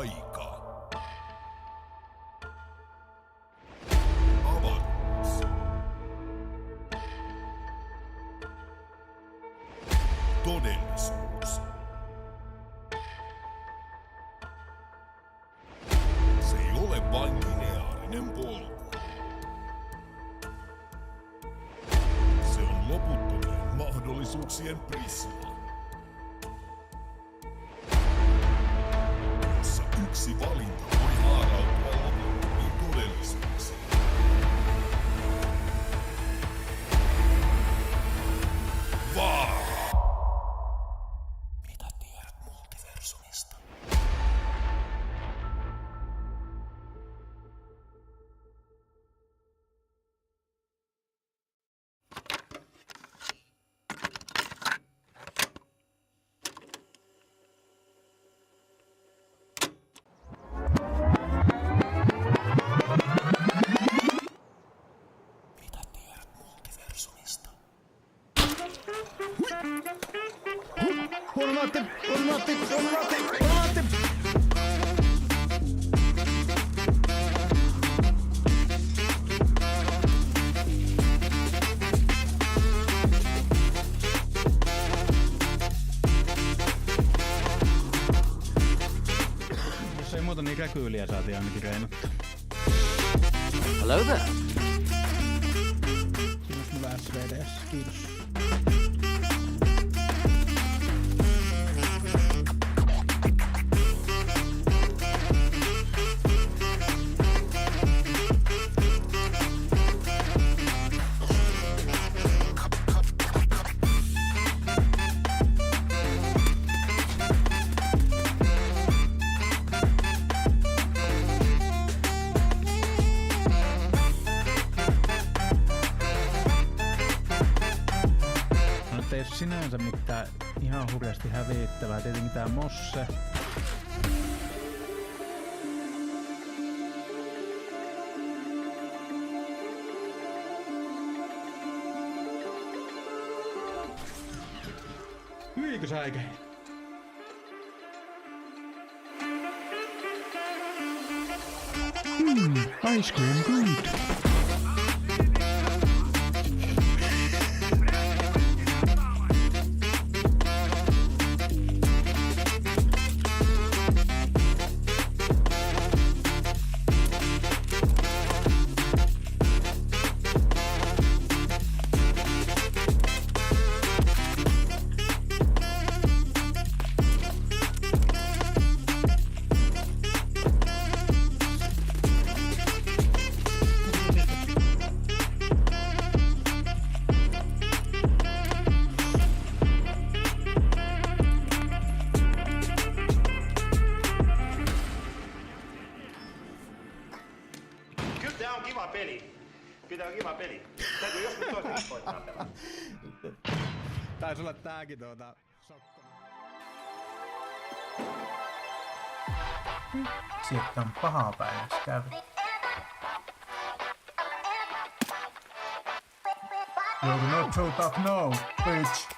aika. Avaruus. Todellisuus. Se ei ole vain lineaarinen polku. Se on loputtomien mahdollisuuksien prisma. Jossa yksi valinta voi haarautua loputtomiin todellisuuksiin. Vaara! Mitä tiedät multiversumista? Mitä tiedät multiversumista? Huonomaatti! Jos ei muuta, niin räkyyliä saatiin ainakin reenattua. Hello there. Siinä olisi mulla SVDS, kiitos. Ei ole sinänsä mitään ihan hurjasti hävittävää. Tietenkin tää mosse. Hyikö säikä? Ice cream good. Tää on kiva peli. Kyllä on kiva peli. Täytyy joskus toisenkin koittaa pelata. Taisi olla tääkin sokkona. Sieltä on paha päivä, jos käy. You're not so tough, no, bitch.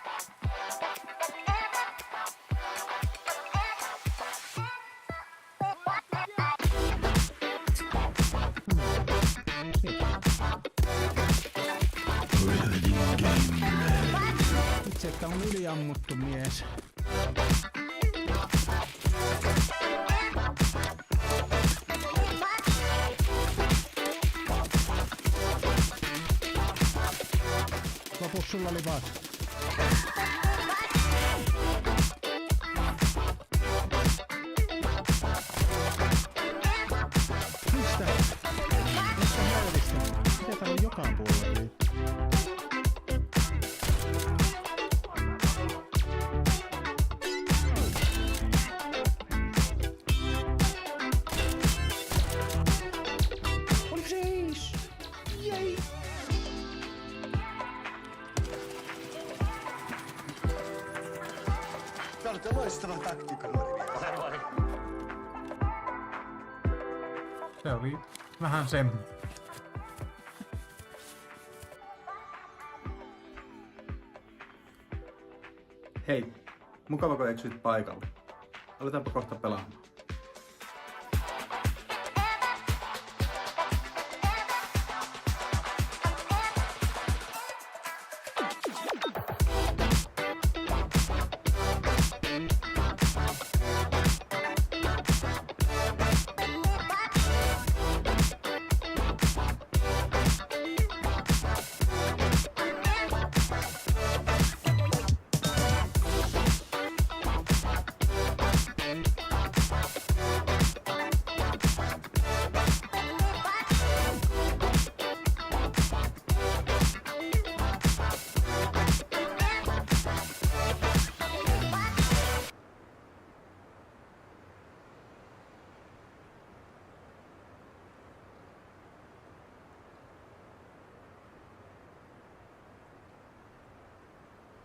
Itse, että on yliammuttu mies. Lopussa sulla oli vaat. Mistä? Mistä helvetistä? Mitä täällä on joka puolella? Oliko se eis? Jei! Te olette loistava taktiikka, nuori mies. Se oli vähän semmoinen. Hei, mukava kun eksyit paikalle. Aletaanpa kohta pelaamaan.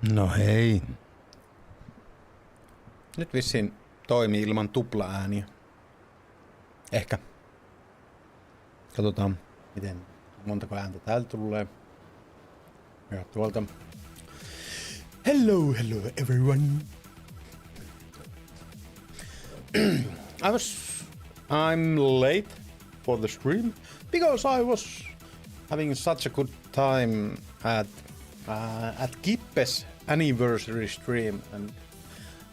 No hei. Nyt vissiin toimii ilman tupla-ääniä. Ehkä. Katsotaan, miten montako ääntä täältä tulee. Ja tuolta. Hello everyone. I'm late for the stream because I was having such a good time at Kippe's anniversary stream, and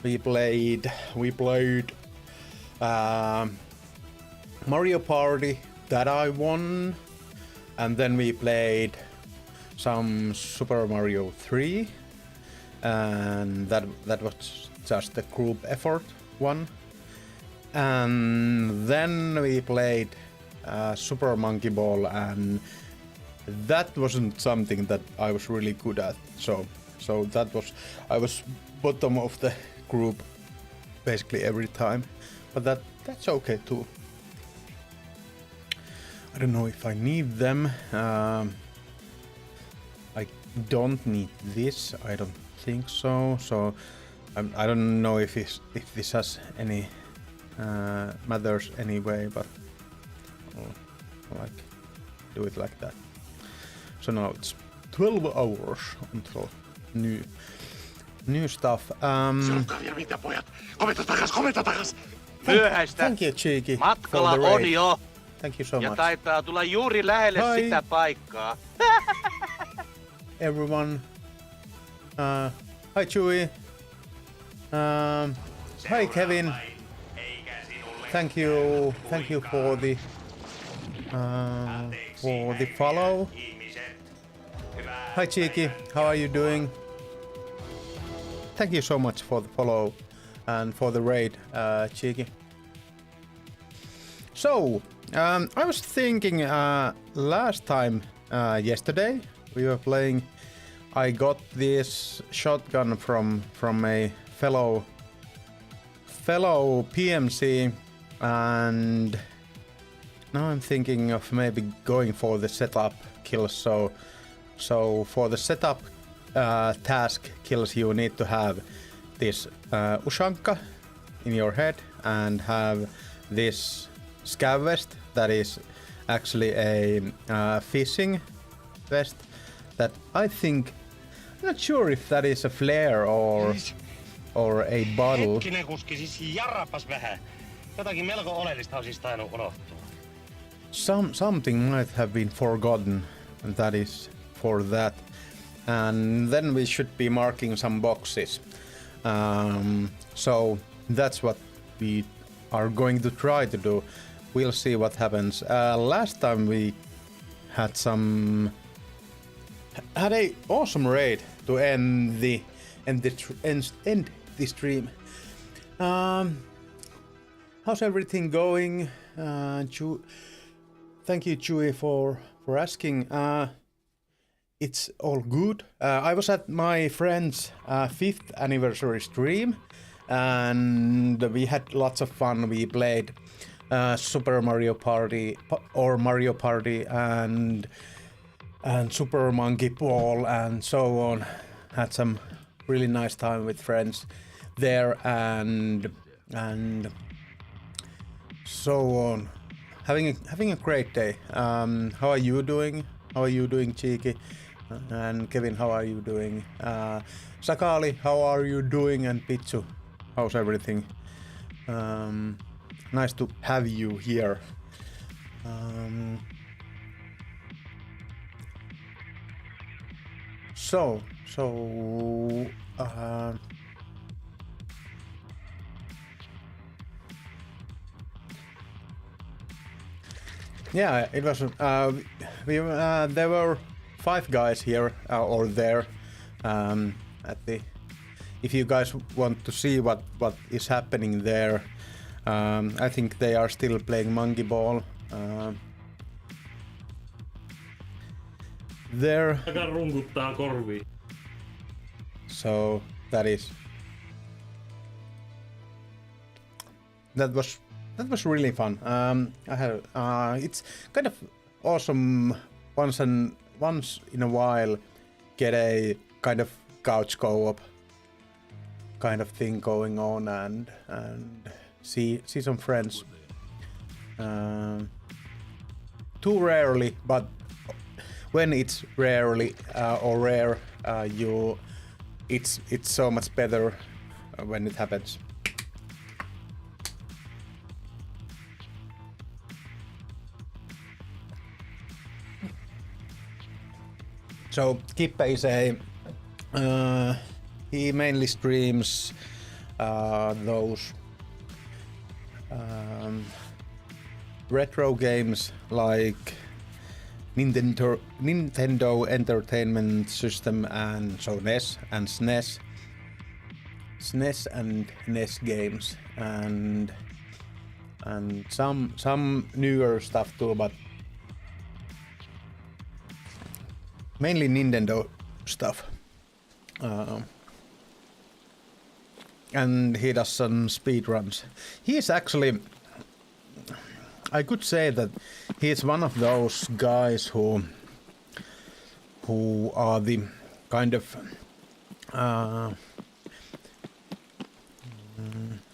we played Mario Party that I won, and then we played some Super Mario 3, and that was just a group effort one. And then we played Super Monkey Ball, and that wasn't something that I was really good at. So I was bottom of the group basically every time, but that's okay too. I don't know if I need them. I don't need this. I don't think so. So I don't know if this has any matters anyway, but I'll like do it like that. So now it's 12 hours until new stuff. Myöhäistä. Thank you, Cheeky. Matkalla for the on raid. jo. Thank you so Ja much. taitaa tulla juuri lähelle Hi. sitä paikkaa. Everyone. Hi Chewy. Hi Kevin. Thank you for the follow. Hi Cheeky, how are you doing? Thank you so much for the follow and for the raid, Cheeky. So, I was thinking last time, yesterday, we were playing. I got this shotgun from a fellow PMC, and now I'm thinking of maybe going for the setup kills. So for the setup task kills, you need to have this Ushanka in your head and have this scav vest that is actually a fishing vest that I think, I'm not sure if that is a flare or a bottle. Hetkinen kuski, siis jarrapas vähän. Jotakin melko oleellista on siis tainnut unohtua. Something might have been forgotten, and that is for that. And then we should be marking some boxes. So that's what we are going to try to do. We'll see what happens. Last time we had a awesome raid to end the stream. How's everything going? Thank you, Chewy, for asking. It's all good. I was at my friend's 5th anniversary stream, and we had lots of fun. We played Super Mario Party or Mario Party and Super Monkey Ball and so on. Had some really nice time with friends there and so on. Having a great day. How are you doing? How are you doing, Cheeky? And Kevin, how are you doing? Sakali, how are you doing? And Pitsu, how's everything? Nice to have you here. Yeah, it was. There were 5 guys here or there. At the. If you guys want to see what is happening there, I think they are still playing Monkey Ball. There. Runkuttaa korviin. So that was really fun. I had it's kind of awesome once in a while get a kind of couch co-op kind of thing going on and see some friends. Too rarely, but when it's rarely or rare, it's so much better when it happens. So Kippe is he mainly streams those retro games like Nintendo Entertainment System and so NES and SNES, SNES and NES games and some newer stuff too, but mainly Nintendo stuff. And he does some speedruns. He is actually, I could say that he is one of those guys who are the kind of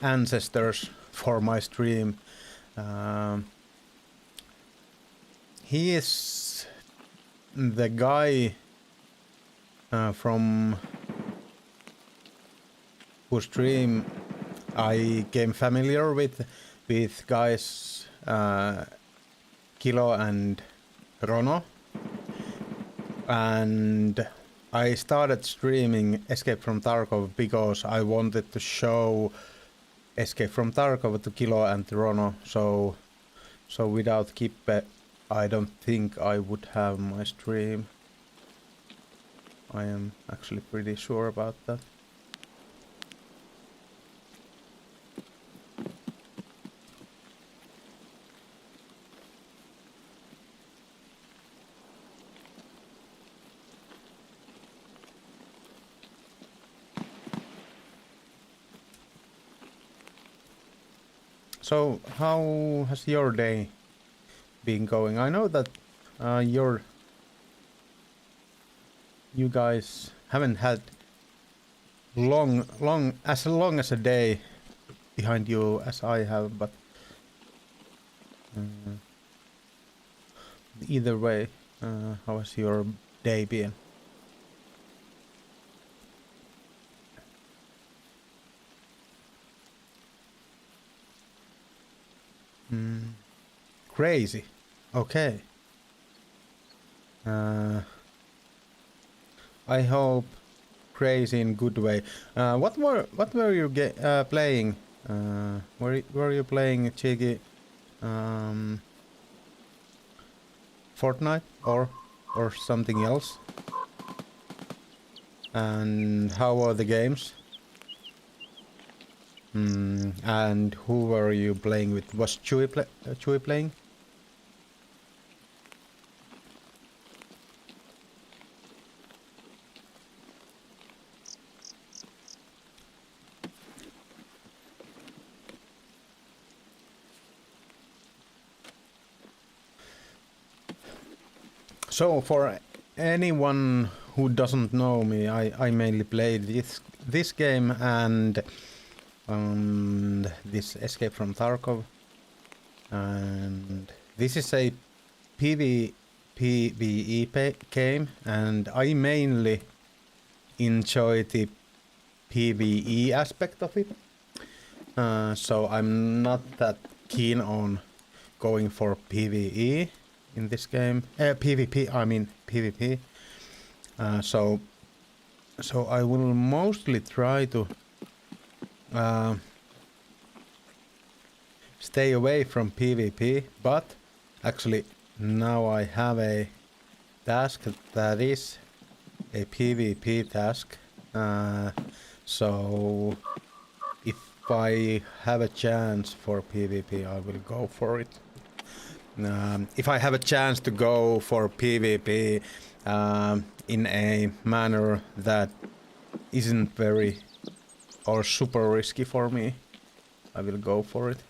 ancestors for my stream. He is the guy from whose stream I came familiar with guys Kilo and Rono, and I started streaming Escape from Tarkov because I wanted to show Escape from Tarkov to Kilo and Rono, so without Kippe I don't think I would have my stream. I am actually pretty sure about that. So, how has your day been going? I know that you guys haven't had long as a day behind you as I have, but either way, how has your day been? Crazy. Okay. I hope crazy in good way. What were you playing? Were you playing Cheeky Fortnite or something else? And how are the games? And who were you playing with? Was Chewy playing? So for anyone who doesn't know me, I mainly played this game and this Escape from Tarkov, and this is a PvE game, and I mainly enjoy the PvE aspect of it. So I'm not that keen on going for PvE in this game. PvP, I mean PvP. So I will mostly try to stay away from PvP, but actually now I have a task that is a PvP task. So if I have a chance for PvP, I will go for it. If I have a chance to go for PvP in a manner that isn't very or super risky for me, I will go for it.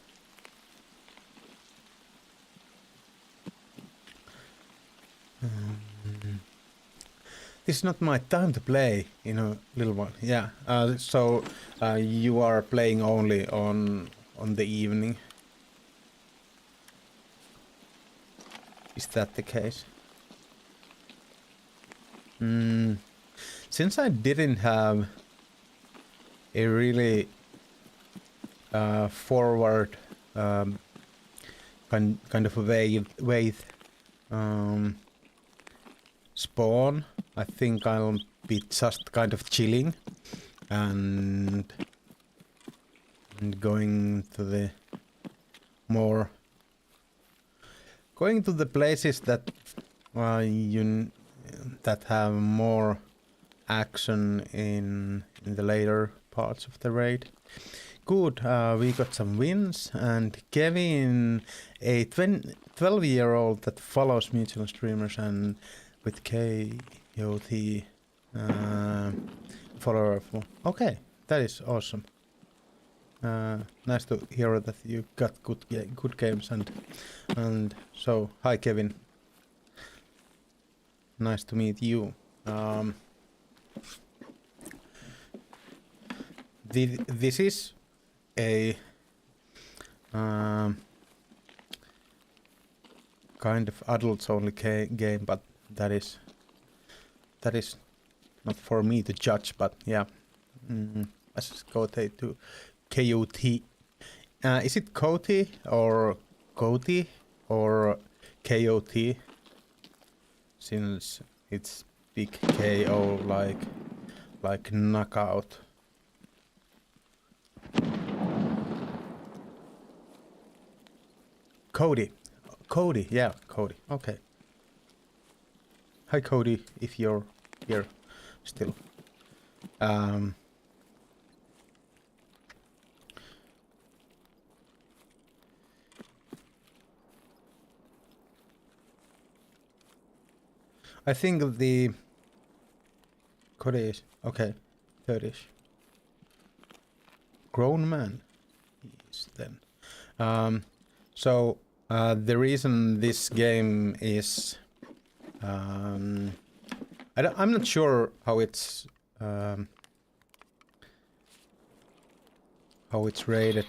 this is not my time to play in a little while. Yeah. So you are playing only on the evening. Is that the case? Since I didn't have a really forward kind of a wave spawn, I think I'll be just kind of chilling and going to the more places that that have more action in the later parts of the raid. Good, we got some wins, and Kevin, a 12-year-old that follows mutual streamers and with KOT follower. Okay, that is awesome. Nice to hear that you got good games, and so hi Kevin. Nice to meet you. This is a kind of adults only game, but that is not for me to judge. But yeah, let's go to KOT. Is it KOT or KOT or KOT? Since it's big KO like knockout. Cody, yeah, Cody. Okay. Hi Cody, if you're here still. I think the Cody is okay, 30ish. Grown man is then. So the reason this game is I'm not sure how it's rated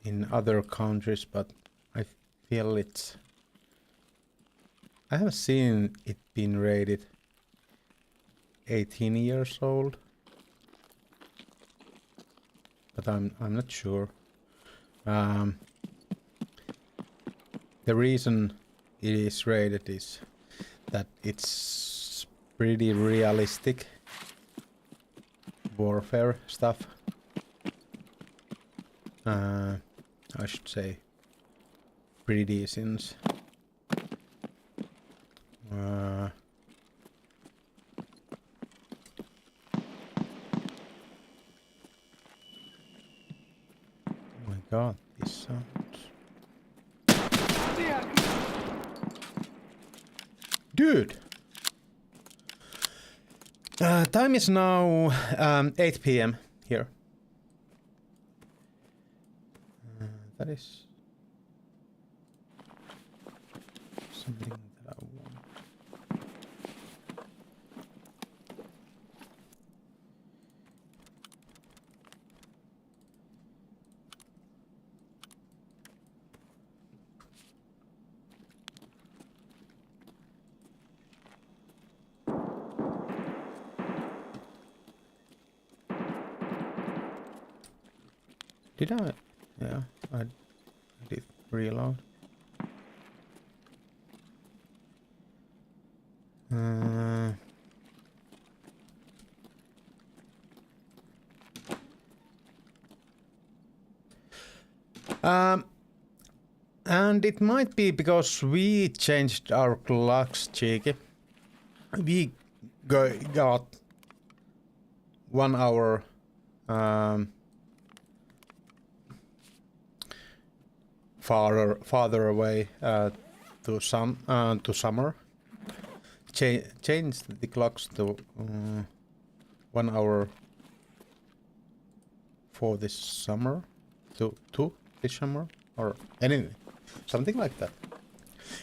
in other countries, but I feel I have seen it being rated 18 years old, but I'm not sure. The reason it is rated is that it's pretty realistic warfare stuff. I should say pretty decent. Oh my god, this sounds... Dude! Time is now 8 PM here. That is something that I want. Did I? Yeah, I did reload. And it might be because we changed our clocks, Cheeky. We got 1 hour farther away to summer. Changed the clocks to 1 hour for this summer, to this summer, or anything, something like that.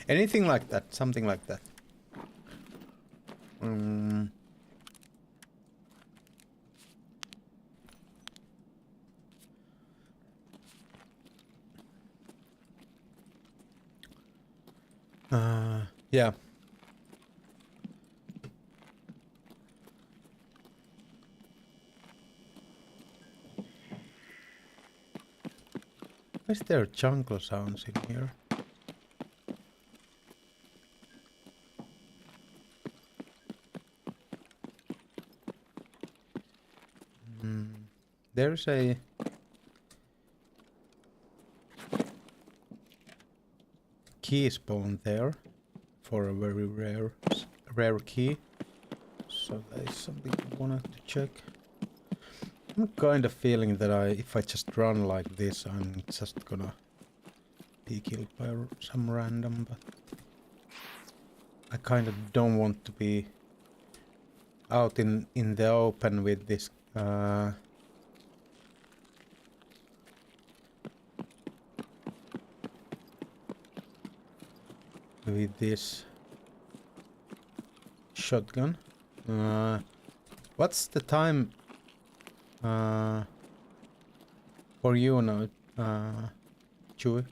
Anything like that, something like that. Um, yeah. Is there jungle sounds in here? There's a key spawn there for a very rare key. So that is something I wanted to check. I'm kind of feeling that if I just run like this, I'm just gonna be killed by some random, but I kind of don't want to be out in the open with this with this shotgun. What's the time for you now, Chewie?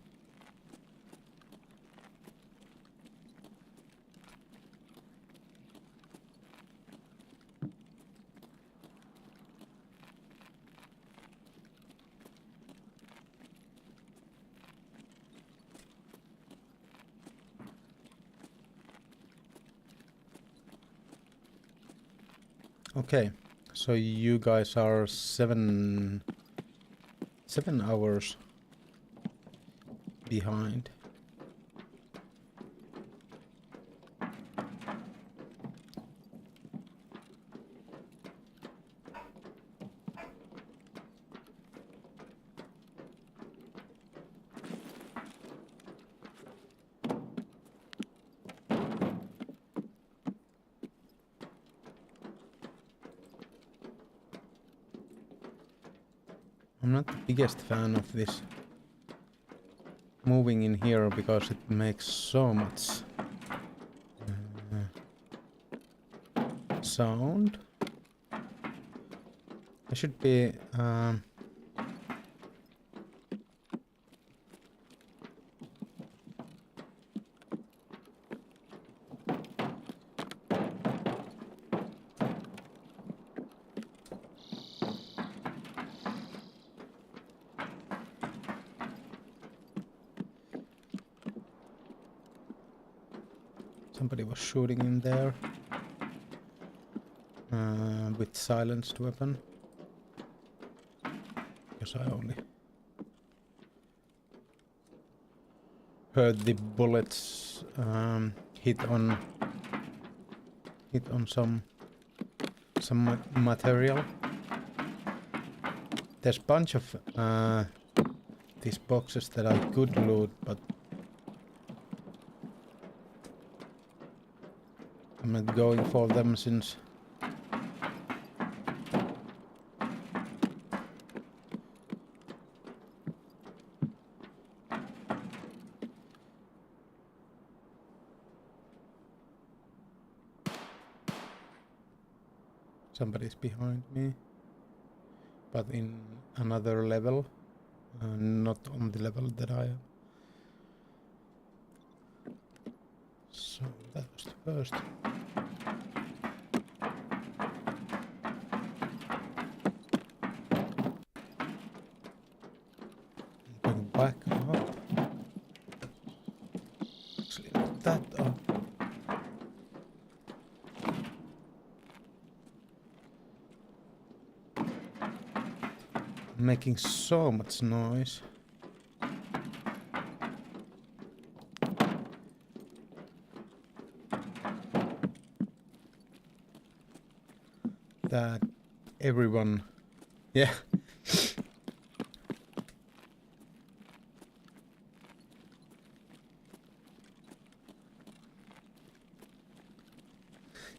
Okay, so you guys are 7 hours behind. I'm not the biggest fan of this moving in here because it makes so much sound. I should be somebody was shooting in there with silenced weapon. Because I only heard the bullets hit on some material. There's a bunch of these boxes that I could loot, but I'm not going for them since somebody's behind me, but in another level, not on the level that I am. So that was the first. Going back up. Actually, not that up. Making so much noise. That everyone, yeah.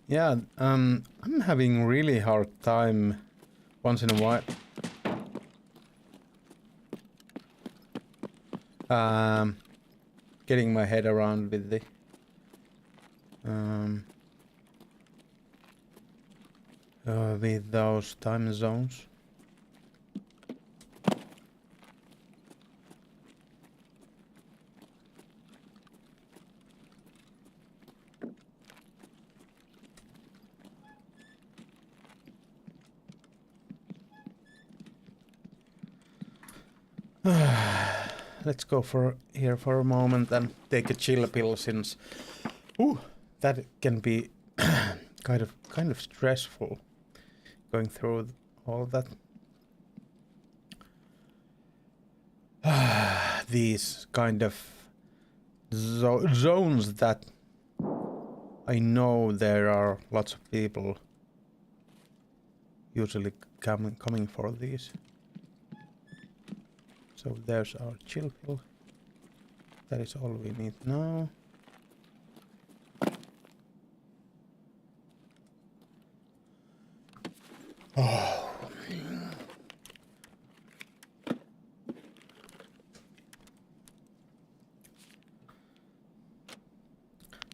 Yeah, I'm having really hard time once in a while. Getting my head around with the with those time zones. Let's go for here for a moment and take a chill pill since that can be kind of stressful going through all that. These kind of zones that I know there are lots of people usually coming for these. So there's our chill pill. That is all we need now. Oh.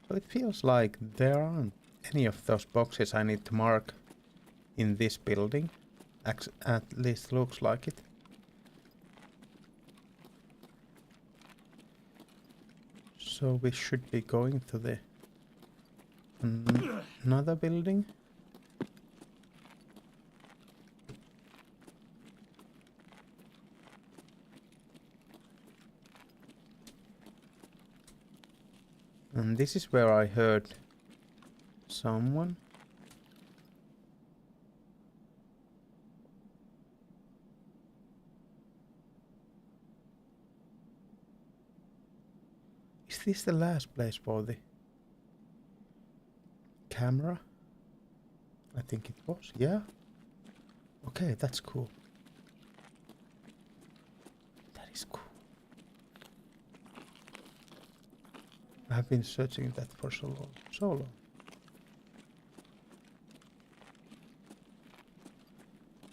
So it feels like there aren't any of those boxes I need to mark in this building. At least looks like it. So we should be going to the another building. And this is where I heard someone. Is this the last place for the camera? I think it was, yeah. Okay, that's cool. That is cool. I have been searching that for so long.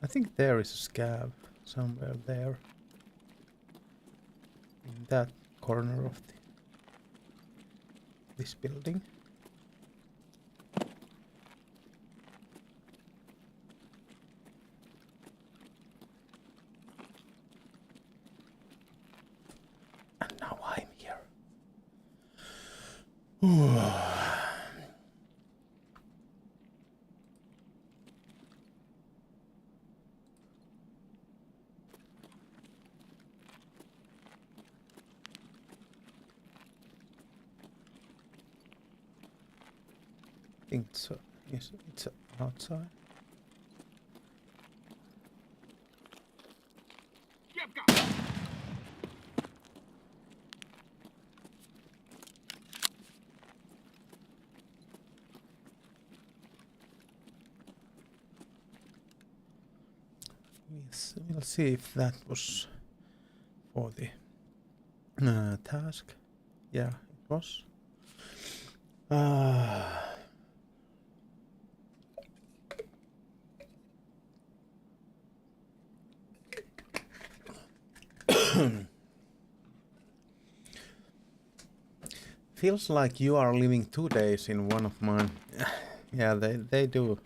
I think there is a scab somewhere there. In that corner of this building. And now I'm here. I think so. Yes, it's outside. We'll see if that was for the task. Yeah, it was. Feels like you are living 2 days in one of mine. Yeah, they do.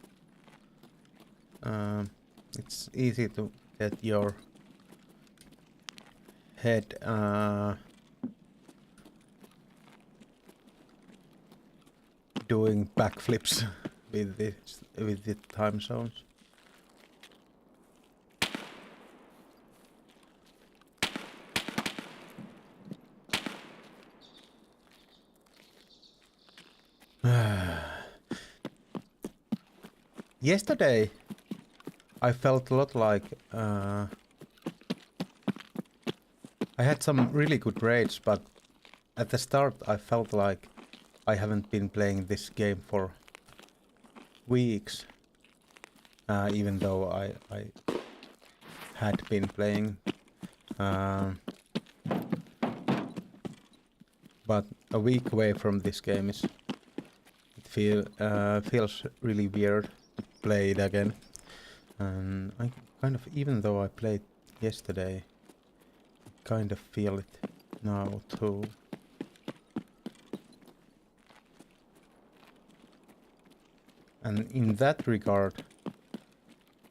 It's easy to get your head doing backflips with the time zones. Yesterday, I felt a lot like I had some really good raids, but at the start I felt like I haven't been playing this game for weeks, even though I had been playing. But a week away from this game feels really weird to play it again. And I kind of, even though I played yesterday, I kind of feel it now too. And in that regard,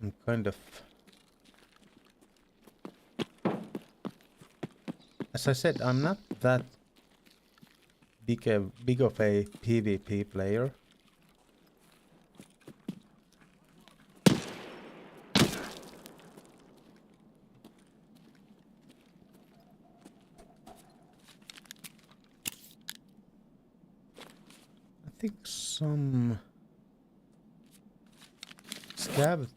I'm kind of... As I said, I'm not that big of a PvP player. I think some scab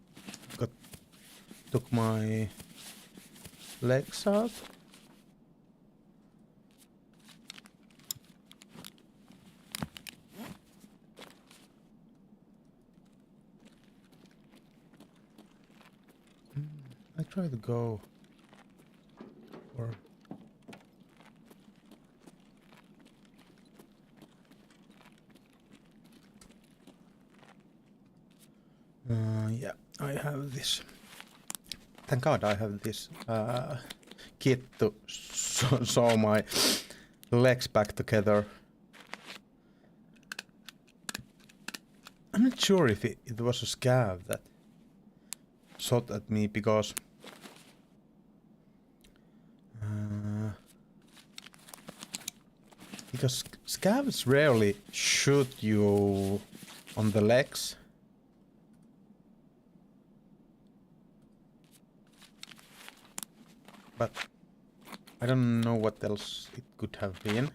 took my legs out. I try to go for... yeah, I have this. Thank God I have this kit to sew my legs back together. I'm not sure if it was a scab that shot at me because scabs rarely shoot you on the legs. But I don't know what else it could have been.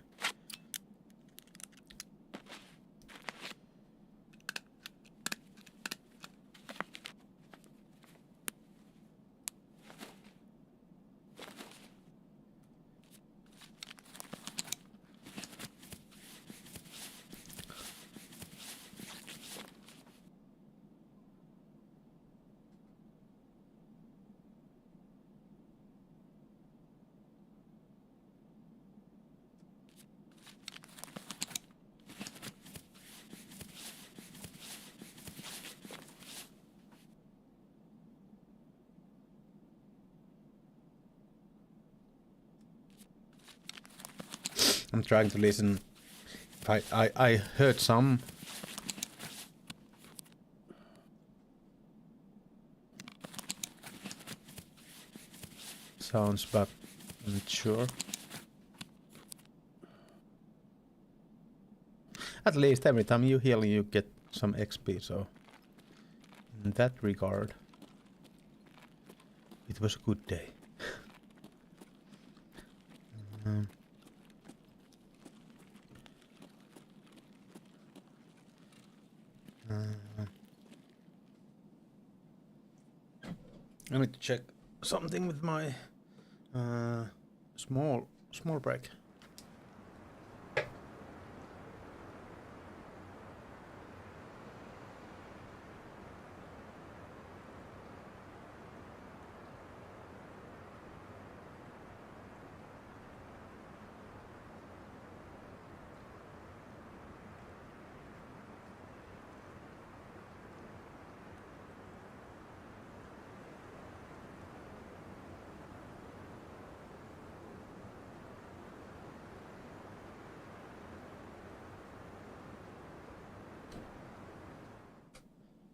I'm trying to listen. I heard some. Sounds, but I'm not sure. At least every time you heal you get some XP, so in that regard it was a good day. I need to check something with my small break.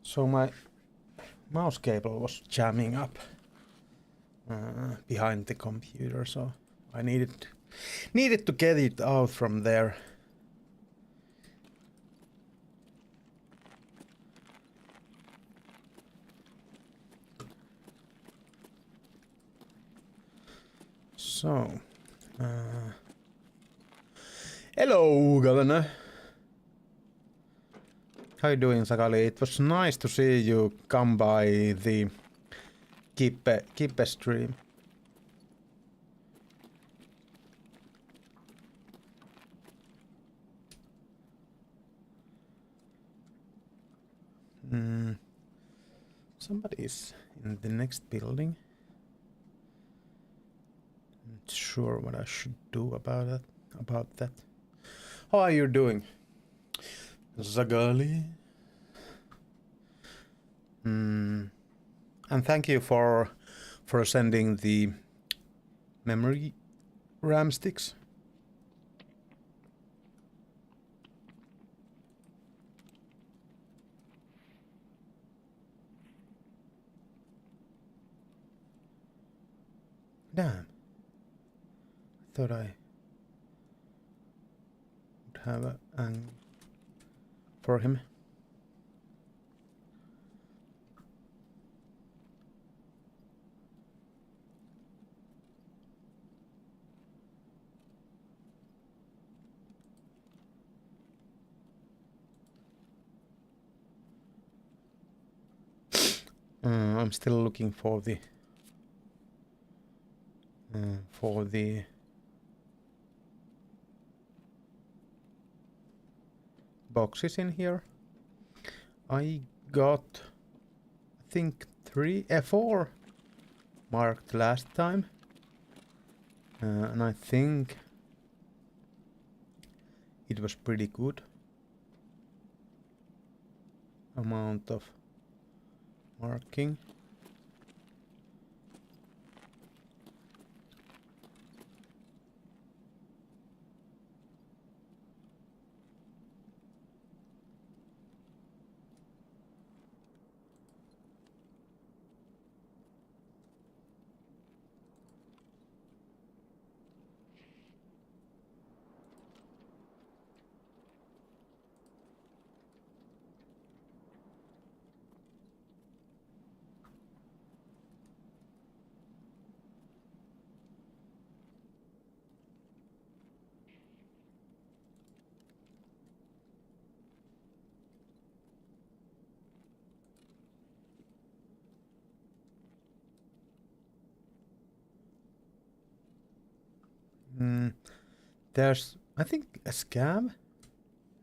So my mouse cable was jamming up behind the computer, so I needed to get it out from there. So, hello, Governor. How you doing, Sakali? It was nice to see you come by the Kippe stream. Somebody is in the next building. Not sure what I should do about that. How are you doing, Zagali? And thank you for sending the memory RAM sticks. thought I would have a angle for him. I'm still looking for the boxes in here. I got, I think 4 marked last time, and I think it was pretty good amount of marking. There's, I think, a scab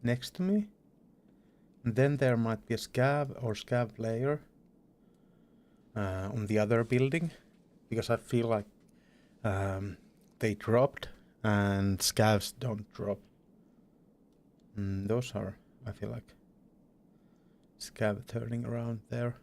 next to me. And then there might be a scab or scab layer on the other building, because I feel like they dropped and scavs don't drop. Those are, I feel like, scab turning around there.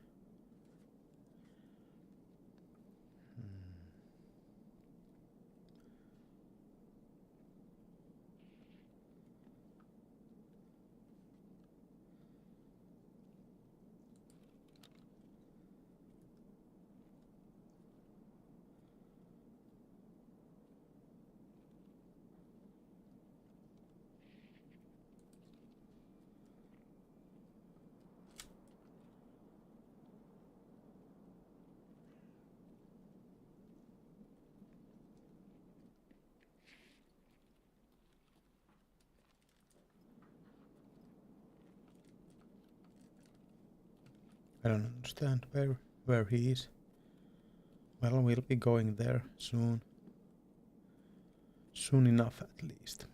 I don't understand where he is. Well, we'll be going there soon. Soon enough, at least.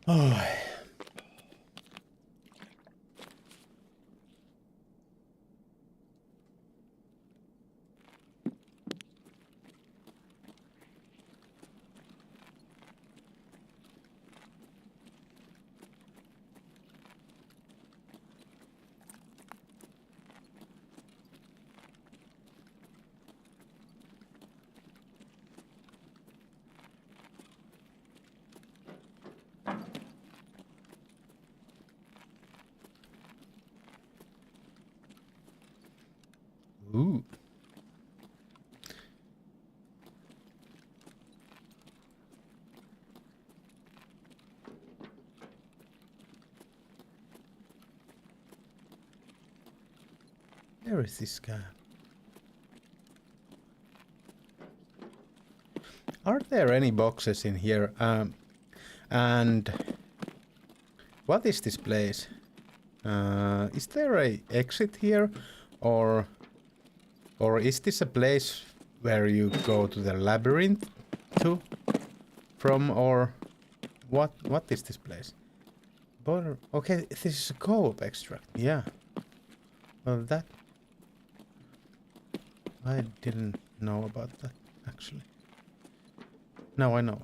Oh. Ooh. Where is this guy? Are there any boxes in here? And what is this place? Is there a exit here, or is this a place where you go to the labyrinth from, or what is this place? Border. Okay, this is a co-op extract. Yeah. Well, that I didn't know about that actually. Now I know.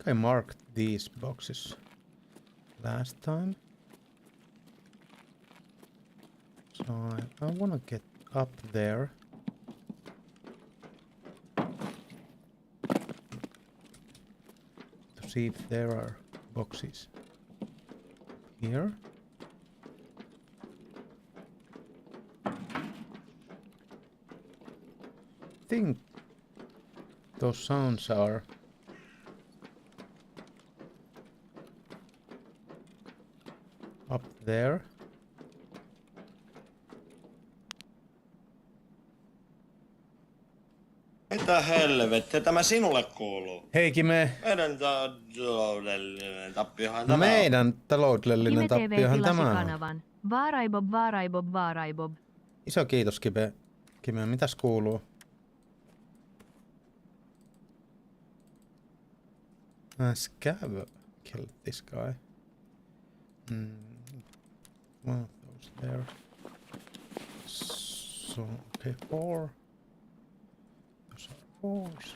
think I marked these boxes last time. So I want to get up there. To see if there are boxes here. I think those sounds are up there. Mitä helvettiä tämä sinulle kuuluu? Hei Kime, Meidän taloudellinen tappiohan tämä on. meidän taloudellinen Kime TV tappiohan tilasi tämä on. kanavan. Vaaraibob, vaaraibob, vaaraibob. Iso kiitos Kime. Kime, mitäs kuuluu? Scav killed this guy. One of those there. So, okay, 4. Those are 4s.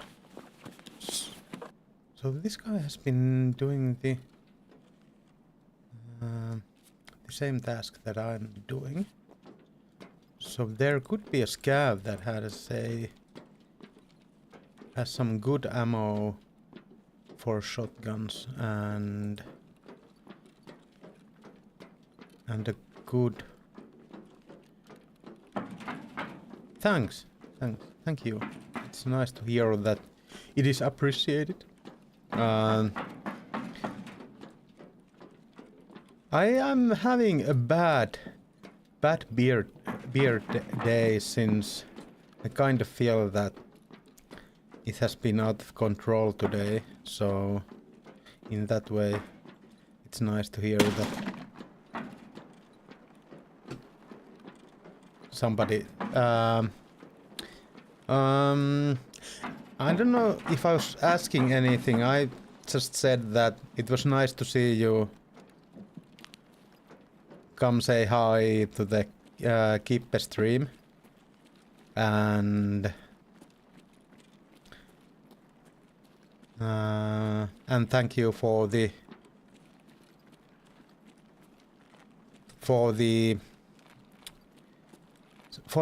So this guy has been doing the same task that I'm doing. So there could be a scav that has some good ammo for shotguns and a good. Thank you. It's nice to hear that it is appreciated. I am having a bad beer day since I kind of feel that it has been out of control today. So in that way, it's nice to hear that somebody. I don't know if I was asking anything. I just said that it was nice to see you come say hi to the Kippe stream, and thank you for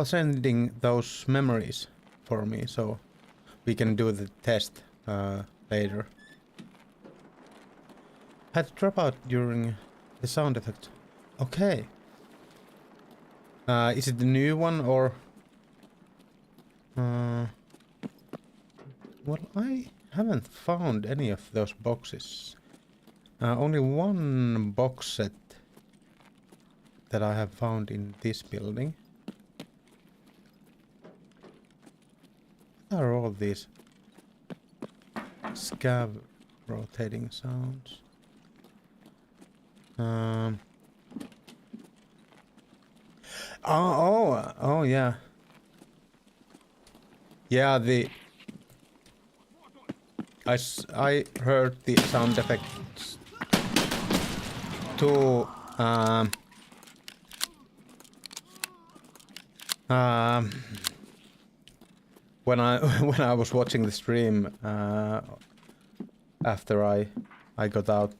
sending those memories for me, so we can do the test later. Had to drop out during the sound effect. Okay. Is it the new one or? Well, I haven't found any of those boxes. Only one box set that I have found in this building. What are all these scav rotating sounds? Oh yeah. Yeah, I heard the sound effects too. When I was watching the stream after I got out,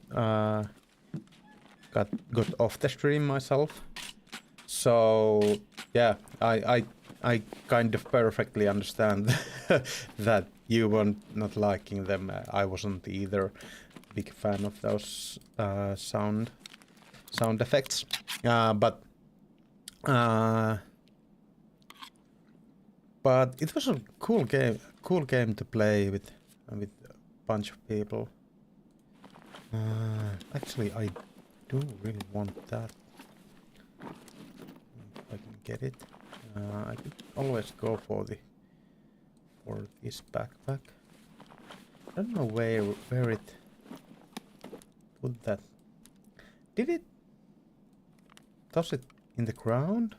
got off the stream myself. So yeah, I kind of perfectly understand that you were not liking them. I wasn't either big fan of those sound effects. But it was a cool game to play with a bunch of people. Actually, I do really want that. If I can get it, I could always go for this backpack. I don't know where it put that. Did it toss it in the ground?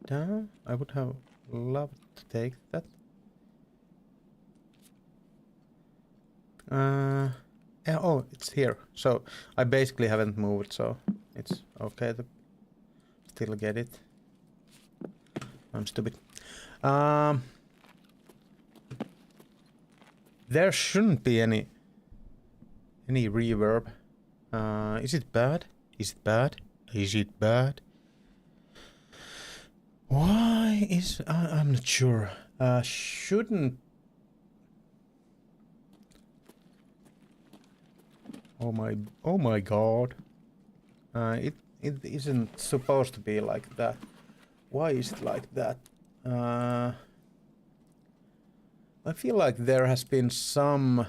Down? I would have loved to take that. Oh, it's here. So I basically haven't moved, so it's Okay, still get it. I'm stupid. There shouldn't be any reverb. Is it bad? Is it bad? Is it bad? Why is I'm not sure. Shouldn't. Oh my god. It isn't supposed to be like that. Why is it like that? I feel like there has been some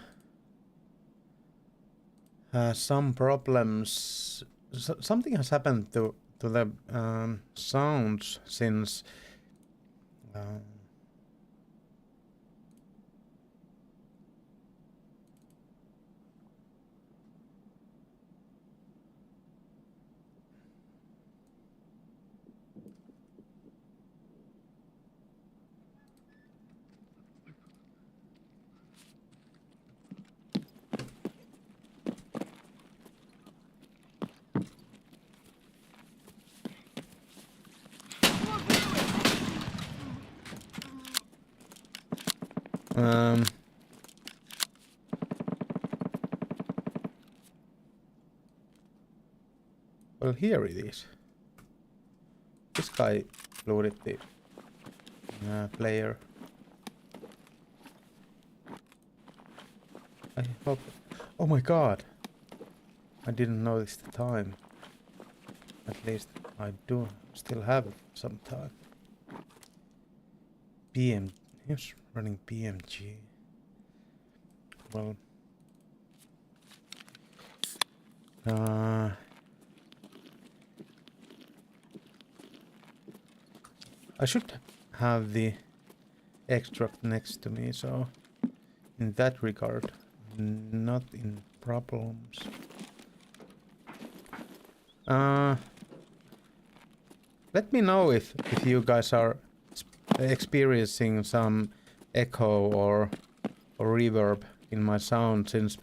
problems. Something has happened to the sounds since well, here it is. This guy loaded the player. I hope. Oh my god! I didn't notice the time. At least I do still have some time. He's running PMG. Well. I should have the extract next to me, so in that regard, not in problems. Let me know if you guys are experiencing some echo or reverb in my sound, since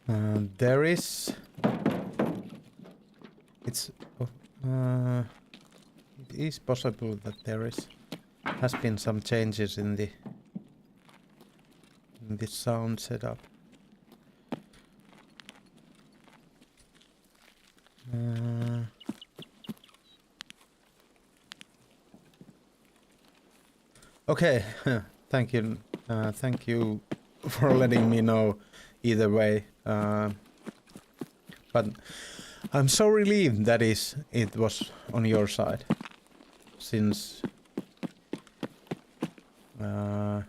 there is. It is possible that there has been some changes in the sound setup. Okay, thank you for letting me know either way. But I'm so relieved that it was on your side, since I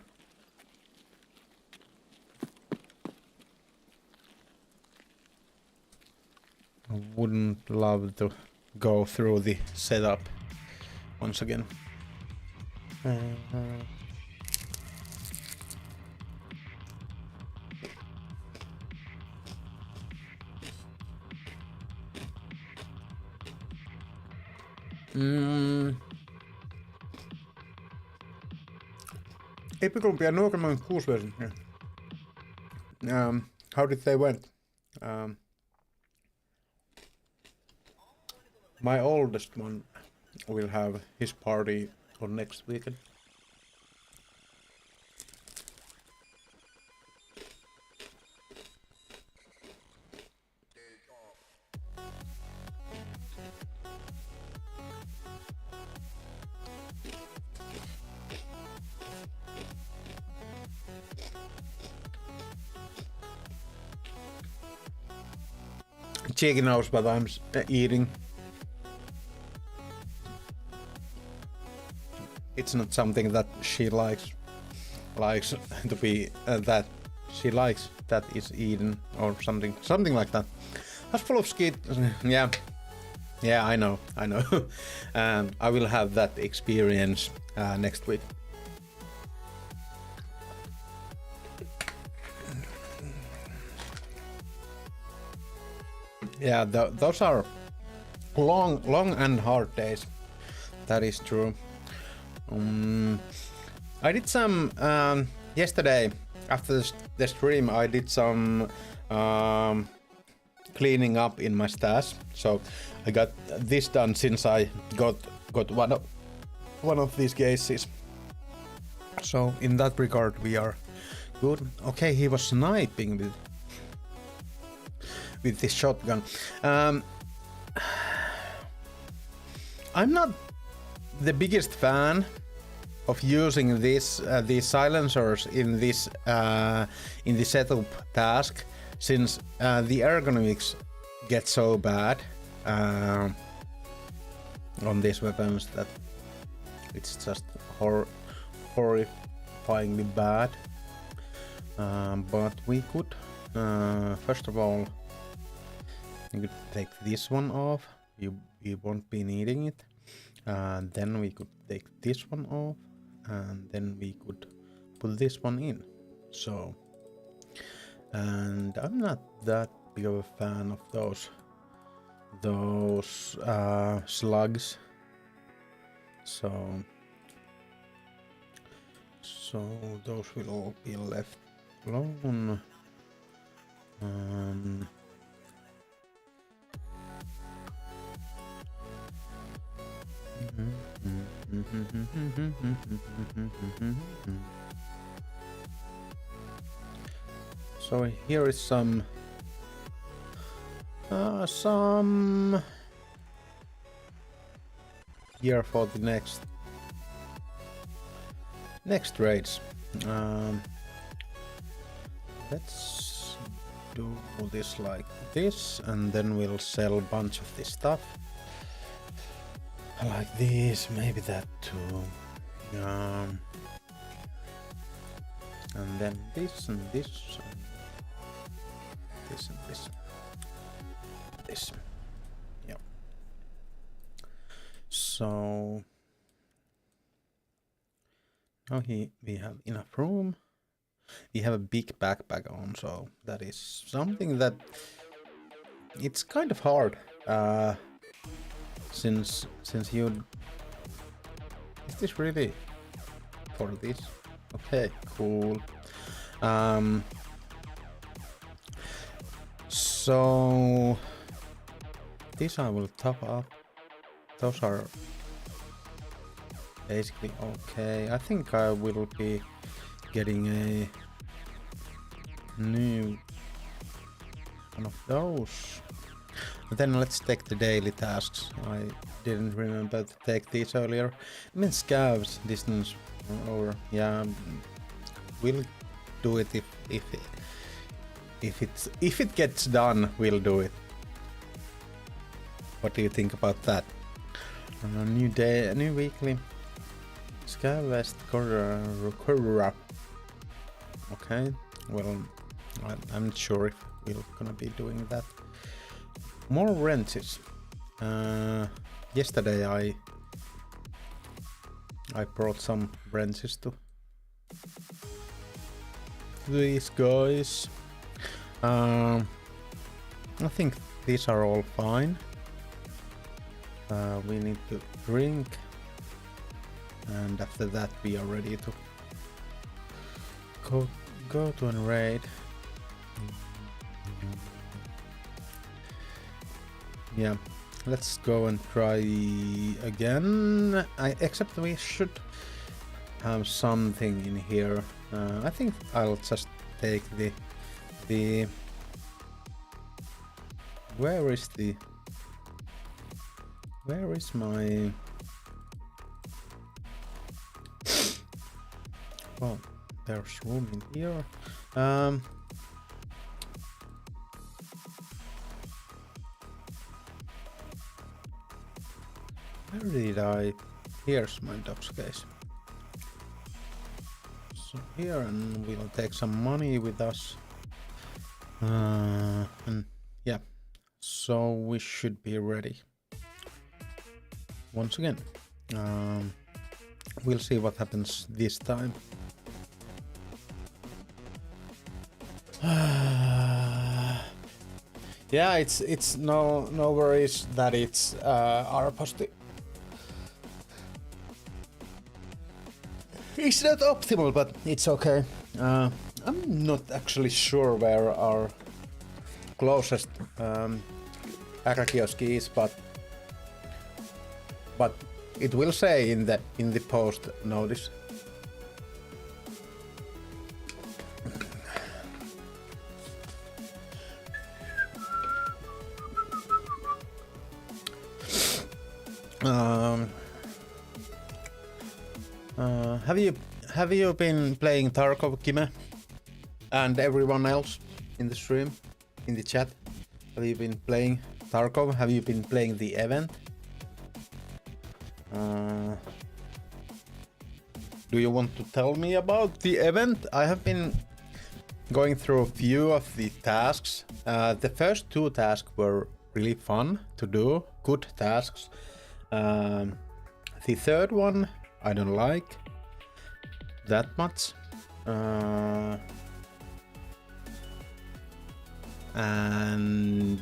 wouldn't love to go through the setup once again. Epikumpia nuoremman 6 version. How did they went? My oldest one will have his party on next weekend. Cheeky knows what I'm eating. It's not something that she likes to be that she likes that is eaten or something like that. That's full of skit. Yeah, I know. I will have that experience next week. Yeah, those are long and hard days. That is true. I did some yesterday after the stream. I did some cleaning up in my stash. So I got this done since I got one of these cases. So in that regard we are good. Okay, he was sniping with this shotgun. I'm not the biggest fan of using these silencers in this setup task, since the ergonomics get so bad on these weapons that it's just horrifyingly bad. But we could first of all, you could take this one off. You won't be needing it. Then we could take this one off, and then we could put this one in. So, and I'm not that big of a fan of those slugs. So those will all be left alone. So here is some gear for the next raids. Let's do this like this, and then we'll sell a bunch of this stuff. Like this, maybe that too. And then this and this and this and this. This. Yeah. So now we have enough room. We have a big backpack on, so that is something that it's kind of hard. Since you... Is this really for this? Okay, cool. So these I will top up. Those are basically okay. I think I will be getting a new one of those. Then let's take the daily tasks. I didn't remember to take these earlier. I mean, scavs distance over. Yeah, we'll do it if it gets done. We'll do it. What do you think about that? New day, new weekly. Scav West Corra. Okay. Well, I'm not sure if we're gonna be doing that. More wrenches. Yesterday I brought some wrenches to these guys. I think these are all fine. We need to drink, and after that we are ready to go to a raid. Yeah, let's go and try again. Except we should have something in here. I think I'll just take the where is my... Well, there's room in here. Where did I... Here's my dog's case. So here, and we'll take some money with us. And yeah, so we should be ready. Once again, we'll see what happens this time. Yeah, it's no worries that it's our posti. It's not optimal, but it's okay. I'm not actually sure where our closest Arakioski is, but it will say in the post notice. Have you been playing Tarkov, Kime? And everyone else in the stream, in the chat? Have you been playing Tarkov? Have you been playing the event? Do you want to tell me about the event? I have been going through a few of the tasks. The first 2 tasks were really fun to do, good tasks. The third one I don't like that much. And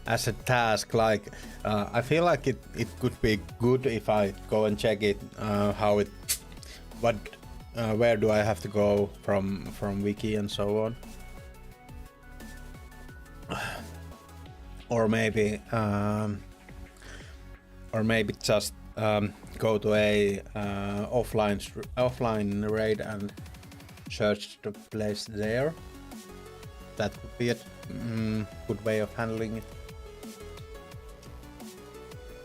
as a task, like I feel like it could be good if I go and check it, where do I have to go from wiki and so on, or maybe just go to a offline raid and search the place there. That would be a good way of handling it.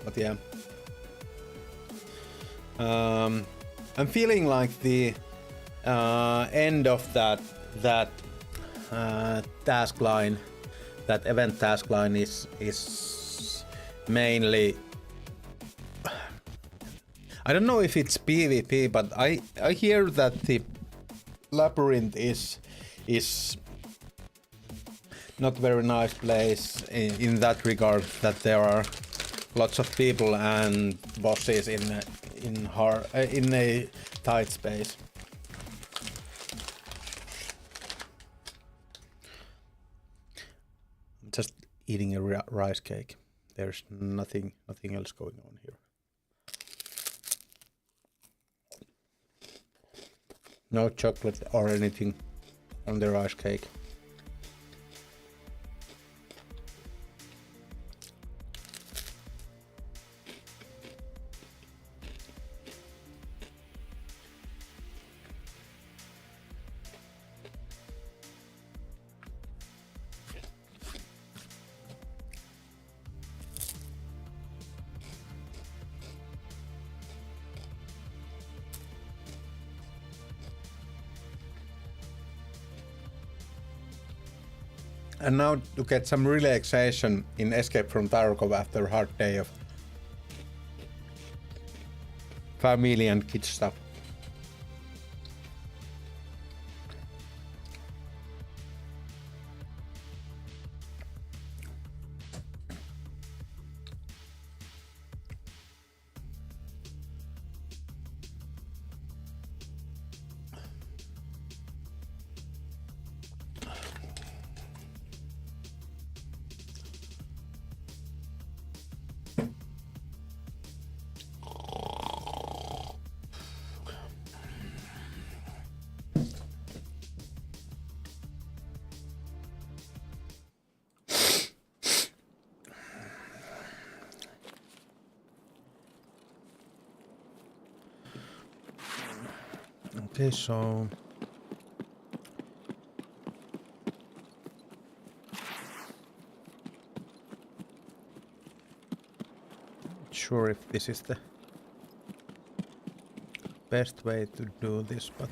But yeah, I'm feeling like the end of that task line, that event task line is mainly, I don't know if it's PvP, but I hear that the labyrinth is not very nice place in that regard, that there are lots of people and bosses in a tight space. I'm just eating a rice cake. There's nothing else going on here. No chocolate or anything on the rice cake. And now to get some relaxation in Escape from Tarkov after a hard day of family and kid stuff. Okay, so not sure if this is the best way to do this, but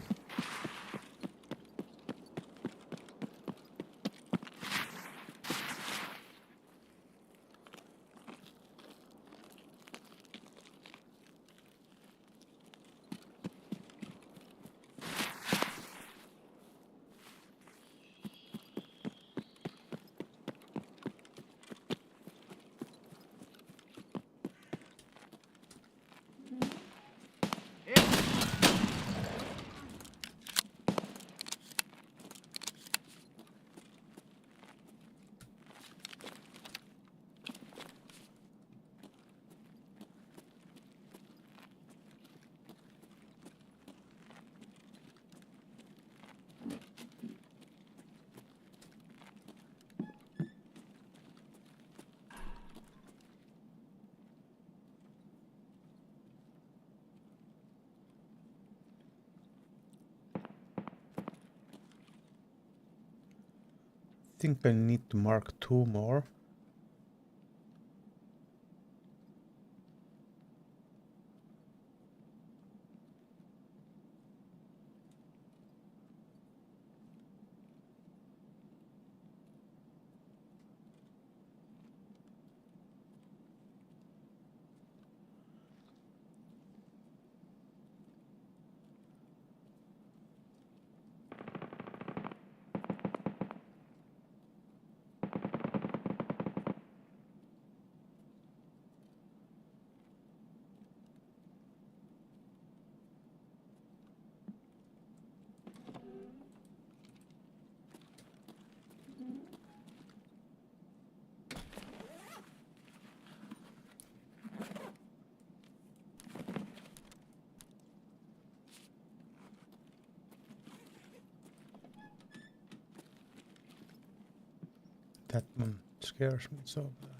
think I need to mark 2 more. That one scares me so bad.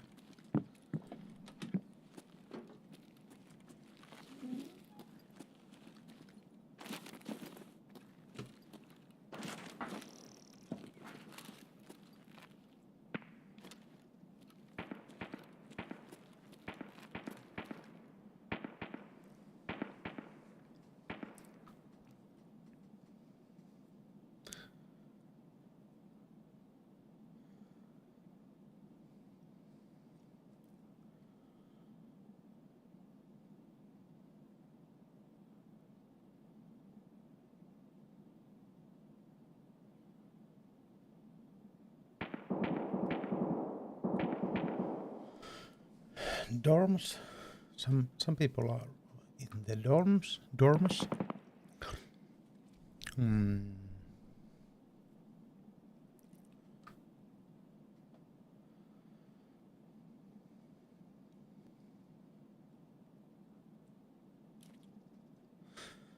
Dorms. Some people are in the dorms.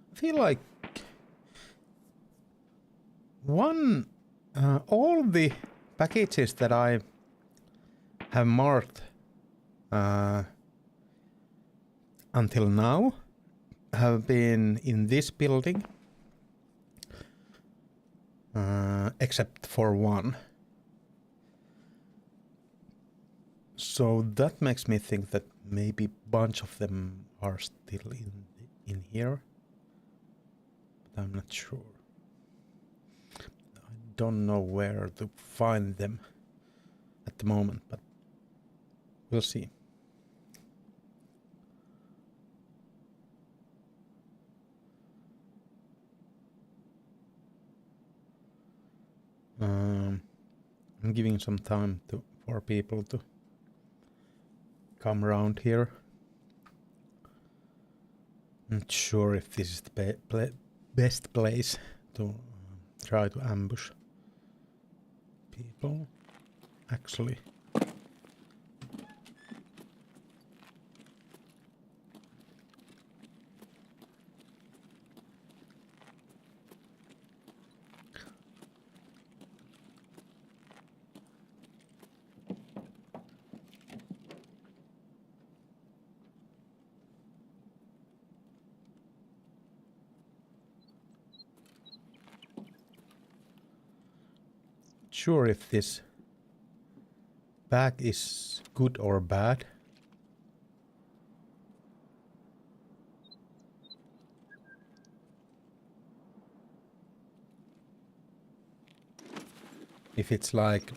I feel like all the packages that I have marked until now have been in this building, except for one. So that makes me think that maybe a bunch of them are still in here, but I'm not sure. I don't know where to find them at the moment, but we'll see. I'm giving some time for people to come around here. Not sure if this is the best place to try to ambush people. Actually, sure if this bag is good or bad. If it's like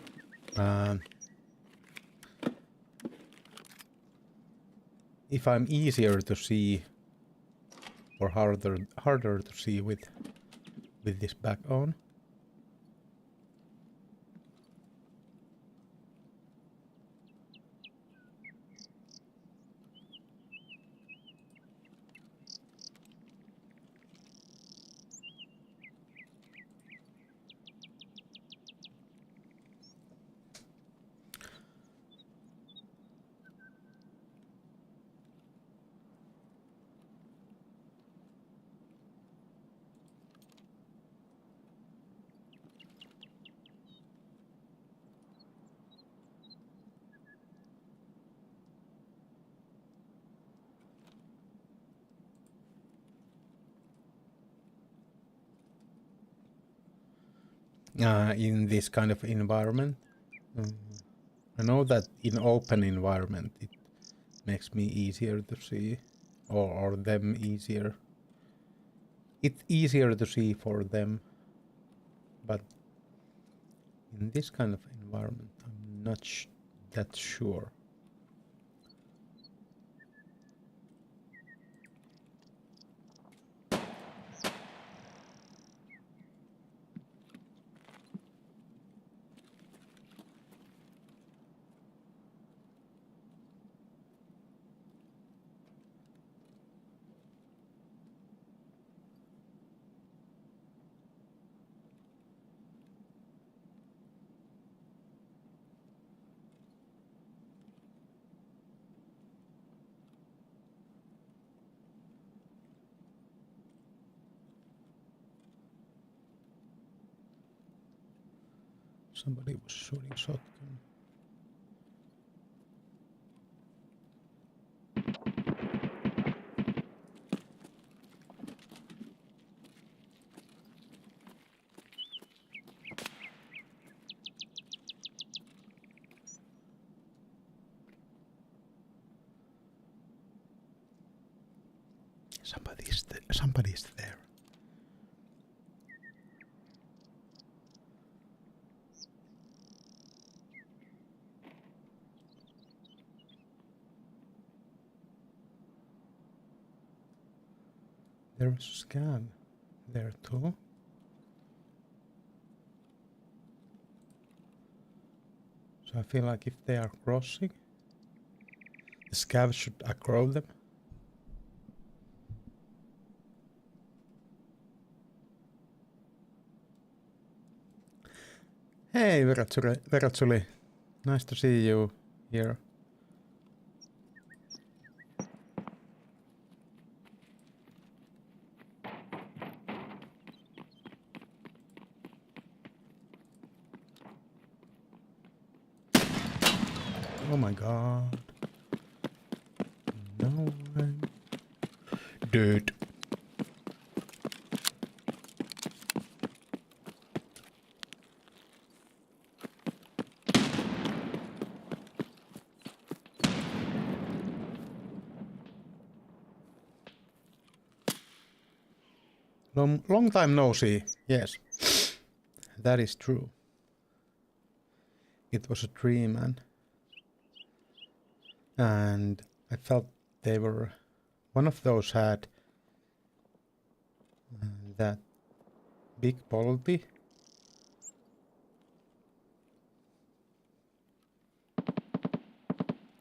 if I'm easier to see or harder to see with this bag on. In this kind of environment. I know that in open environment it makes me easier to see, or them easier. It's easier to see for them, but in this kind of environment, I'm not that sure. Somebody was shooting shotgun. Somebody's there. There was a scan there too. So I feel like if they are crossing, the scavs should aggro them. Hey, Veratsuli. Nice to see you here. Oh my god. No way. Dude. Long time no see. Yes. That is true. It was a dream, and I felt they were... One of those had that big polity.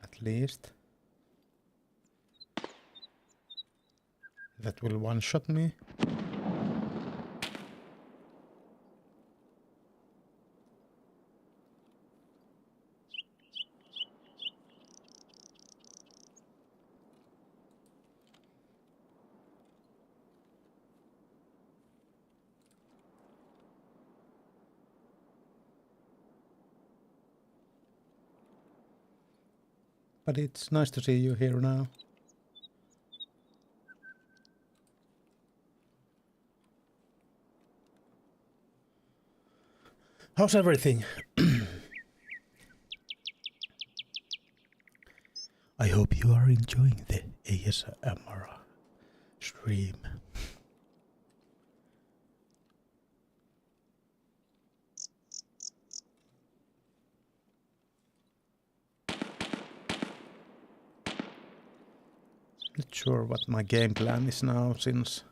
At least. That will one-shot me. But it's nice to see you here now. How's everything? I hope you are enjoying the ASMR stream. Not sure what my game plan is now, since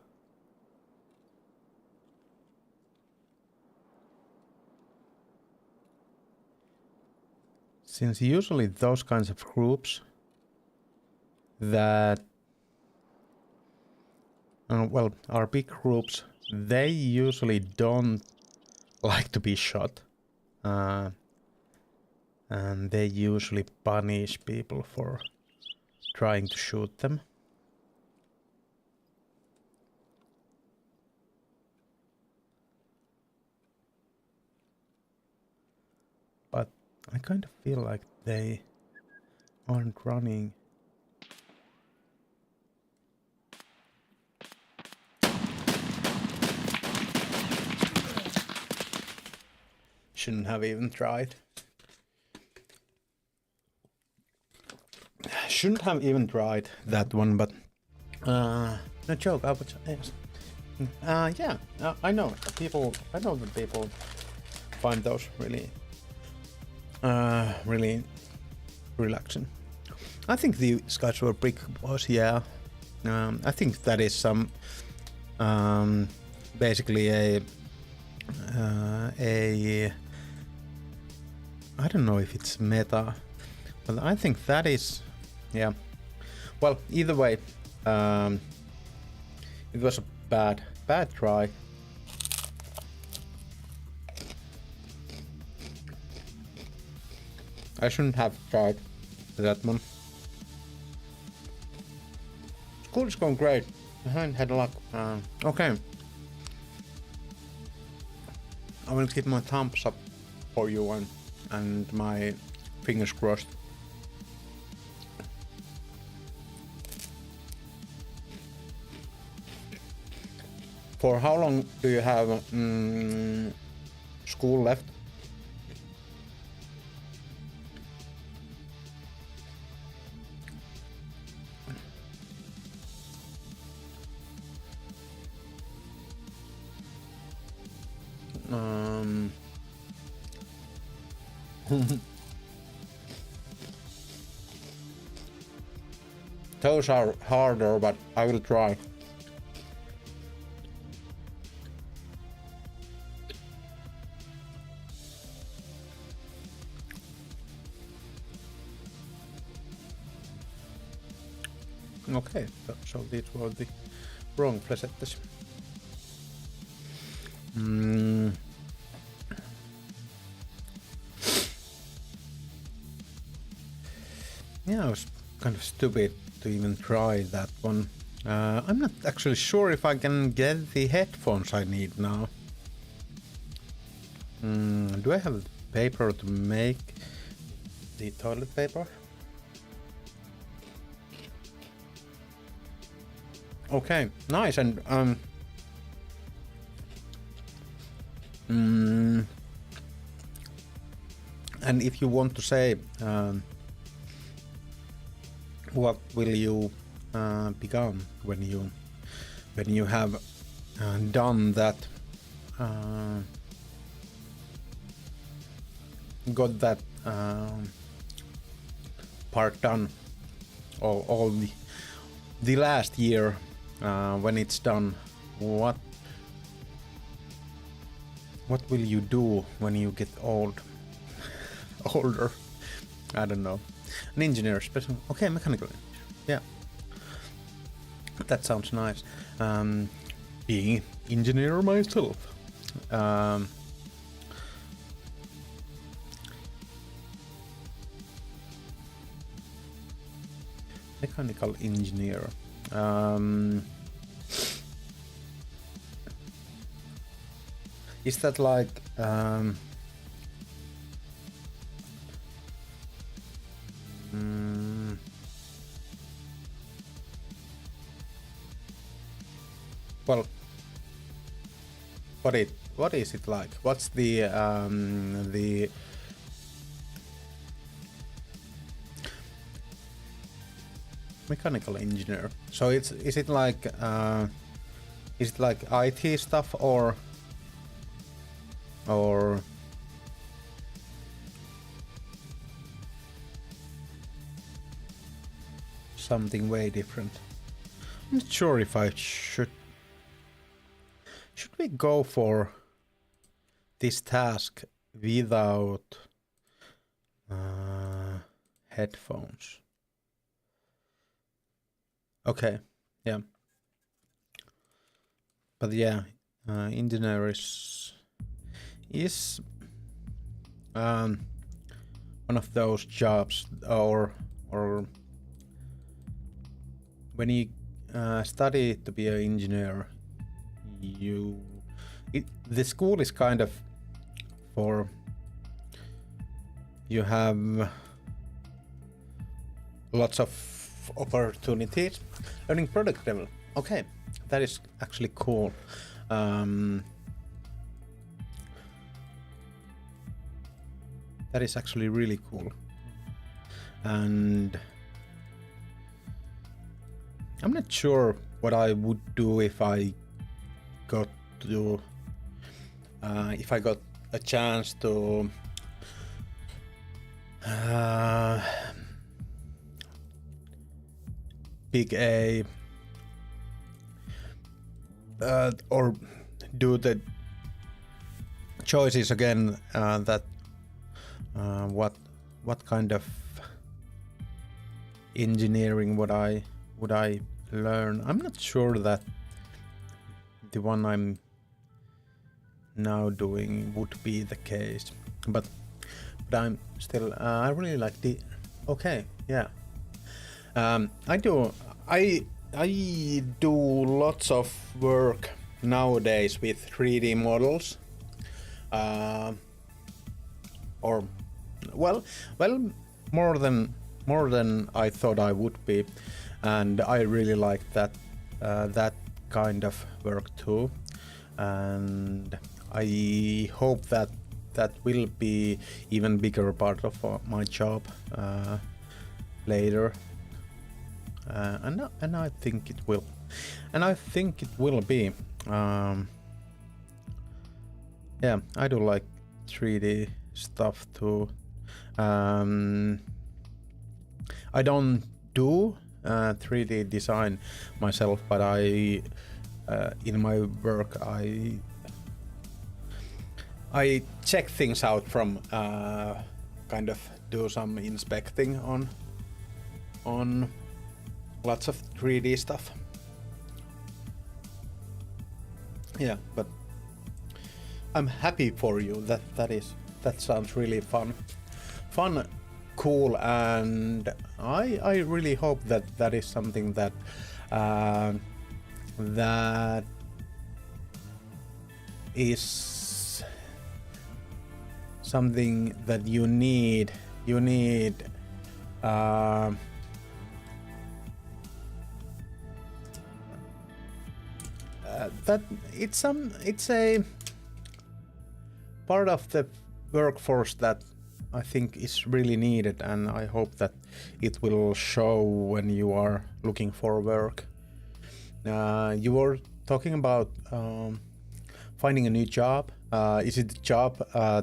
usually those kinds of groups that are big groups, they usually don't like to be shot, and they usually punish people for trying to shoot them. But I kind of feel like they aren't running. Shouldn't have even tried. shouldn't have even tried that one, but no joke. I would yes. Yeah, I know that people find those really relaxing. I think the Skyscraper brick was, yeah. I think that is some basically a I don't know if it's meta, but I think that is, yeah. Well, either way, it was a bad try. I shouldn't have tried that one. School is going great. I haven't had luck. Okay. I will keep my thumbs up for you and my fingers crossed. For how long do you have school left? Those are harder, but I will try. Okay, so these were the wrong presetters. Yeah, it was kind of stupid to even try that one. I'm not actually sure if I can get the headphones I need now. Do I have paper to make the toilet paper? Okay, nice. And and if you want to say what will you become when you have done that, got that part done, all the last year, when it's done, what will you do when you get older? I don't know. An engineer, special. Okay, mechanical engineer. Yeah, that sounds nice. Being engineer myself. Mechanical engineer. Is that like well, what is it like? What's the mechanical engineer? So is it like IT stuff or something way different? I'm not sure if I should we go for this task without headphones. Okay, yeah. But yeah, engineer is one of those jobs, or when you study to be an engineer, the school is kind of for, you have lots of opportunities. Learning product level. Okay, that is actually cool. That is actually really cool. And I'm not sure what I would do if I got to if I got a chance to pick a or do the choices again. That what kind of engineering would I learn? I'm not sure that the one I'm now doing would be the case, but I'm still I really like the yeah. I do lots of work nowadays with 3D models, or well more than I thought I would be, and I really like that kind of work too, and I hope that will be even bigger part of my job later, and I think it will, be. Yeah, I do like 3D stuff too. I don't do 3D design myself, but I in my work I check things out from kind of do some inspecting on lots of 3D stuff. Yeah, but I'm happy for you. That sounds really fun, cool, and I really hope that is something that that is something that you need that it's a part of the workforce that I think is really needed, and I hope that it will show when you are looking for work. You were talking about finding a new job. Is it a job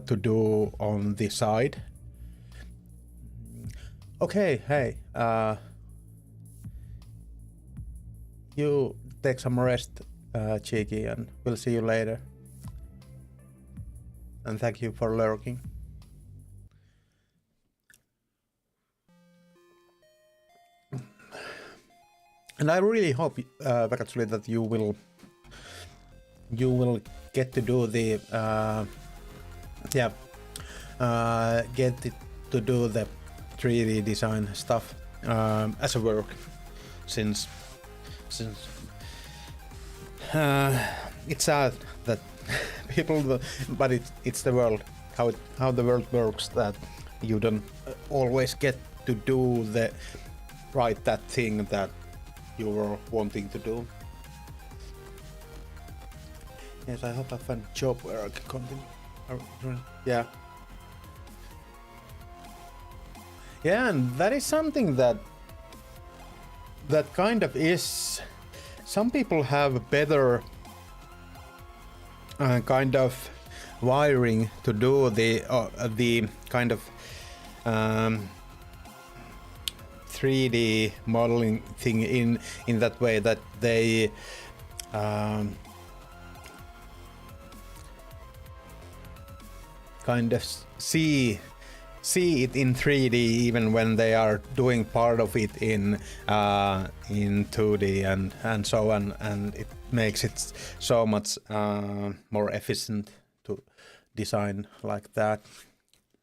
to do on the side? Okay, hey, you take some rest, Cheeky, and we'll see you later. And thank you for lurking. And I really hope, Vakatsuli, that you will get to do the to do the 3D design stuff as a work, since it's sad that people, but it's the world, how the world works, that you don't always get to do that thing that you were wanting to do. Yes, I hope I find a job where I can continue. Yeah. Yeah, and that is something that kind of is. Some people have better kind of wiring to do the kind of 3D modeling thing in that way, that they kind of see it in 3D even when they are doing part of it in 2D and so on, and it makes it so much more efficient to design like that.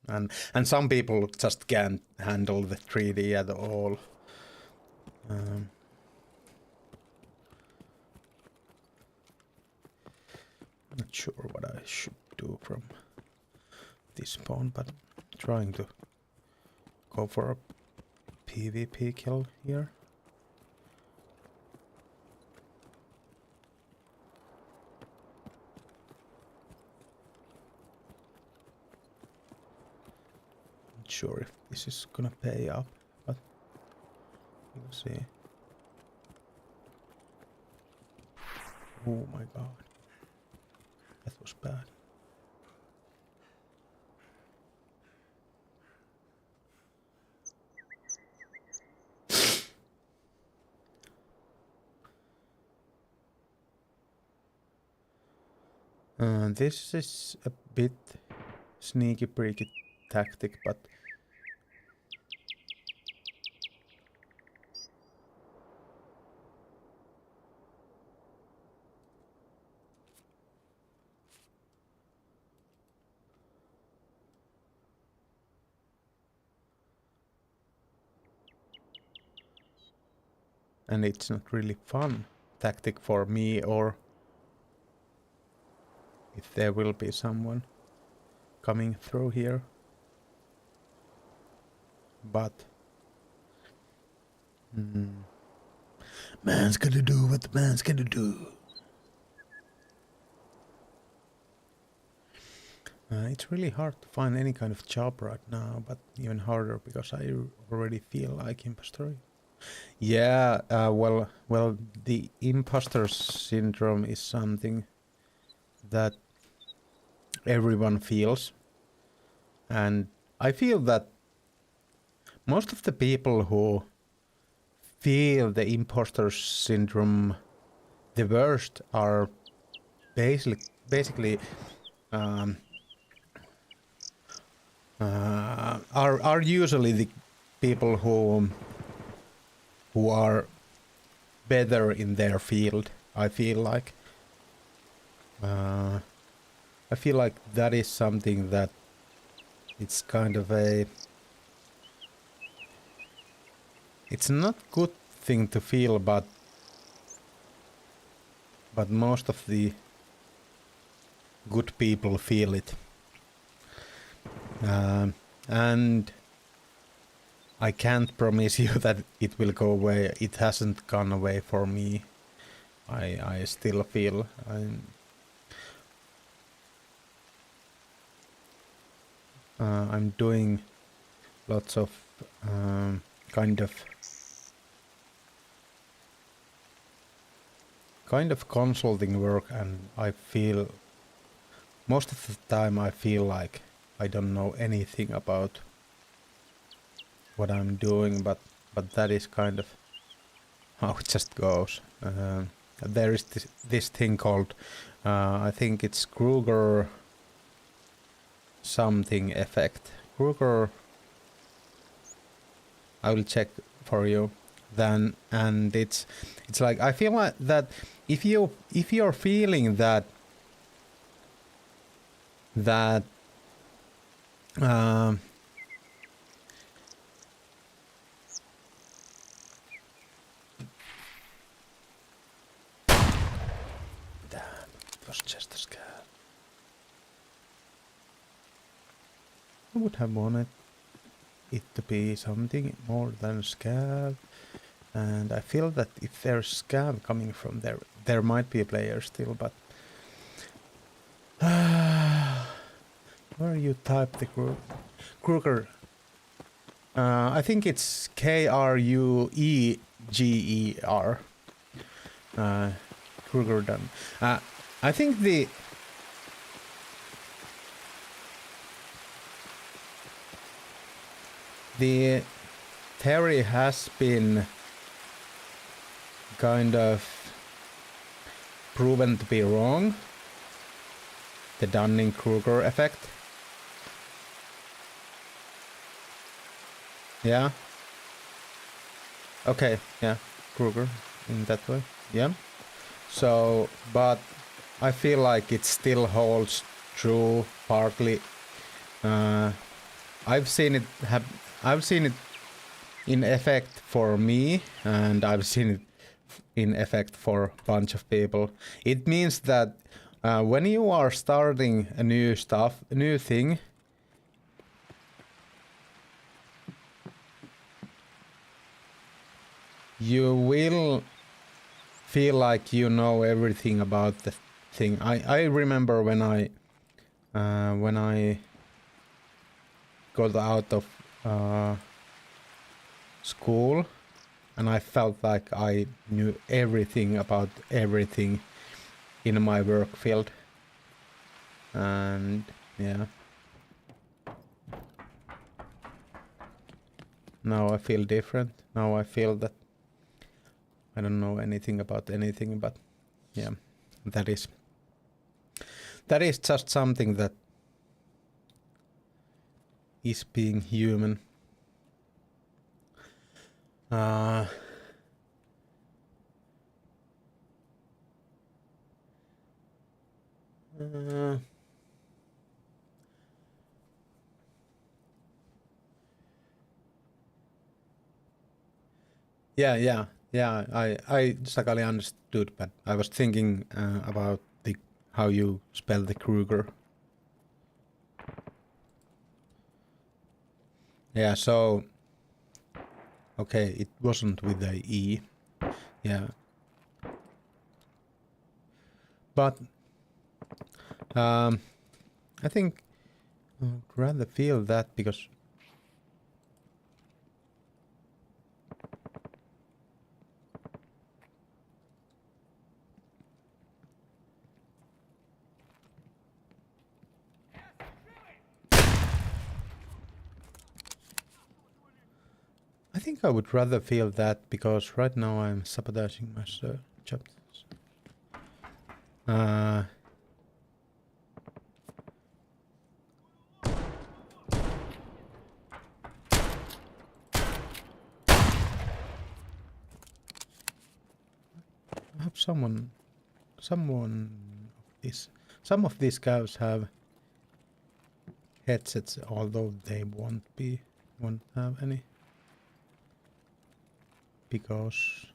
And some people just can't handle the 3D at all. I'm not sure what I should do from this spawn, but I'm trying to go for a PvP kill here. Not sure if this is gonna pay up, but we'll see. Oh my god. That was bad. This is a bit sneaky breaky tactic, but and it's not really fun tactic for me or if there will be someone coming through here. But man's gonna do what the man's gonna do. It's really hard to find any kind of job right now, but even harder because I already feel like imposter. Yeah, well, the imposter syndrome is something that everyone feels, and I feel that most of the people who feel the imposter syndrome the worst are basically are usually the people who are better in their field. I feel like that is something that it's kind of it's not good thing to feel, but most of the good people feel it. And I can't promise you that it will go away. It hasn't gone away for me. I still feel I'm doing lots of kind of consulting work, and I feel most of the time I feel like I don't know anything about what I'm doing, but that is kind of how it just goes. There is this thing called I think it's Kruger something effect. Kruger, I will check for you then, and it's like I feel like that if you're feeling that damn, it was just a scare. I would have wanted it to be something more than scab, and I feel that if there's scab coming from there might be a player still, but where you type the Kruger, I think it's Krueger, Kruger done. I think the theory has been kind of proven to be wrong. The Dunning-Kruger effect. Yeah. Okay, yeah, Kruger in that way. Yeah. So, but I feel like it still holds true partly. I've seen it in effect for me, and I've seen it in effect for a bunch of people. It means that when you are starting a new thing, you will feel like you know everything about the thing. I remember when I got out of school, and I felt like I knew everything about everything, in my work field. And yeah. Now I feel different. Now I feel that I don't know anything about anything, but yeah, that is just something that is being human. Yeah. I Sakali understood, but I was thinking about the how you spell the Kruger. Yeah, so okay, it wasn't with the E. Yeah. But I think I'd rather feel that because I think I would rather feel that because right now I'm sabotaging my chapters. I have some of these guys have headsets, although they won't have any. Because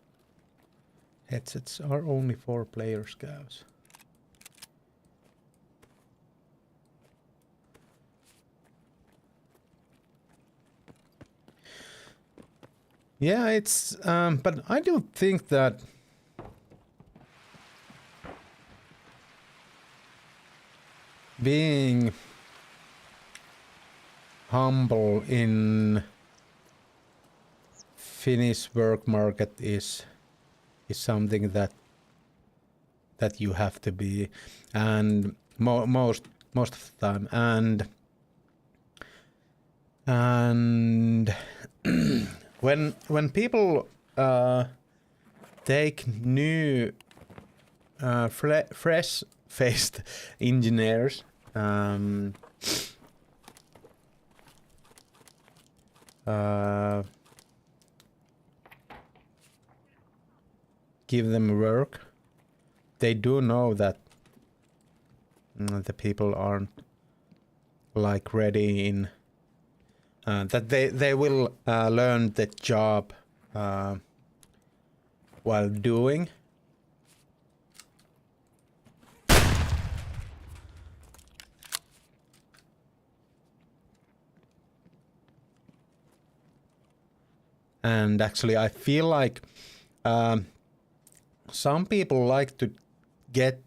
headsets are only for player scouts. Yeah, it's but I do think that being humble in Finnish work market is something that you have to be, and most of the time, and when people take new fresh-faced engineers, give them work, they do know that the people aren't like ready in that they will learn the job while doing. And actually I feel like some people like to get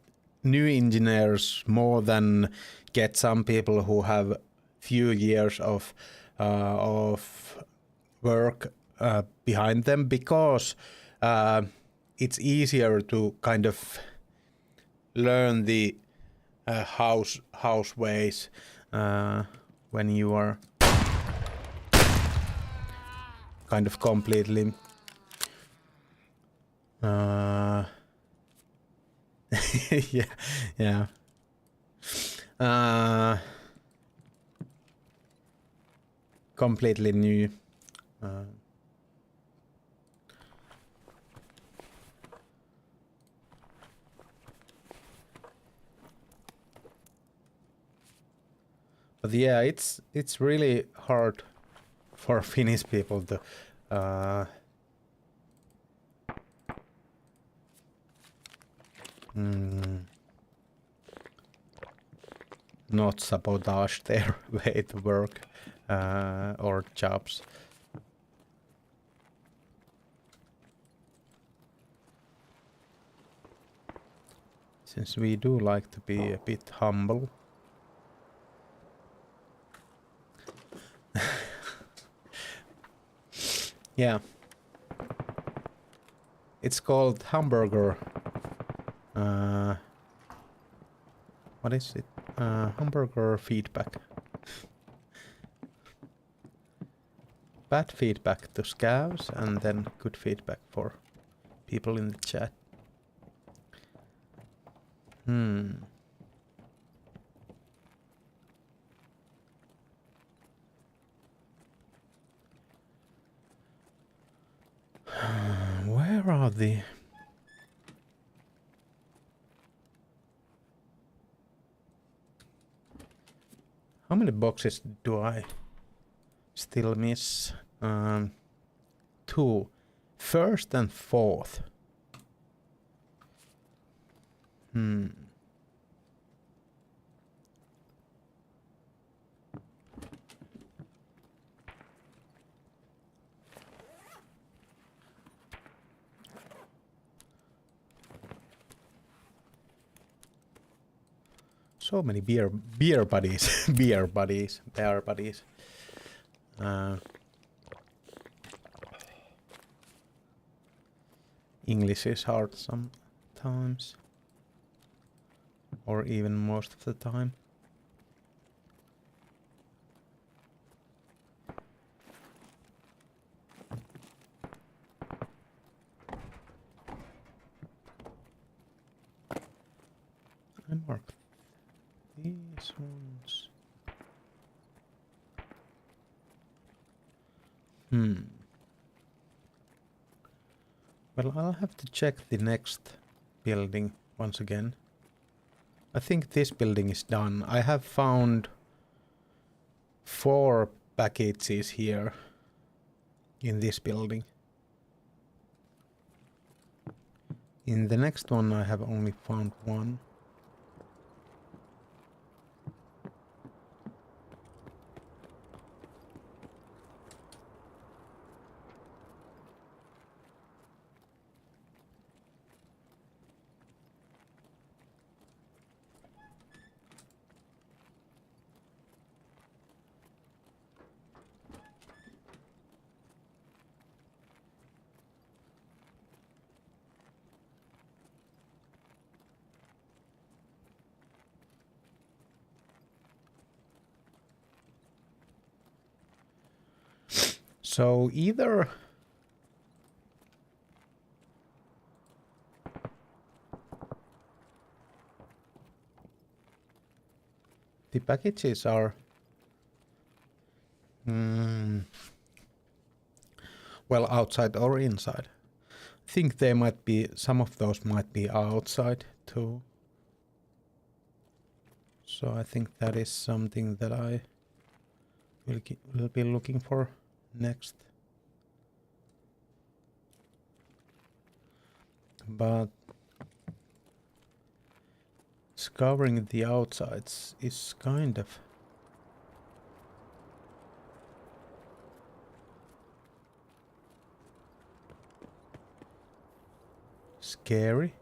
new engineers more than get some people who have few years of work behind them, because it's easier to kind of learn the house ways when you are kind of completely yeah. Completely new. But yeah, it's really hard for Finnish people to not sabotage their way to work or jobs. Since we do like to be a bit humble. Yeah. It's called hamburger What is it? Hamburger feedback. Bad feedback to scavs and then good feedback for people in the chat. Where are the... How many boxes do I still miss? 2. First and fourth. So many beer buddies, bear buddies. English is hard sometimes, or even most of the time. I marked these ones. Well, I'll have to check the next building once again. I think this building is done. I have found 4 packages here in this building. In the next one I have only found 1. So either the packages are well, outside or inside. I think they might be, some of those might be outside too. So I think that is something that I will be looking for next. But scouring the outsides is kind of scary.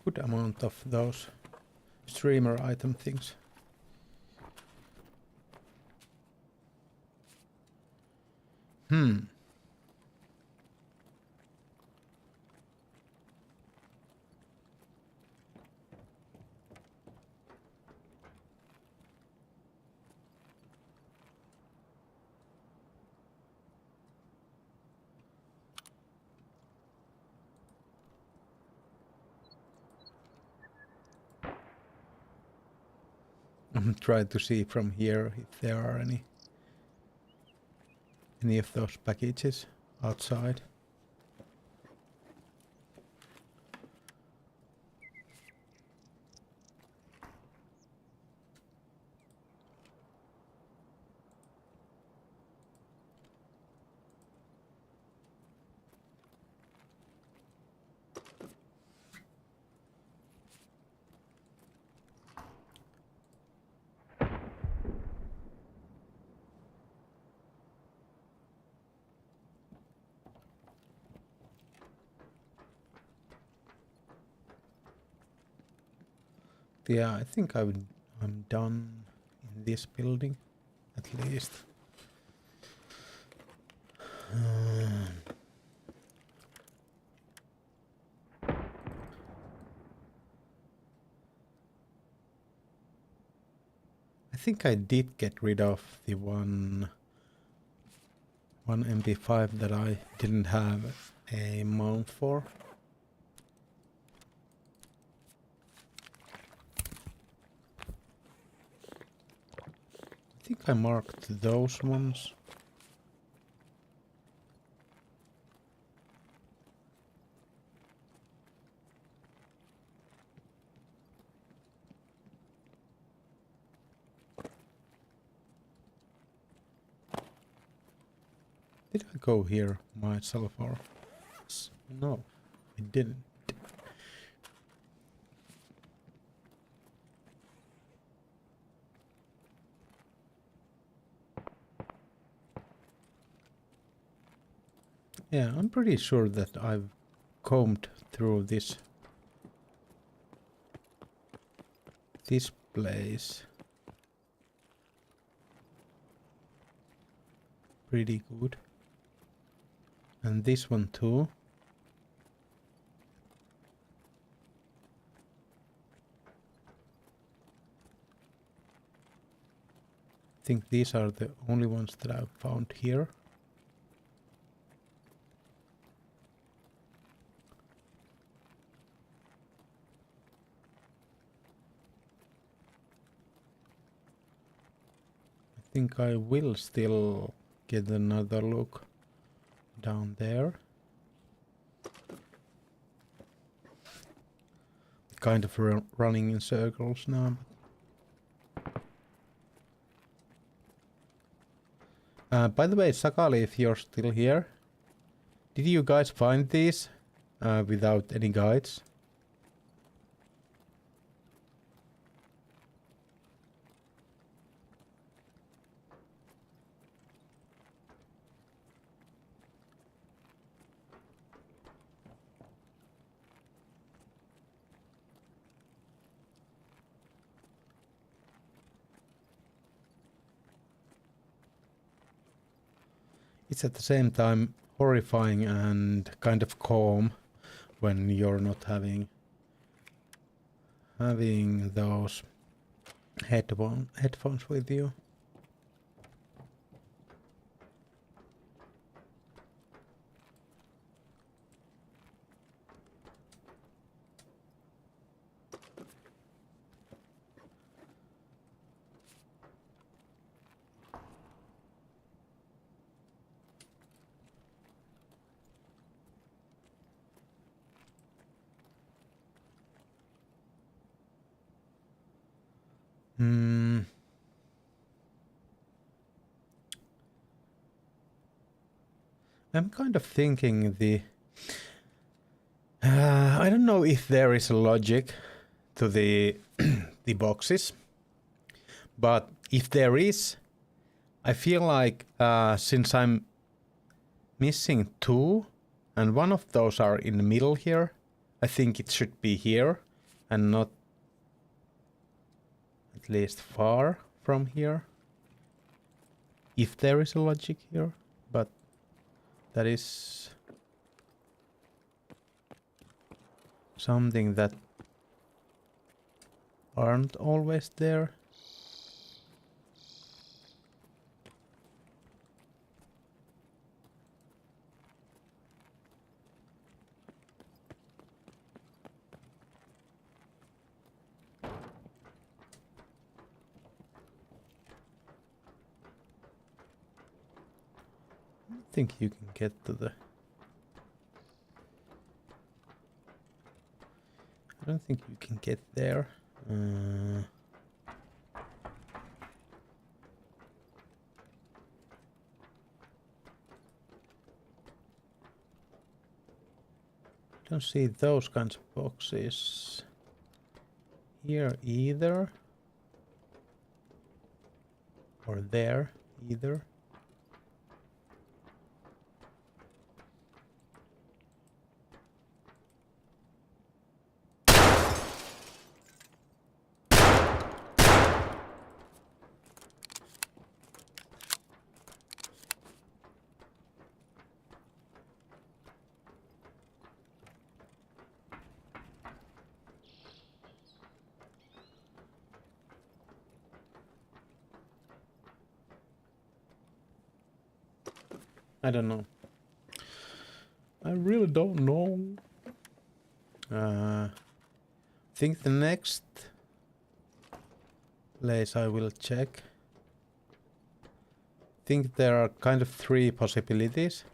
Good amount of those streamer item things. I'm trying to see from here if there are any of those packages outside. Yeah, I think I'm done in this building, at least. I think I did get rid of the one MP5 that I didn't have a mount for. I think I marked those ones. Did I go here myself or... No, I didn't. Yeah, I'm pretty sure that I've combed through this place pretty good. And this one too. I think these are the only ones that I've found here. I think I will still get another look down there. Kind of running in circles now. By the way, Sakali, if you're still here, did you guys find these without any guides? It's at the same time horrifying and kind of calm when you're not having those headphones with you. I'm kind of thinking I don't know if there is a logic to the the boxes, but if there is, I feel like since I'm missing two, and one of those are in the middle here, I think it should be here and not at least far from here. If there is a logic here, but that is something that aren't always there. think you can get to the... I don't think you can get there. Don't see those kinds of boxes here either. Or there either. I don't know. I really don't know. I think the next place I will check. I think there are kind of 3 possibilities.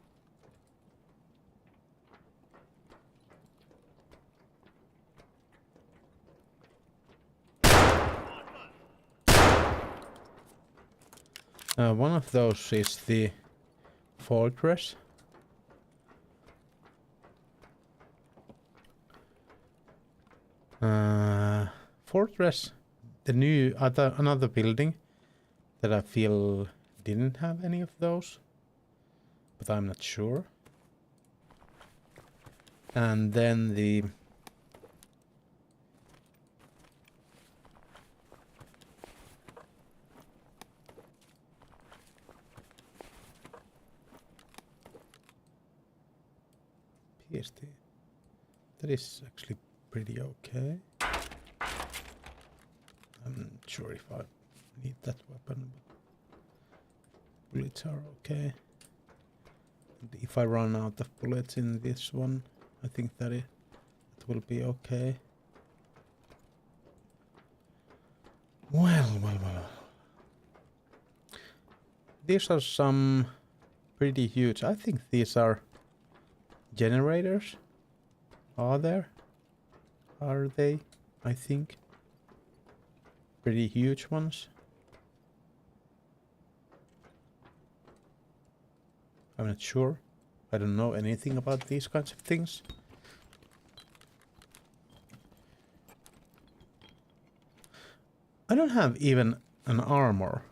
One of those is the fortress. Fortress, the new another building that I feel didn't have any of those, but I'm not sure. And then the PST. That is actually pretty okay. I'm not sure if I need that weapon, but bullets are okay. And if I run out of bullets in this one, I think that it will be okay. Well. These are some pretty huge. I think these are generators. Are there? Are they? I think. Pretty huge ones. I'm not sure. I don't know anything about these kinds of things. I don't have even an armor.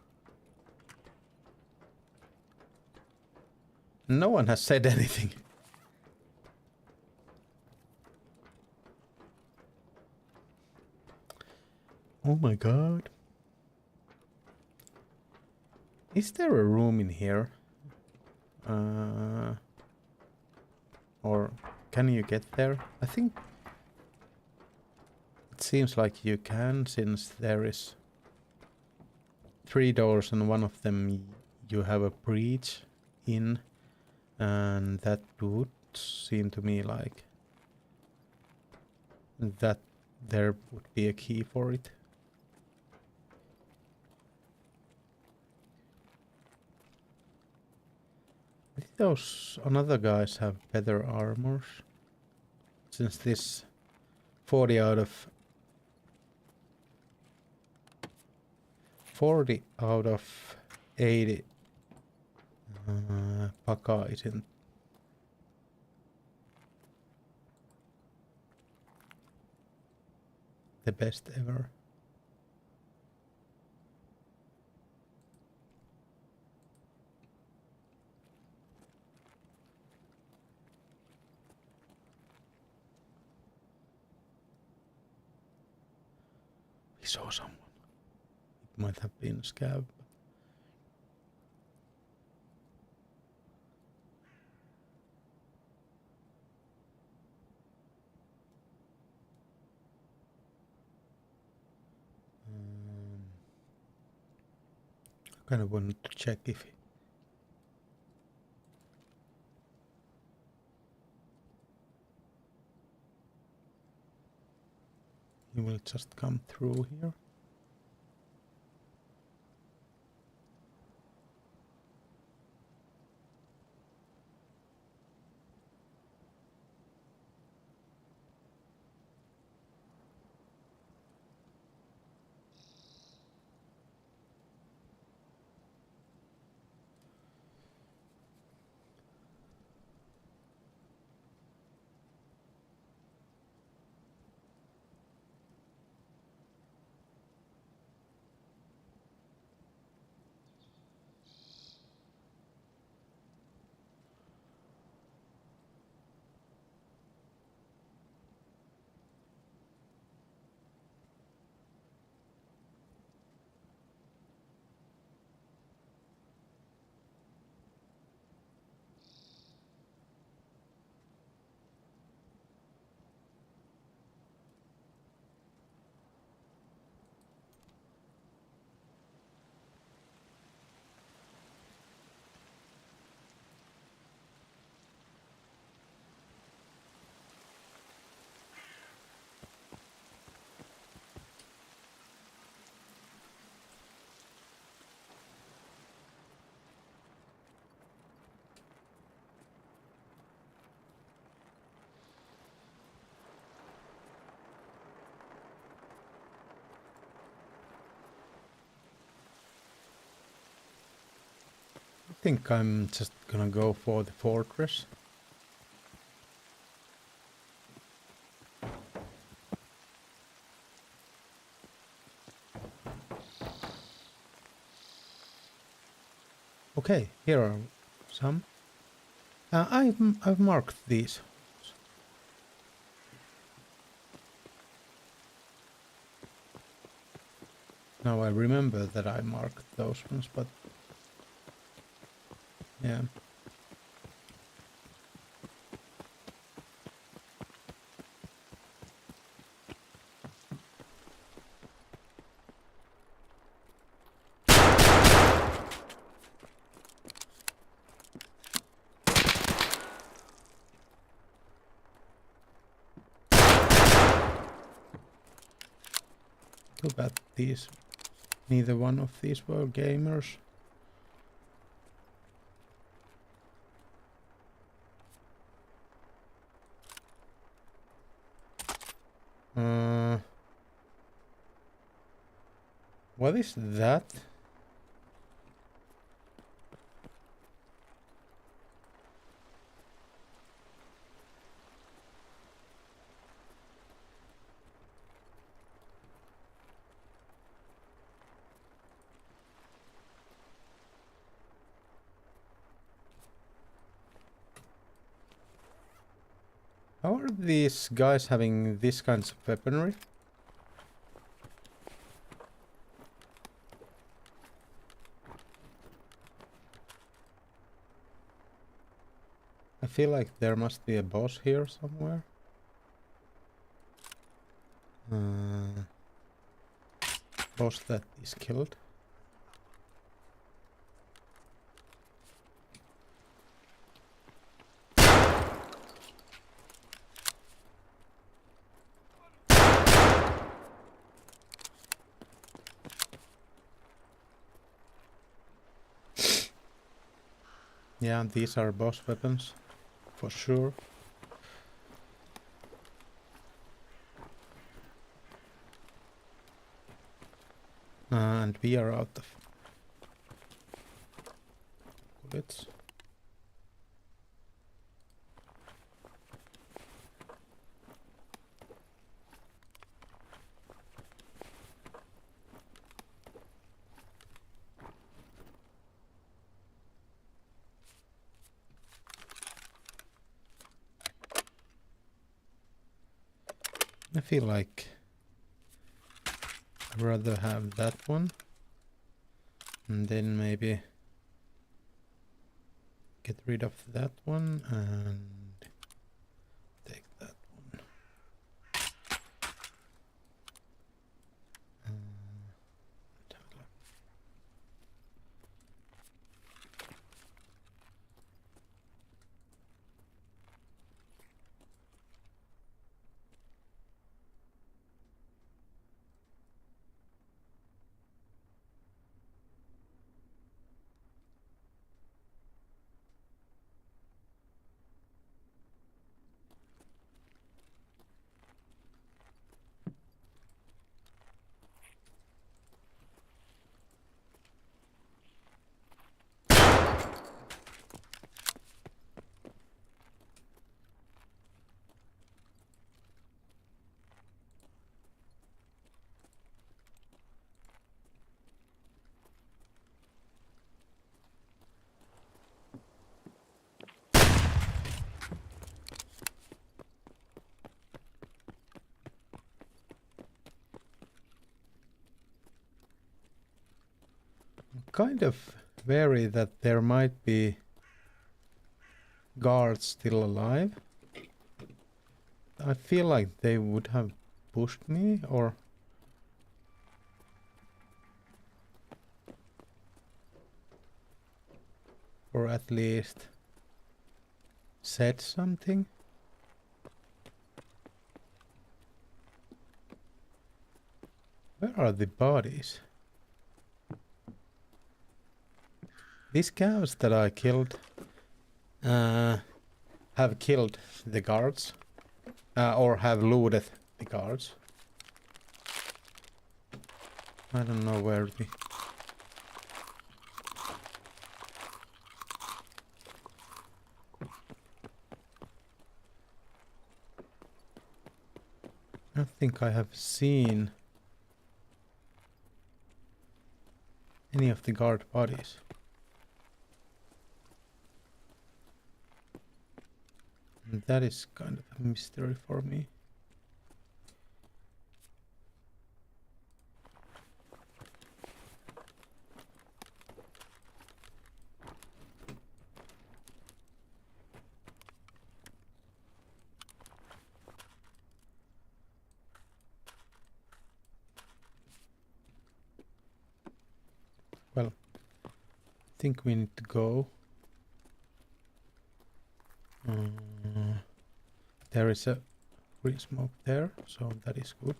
No one has said anything. Oh my god. Is there a room in here? Or can you get there? I think it seems like you can, since there is 3 doors and one of them you have a breach in, and that would seem to me like that there would be a key for it. I think those another guys have better armors, since this 40 out of 80 Paka isn't the best ever. We saw someone. It might have been a scab. I kind of wanted to check if he will just come through here. think I'm just gonna go for the fortress. Okay, here are some. I've marked these. Now I remember that I marked those ones, but yeah. Too bad these, neither one of these were gamers. What is that? How are these guys having these kinds of weaponry? I feel like there must be a boss here somewhere. Boss that is killed. Yeah, these are boss weapons, for sure. And we are out of bullets. I feel like I'd rather have that one and then maybe get rid of that one and take that one. Kind of wary that there might be guards still alive. I feel like they would have pushed me or at least said something. Where are the bodies? These cows that I killed have killed the guards or have looted the guards. I don't know where the think I have seen any of the guard bodies. And that is kind of a mystery for me. Well, I think we need to go. There is a free smoke there, so that is good.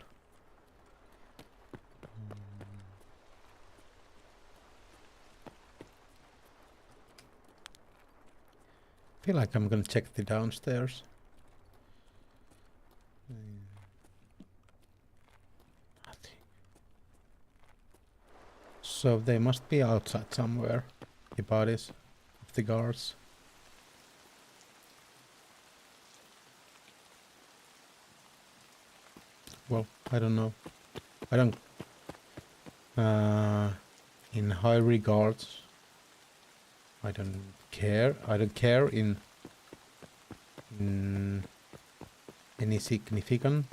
I feel like I'm gonna check the downstairs. Nothing. So they must be outside somewhere, the bodies of the guards. Well, I don't know. I don't... in high regards, I don't care. I don't care in any significant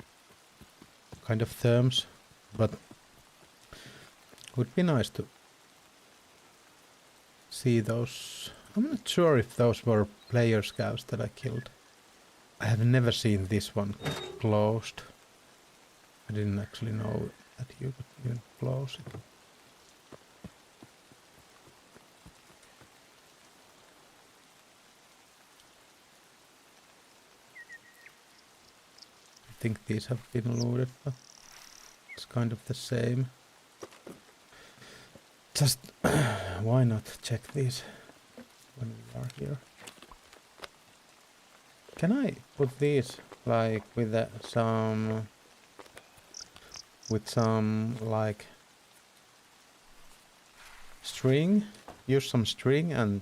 kind of terms, but would be nice to see those. I'm not sure if those were player scouts that I killed. I have never seen this one closed. I didn't actually know that you could even close it. I think these have been looted, but it's kind of the same. Just why not check these when we are here? Can I put these like with some like string? Use some string and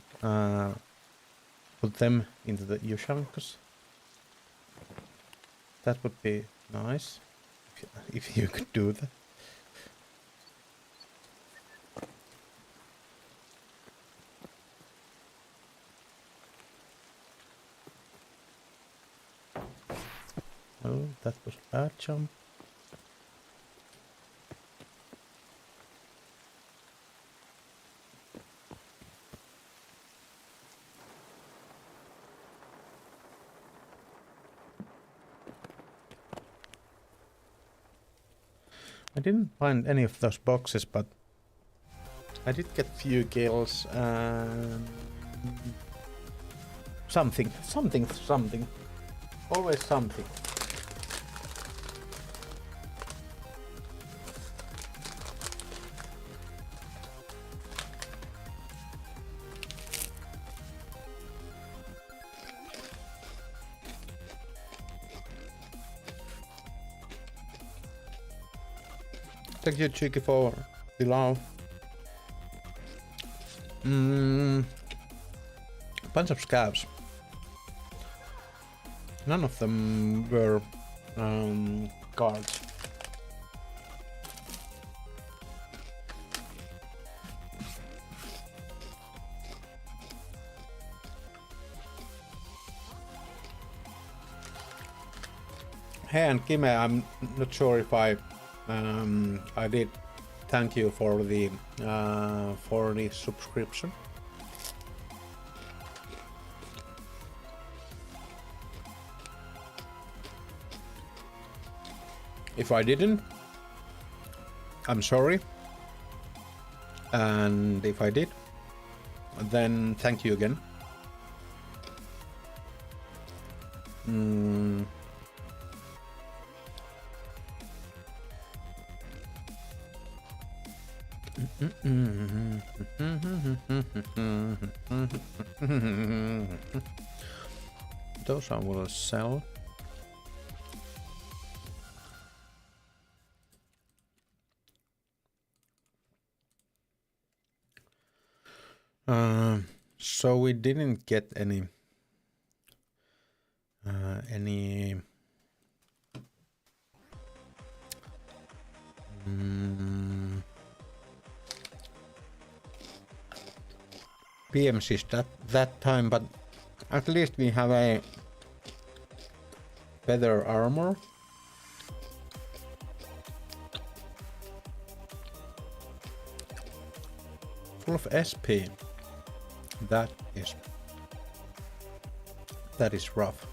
put them into the U-chunks. That would be nice if you could do that. Oh, that was a bad jump. I didn't find any of those boxes, but I did get few kills and something. Always something. Thank you, Cheeky, for the love. Bunch of scabs. None of them were guards. Hey, and Kime, I'm not sure if I did thank you for the subscription. If I didn't, I'm sorry. And if I did, then thank you again. Those I will sell. So we didn't get any PMCs that time, but at least we have a better armor. Full of SP. That is rough.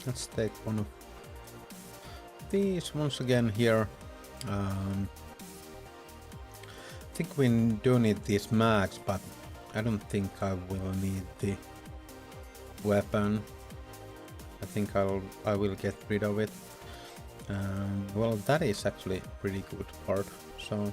Let's take one of these once again here. I think we do need these mags, but I don't think I will need the weapon. I think I will get rid of it. Well, that is actually a pretty good part. So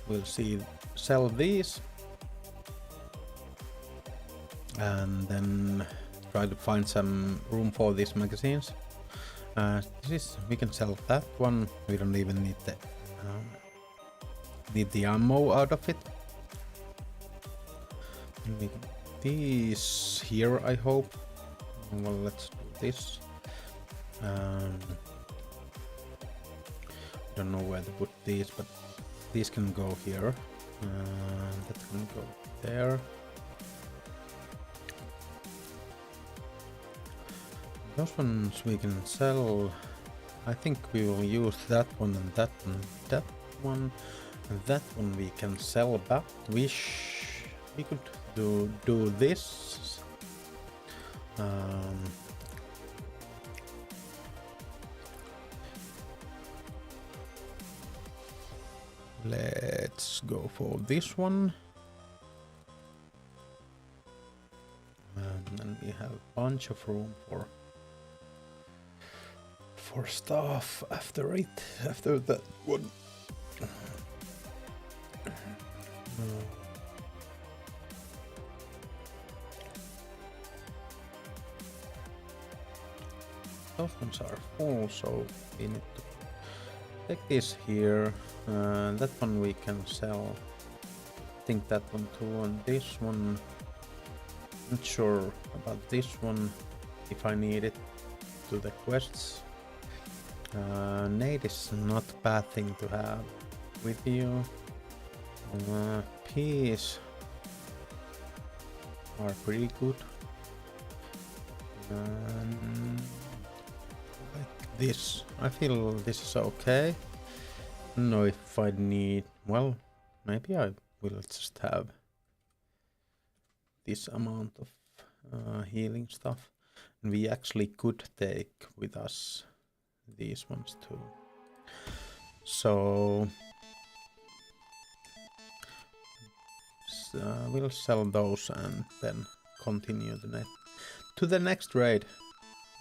we'll see. Sell these, and then try to find some room for these magazines. We can sell that one. We don't even need the ammo out of it. These here, I hope. Well, let's do this. Don't know where to put these, but these can go here. That can go there. Those ones we can sell. I think we will use that one and that one, that one, and that one we can sell back. We could do this. Let's go for this one. And then we have a bunch of room for stuff after that one. Those ones are full, so we need to take this here. That one we can sell. I think that one too, and this one. Not sure about this one, if I need it to the quests. Nade is not a bad thing to have with you. Peas are pretty good. Like this, I feel this is okay. I don't know if I need, well, maybe I will just have this amount of healing stuff. And we actually could take with us these ones too. So we'll sell those and then continue to the next raid.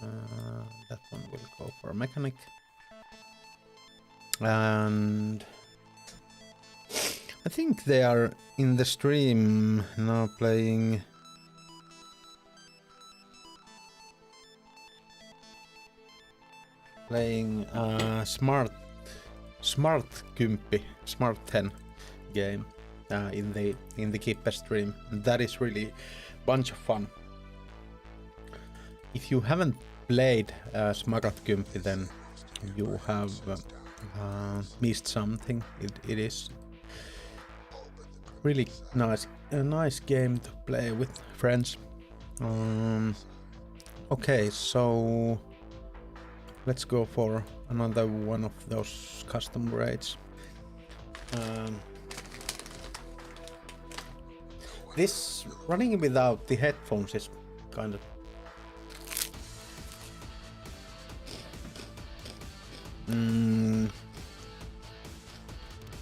That one will go for a mechanic. And I think they are in the stream now playing Smart 10 game in the Kippe stream. That is really bunch of fun. If you haven't played Smart 10, then you have missed something. It is really a nice game to play with friends. Okay, so let's go for another one of those custom raids. This running without the headphones is kind of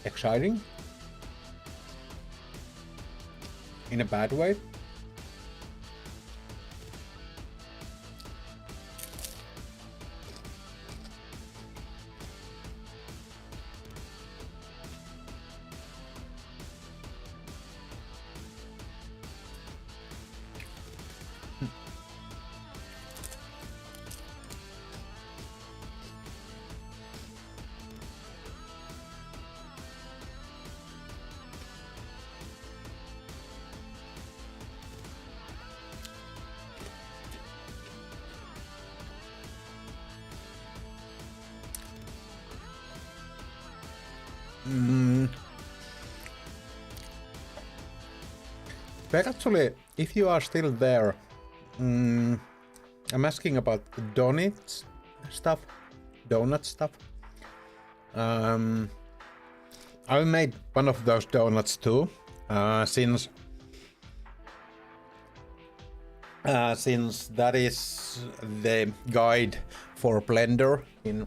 exciting in a bad way. But actually, if you are still there, I'm asking about the donut stuff. I made one of those donuts too, since that is the guide for Blender in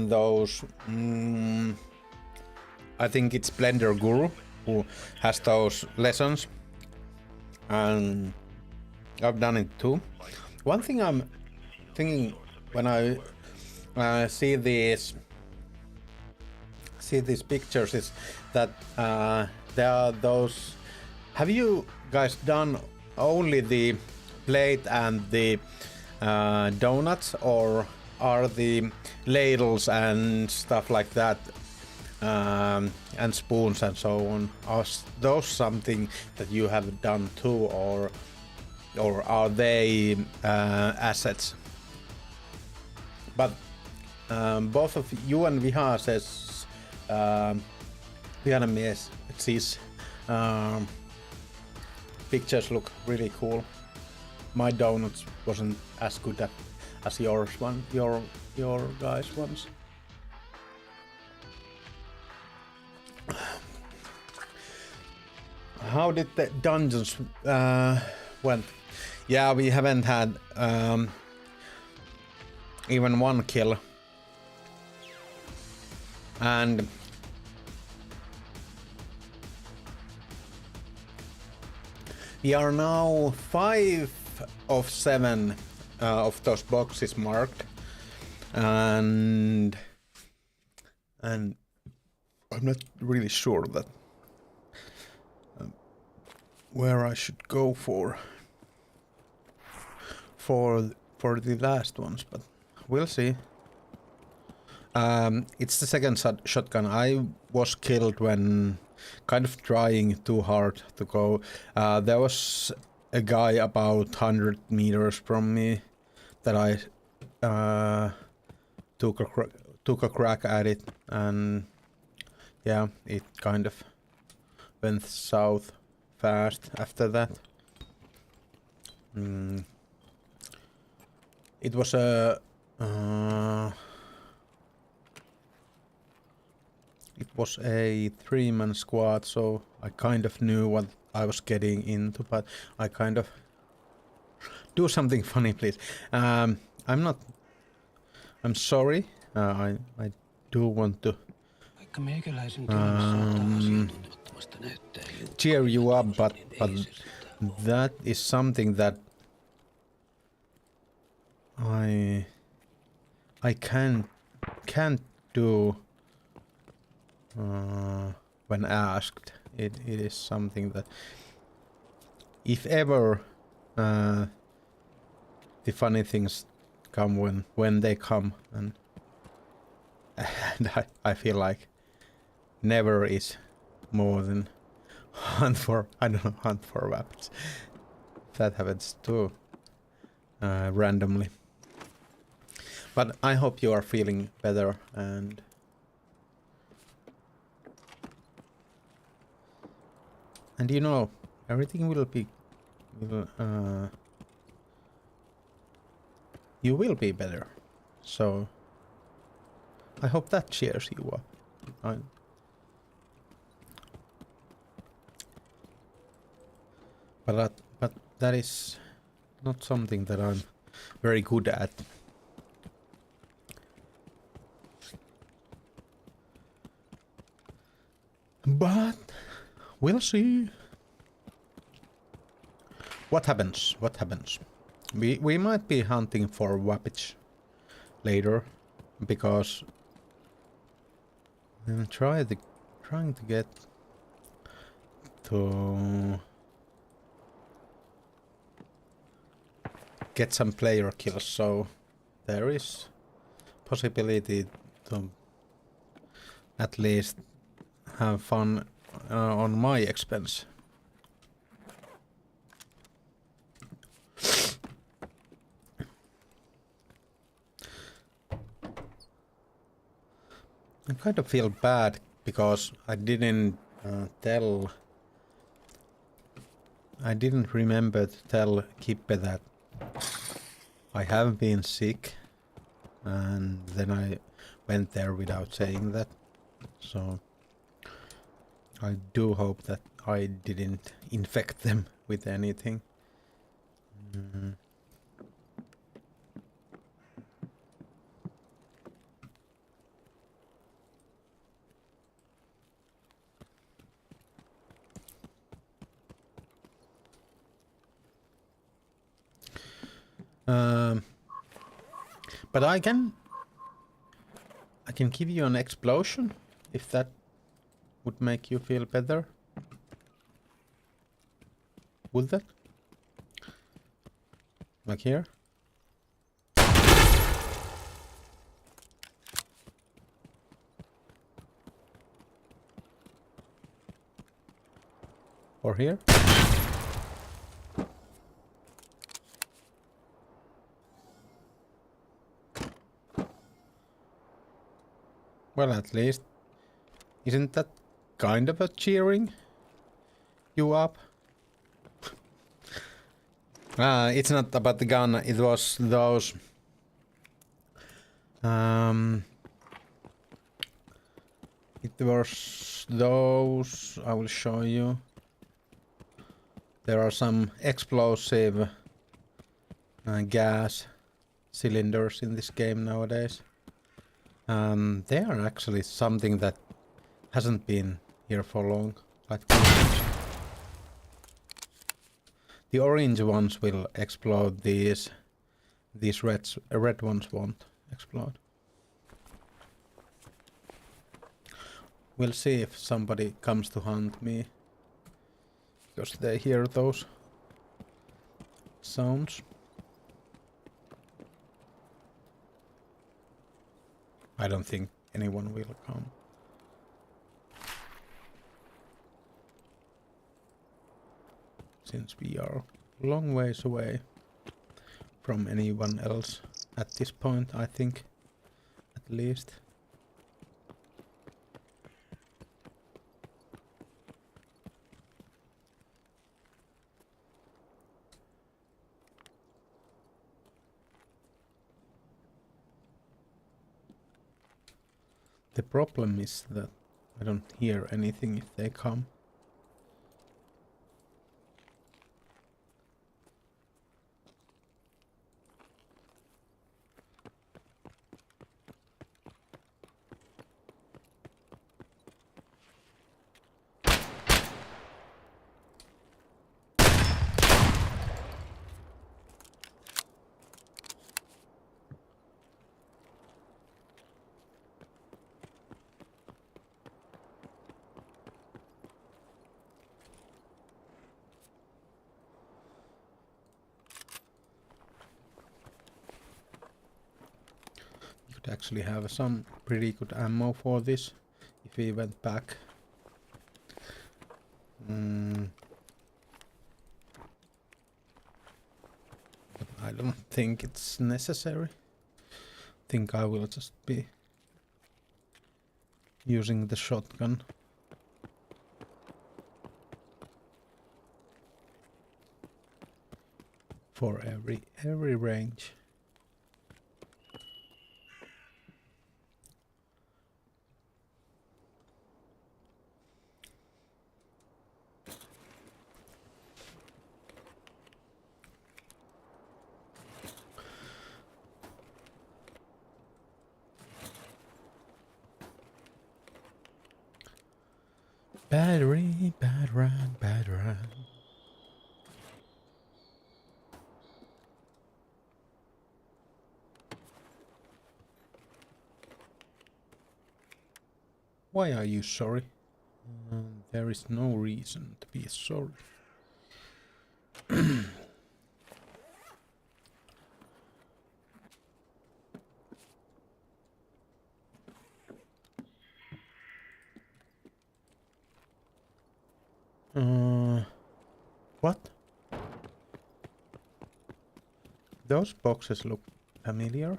those. I think it's Blender Guru who has those lessons, and I've done it too. One thing I'm thinking when I see these pictures is that there are those. Have you guys done only the plate and the donuts, or are the ladles and stuff like that and spoons and so on, are those something that you have done too, or are they assets? But both of you and Viha says Vietnamese pictures look really cool. My donuts wasn't as good as your guys' ones. How did the dungeons went? Yeah, we haven't had even one kill, and we are now 5 of 7 of those boxes marked, and I'm not really sure that where I should go for the last ones, but we'll see. It's the second shotgun. I was killed when kind of trying too hard to go. There was a guy about 100 meters from me that I took a crack at it, and yeah, it kind of went south fast after that. It was a it was a 3-man squad, so I kind of knew what I was getting into, but I kind of do something funny, please. I'm sorry. I do want to cheer you up, but that is something that I can't do when asked. It is something that if ever the funny things come when they come, and I feel like never is more than hunt for weapons. That happens too randomly. But I hope you are feeling better, and you know, everything will be you will be better. So I hope that cheers you up. But that is not something that I'm very good at. But we'll see. What happens? We might be hunting for Wapich later, because I'm trying to get some player kills, so there is possibility to at least have fun on my expense. I kind of feel bad because I didn't I didn't remember to tell Kippe that I have been sick, and then I went there without saying that. So I do hope that I didn't infect them with anything. But I can give you an explosion if that would make you feel better. Would that? Like here? Or here? Well, at least, isn't that kind of a cheering you up? It's not about the gun, it was those... it was those... I will show you. There are some explosive gas cylinders in this game nowadays. They are actually something that hasn't been here for long. Like the orange ones will explode, these red ones won't explode. We'll see if somebody comes to hunt me, because they hear those sounds. I don't think anyone will come. Since we are a long ways away from anyone else at this point, I think, at least. The problem is that I don't hear anything if they come. Actually have some pretty good ammo for this if we went back. But I don't think it's necessary. I think I will just be using the shotgun. For every range. Battery, bad run, bad run. Why are you sorry? There is no reason to be sorry. What? Those boxes look familiar.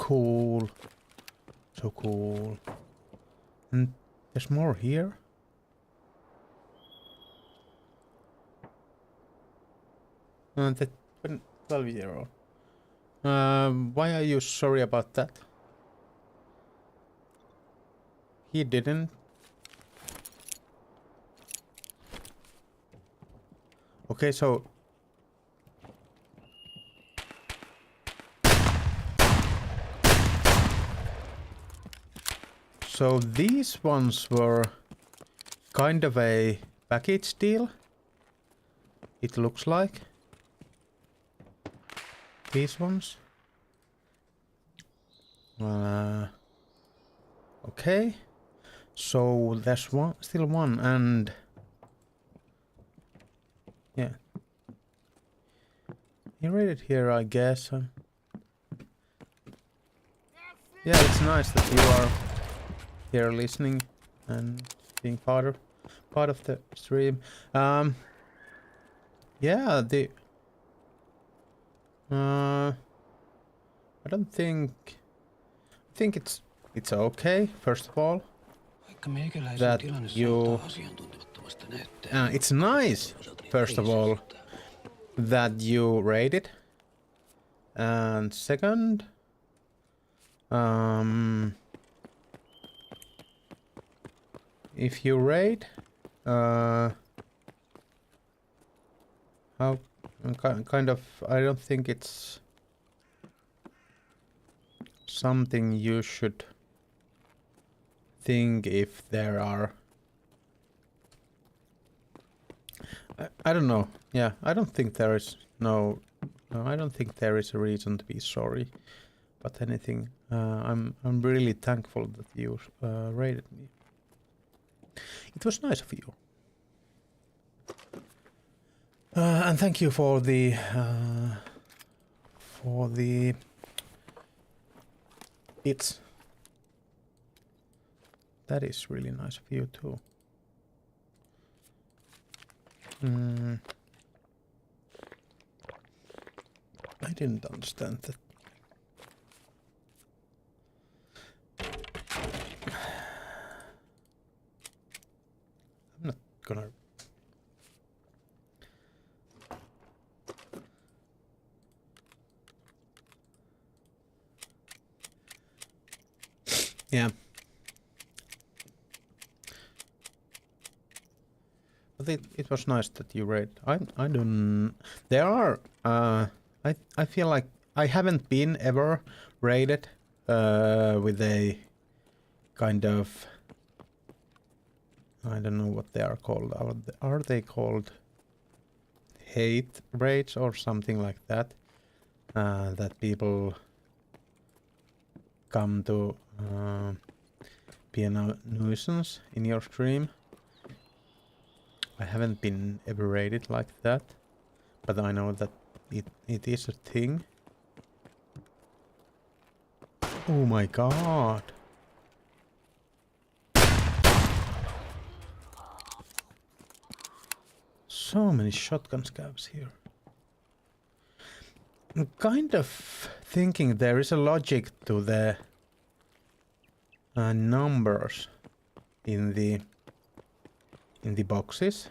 cool. So cool. And there's more here. The 12-year-old. Why are you sorry about that? He didn't. Okay, so... So these ones were kind of a package deal. It looks like. These ones. Okay. So there's one, still one, and yeah. You read it here, I guess. Yeah, it's nice that you are here listening and being part of the stream. Yeah, the I don't think. I think it's okay. First of all, that you. It's nice. First of all, that you rate it, and second, if you rate, how kind of, I don't think it's something you should think if there are. I don't know. Yeah, I don't think there is no, I don't think there is a reason to be sorry. But anything, I'm really thankful that you rated me. It was nice of you. And thank you for the bits. That is really nice of you too. I didn't understand that. I'm not gonna. Yeah. But it was nice that you read. I don't. There are. I feel like I haven't been ever raided with a kind of. I don't know what they are called. Are they called hate raids or something like that? That people come to be a nuisance in your stream. I haven't been ever raided like that, but I know that it is a thing. Oh my god. So many shotgun scavs here. I'm kind of thinking there is a logic to the numbers in the boxes,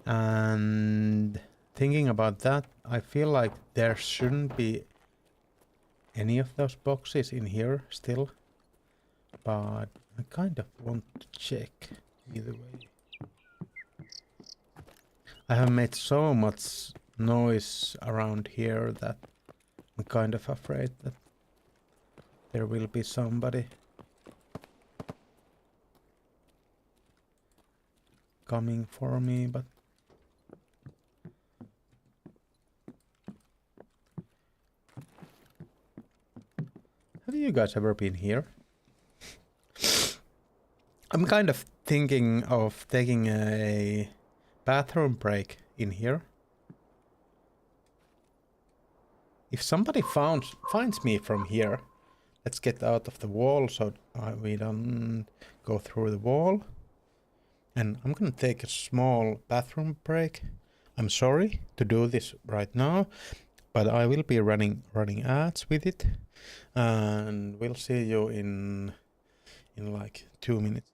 and thinking about that, I feel like there shouldn't be any of those boxes in here still, but I kind of want to check either way. I have made so much noise around here that I'm kind of afraid that there will be somebody coming for me, but have you guys ever been here? I'm kind of thinking of taking a bathroom break in here. If somebody finds me from here, let's get out of the wall so we don't go through the wall. And I'm gonna take a small bathroom break. I'm sorry to do this right now, but I will be running ads with it, and we'll see you in like 2 minutes.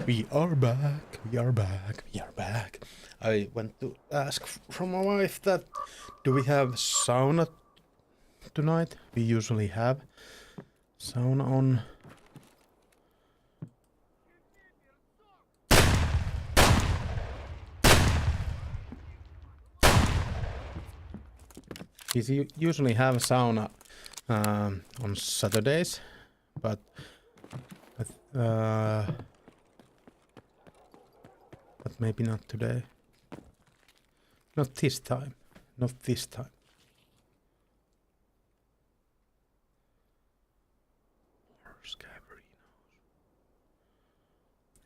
We are back, we are back, we are back. I went to ask from my wife that do we have sauna tonight? We usually have sauna on. We usually have sauna on Saturdays, but maybe not today. Not this time. Not this time. Scaverinos.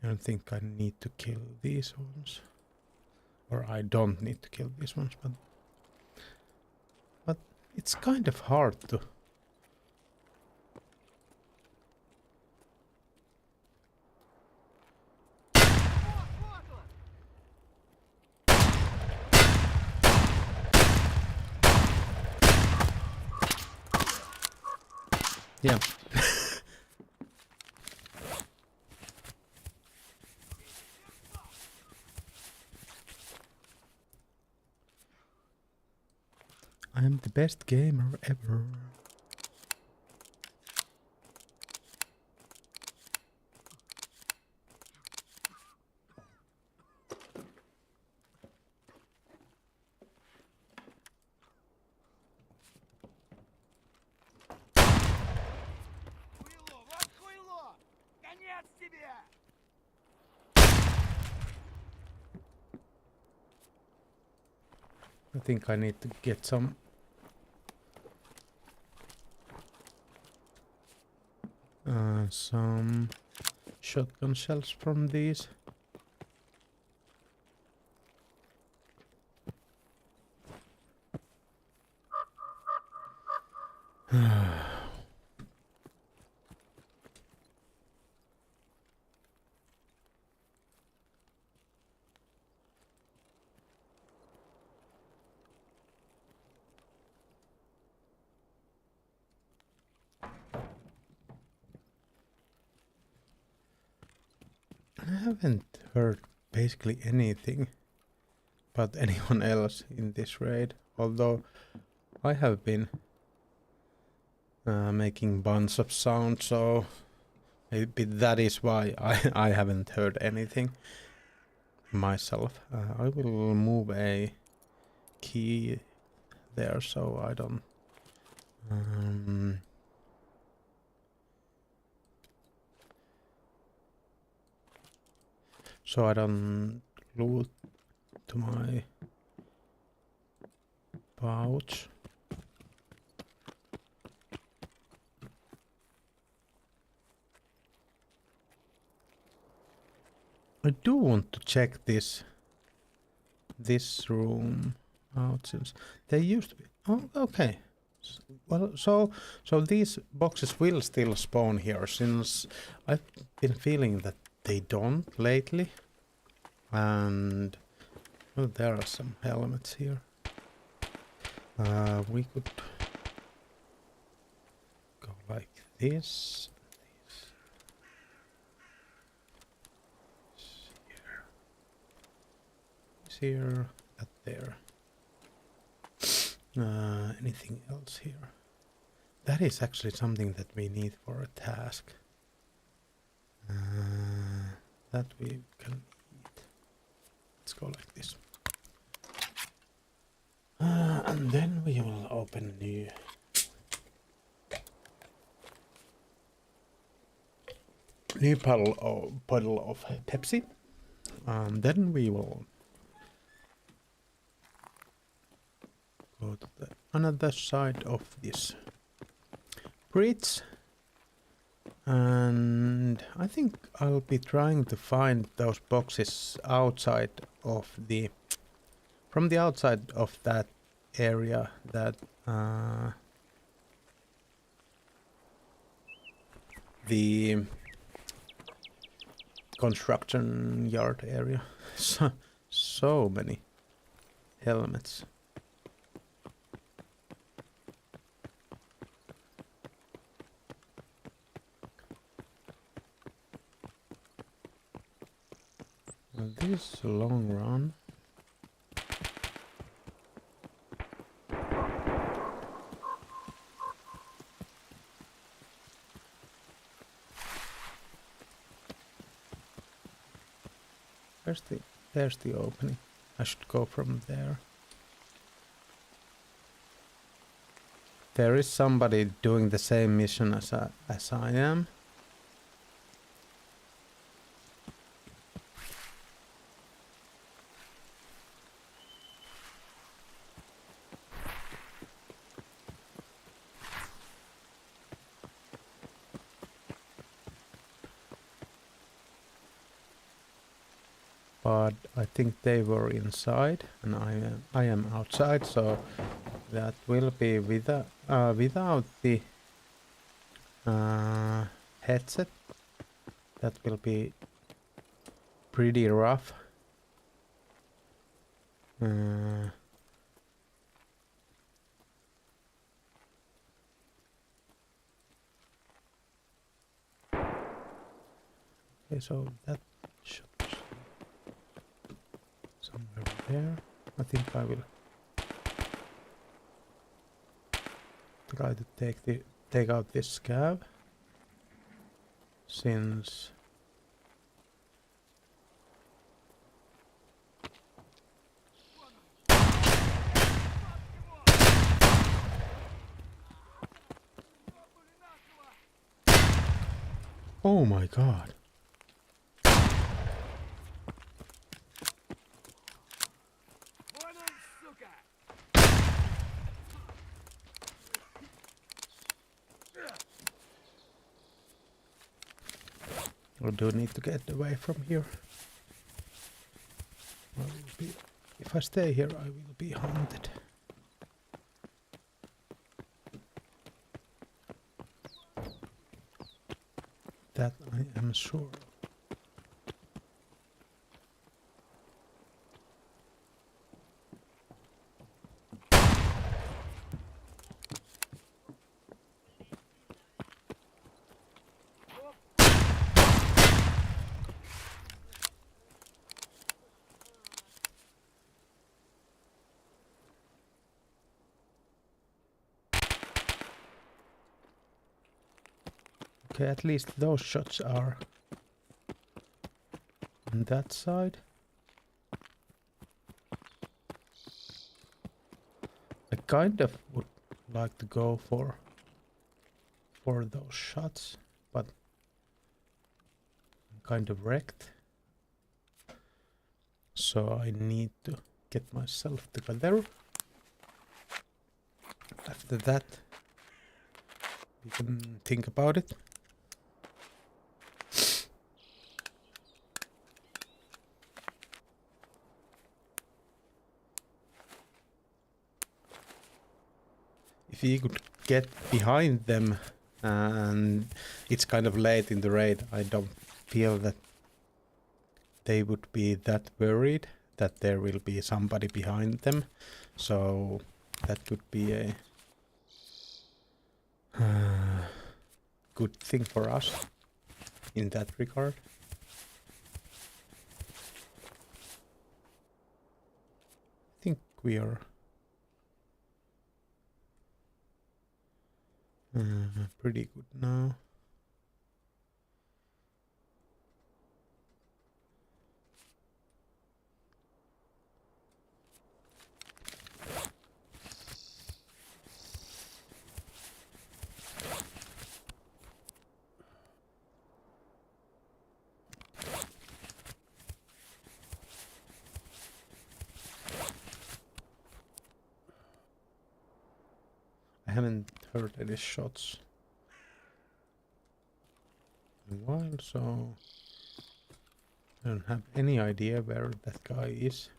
I don't think I need to kill these ones. Or I don't need to kill these ones, but it's kind of hard to... Yeah. I am the best gamer ever. I think I need to get some shotgun shells from these. I haven't heard basically anything about anyone else in this raid, although I have been making bunch of sound, so maybe that is why I haven't heard anything myself. I will move a key there so I don't loot to my pouch. I do want to check this room out since they used to be. Oh, okay. Well, so these boxes will still spawn here since I've been feeling that they don't lately. And well, there are some helmets here. We could go like this. Here, that there. Anything else here? That is actually something that we need for a task. That we can eat. Let's go like this. And then we will open new bottle of Pepsi. Then we will go to the another side of this bridge, and I think I'll be trying to find those boxes outside of from the outside of that area, that the construction yard area. So many helmets. This is a long run. There's the opening. I should go from there. There is somebody doing the same mission as I am. But I think they were inside and I am outside, so that will be without the headset. That will be pretty rough. Okay, so that should somewhere there. I think I will try to take out this scab, since oh my god. I do need to get away from here. If I stay here, I will be haunted. That I am sure. Okay, at least those shots are on that side. I kind of would like to go for those shots, but I'm kind of wrecked. So I need to get myself together. After that, we can think about it. If you could get behind them, and it's kind of late in the raid, I don't feel that they would be that worried that there will be somebody behind them. So that could be a good thing for us in that regard. I think we are pretty good now. I haven't heard any shots in a while, so I don't have any idea where that guy is.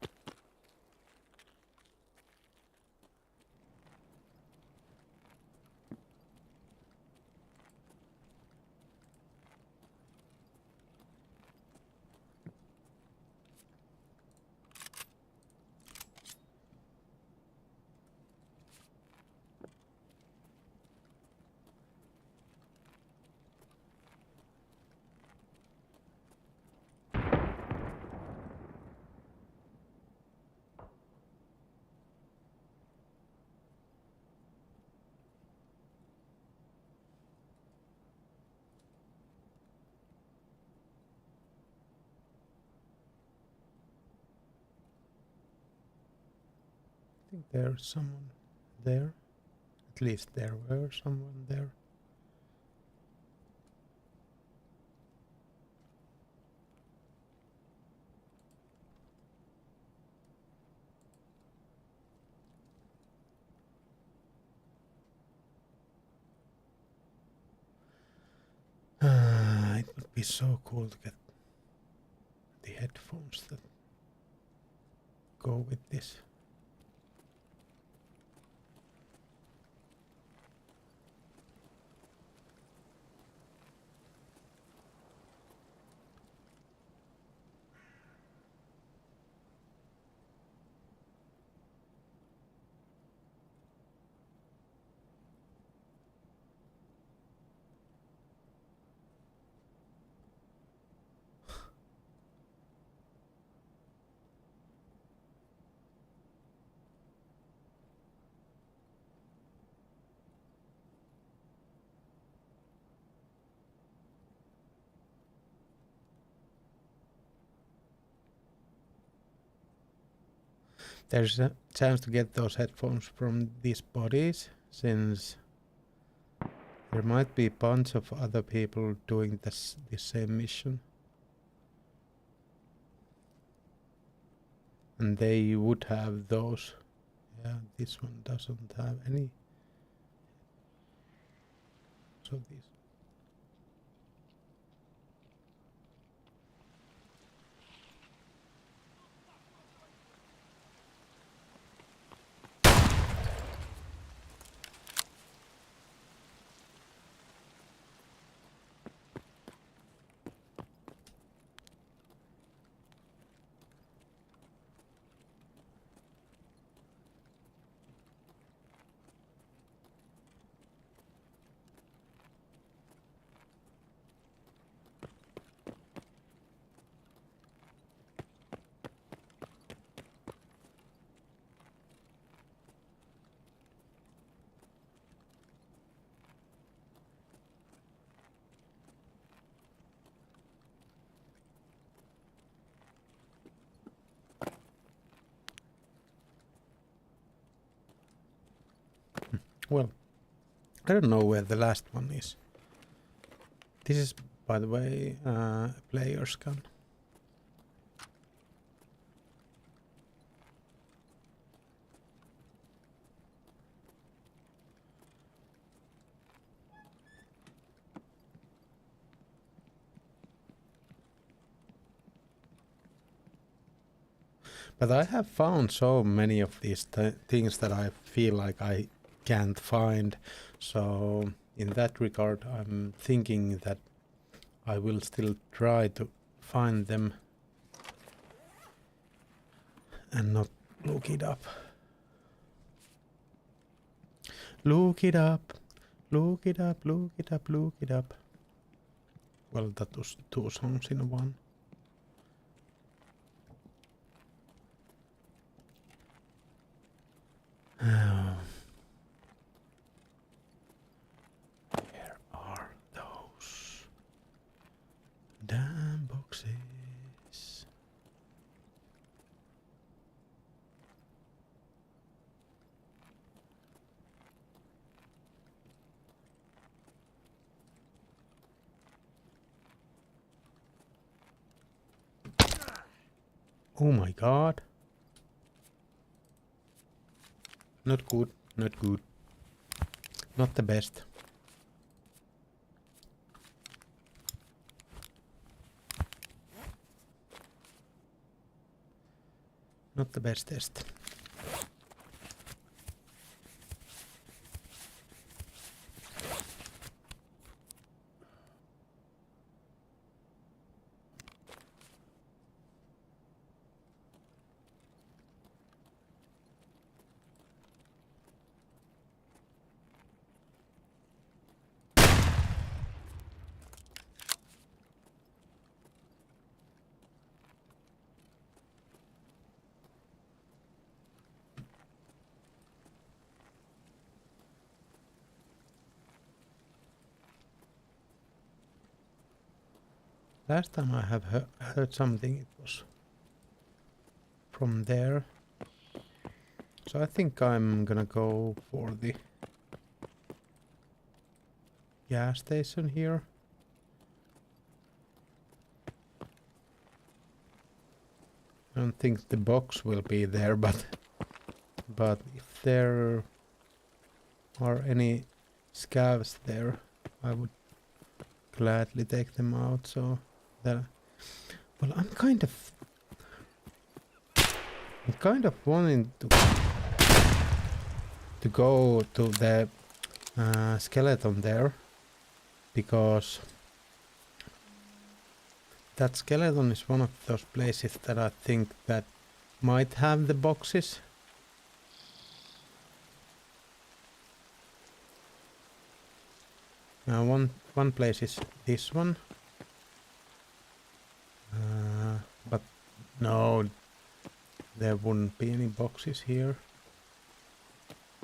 I think there's someone there. At least there were someone there. It would be so cool to get the headphones that go with this. There's a chance to get those headphones from these bodies, since there might be a bunch of other people doing the same mission. And they would have those. Yeah, this one doesn't have any. So these. Well, I don't know where the last one is. This is, by the way, a player's gun. But I have found so many of these things that I feel like I can't find. So in that regard, I'm thinking that I will still try to find them and not look it up. Look it up. Look it up, look it up, look it up. Well, that was 2 songs in one. Where are those damn boxes? Oh my god. Not good, not good. Not the best. Not the best test. Last time I have heard something, it was from there. So I think I'm gonna go for the gas station here. I don't think the box will be there, but if there are any scavs there, I would gladly take them out. So that, well, I'm kind of wanting to go to the skeleton there, because that skeleton is one of those places that I think that might have the boxes. Now one place is this one, but no, there wouldn't be any boxes here.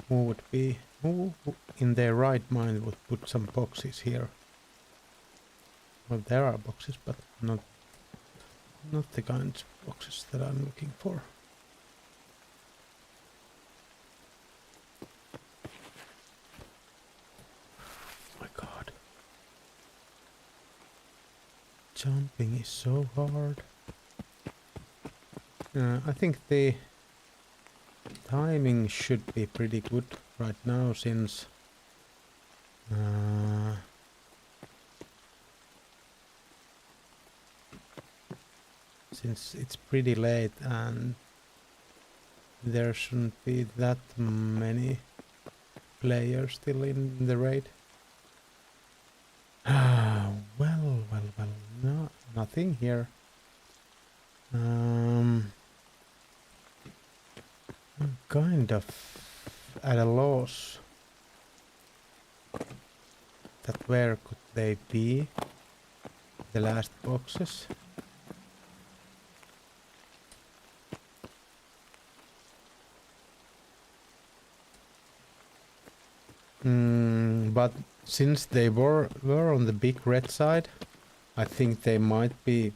Who in their right mind would put some boxes here? Well, there are boxes, but not the kinds of boxes that I'm looking for. My God. Jumping is so hard. I think the timing should be pretty good right now, since it's pretty late and there shouldn't be that many players still in the raid. Well, no, nothing here. I'm kind of at a loss that where could they be, the last boxes. But since they were on the big red side, I think they might be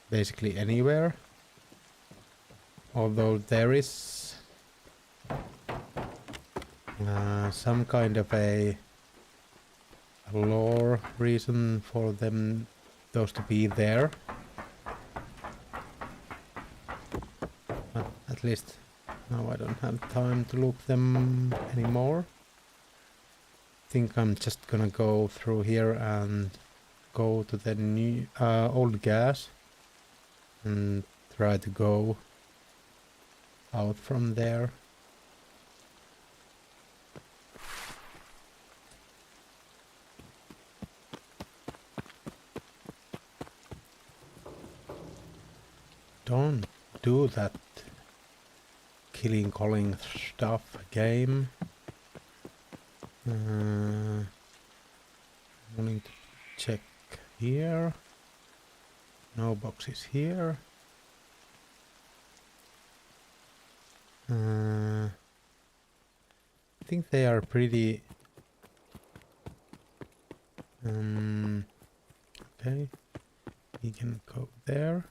basically anywhere. Although there is some kind of a lore reason for those to be there. But at least now I don't have time to look them anymore. I think I'm just gonna go through here and go to the new old gas and try to go out from there. Don't do that killing calling stuff game. Wanting to check here. No boxes here. I think they are pretty okay. We can go there,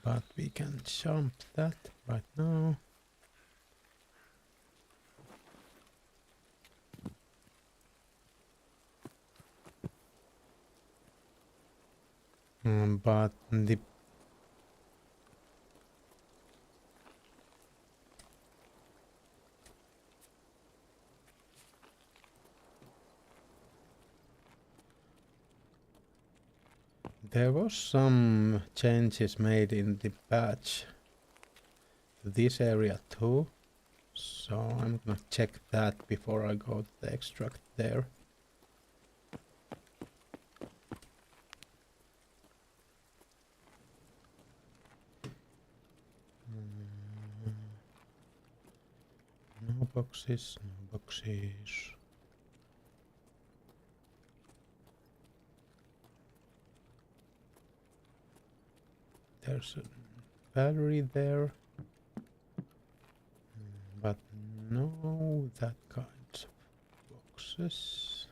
but we can jump that right now. But the there was some changes made in the patch to this area too, so I'm gonna check that before I go to the extract there. No boxes, no boxes. There's a battery there, but no that kinds of boxes.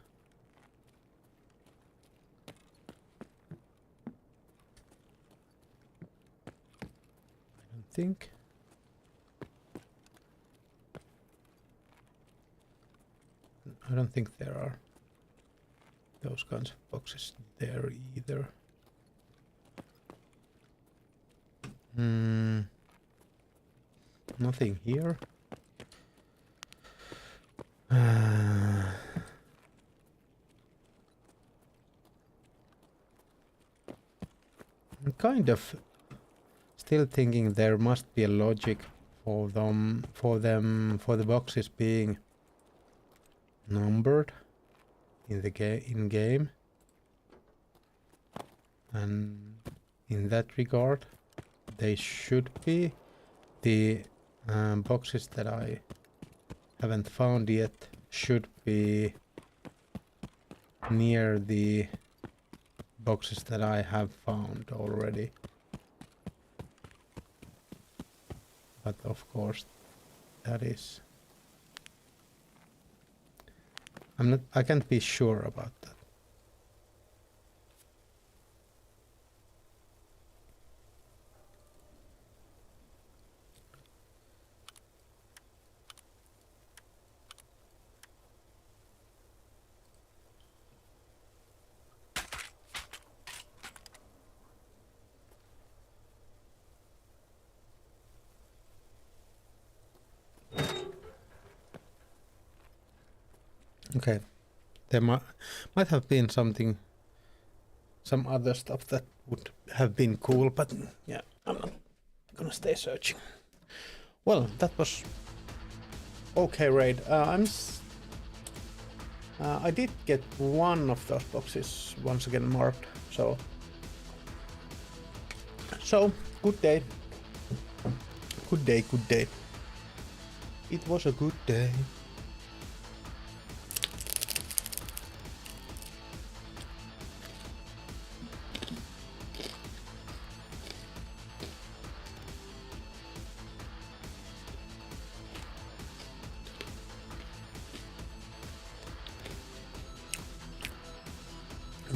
I don't think. I don't think there are those kinds of boxes there either. Nothing here. I'm kind of still thinking there must be a logic for the boxes being numbered in the game, and in that regard they should be. The boxes that I haven't found yet should be near the boxes that I have found already, but of course that is, I can't be sure about that. Okay, there might have been some other stuff that would have been cool, but yeah, I'm not gonna stay searching. Well, that was okay raid. I did get one of those boxes once again marked, so good day. Good day, good day. It was a good day.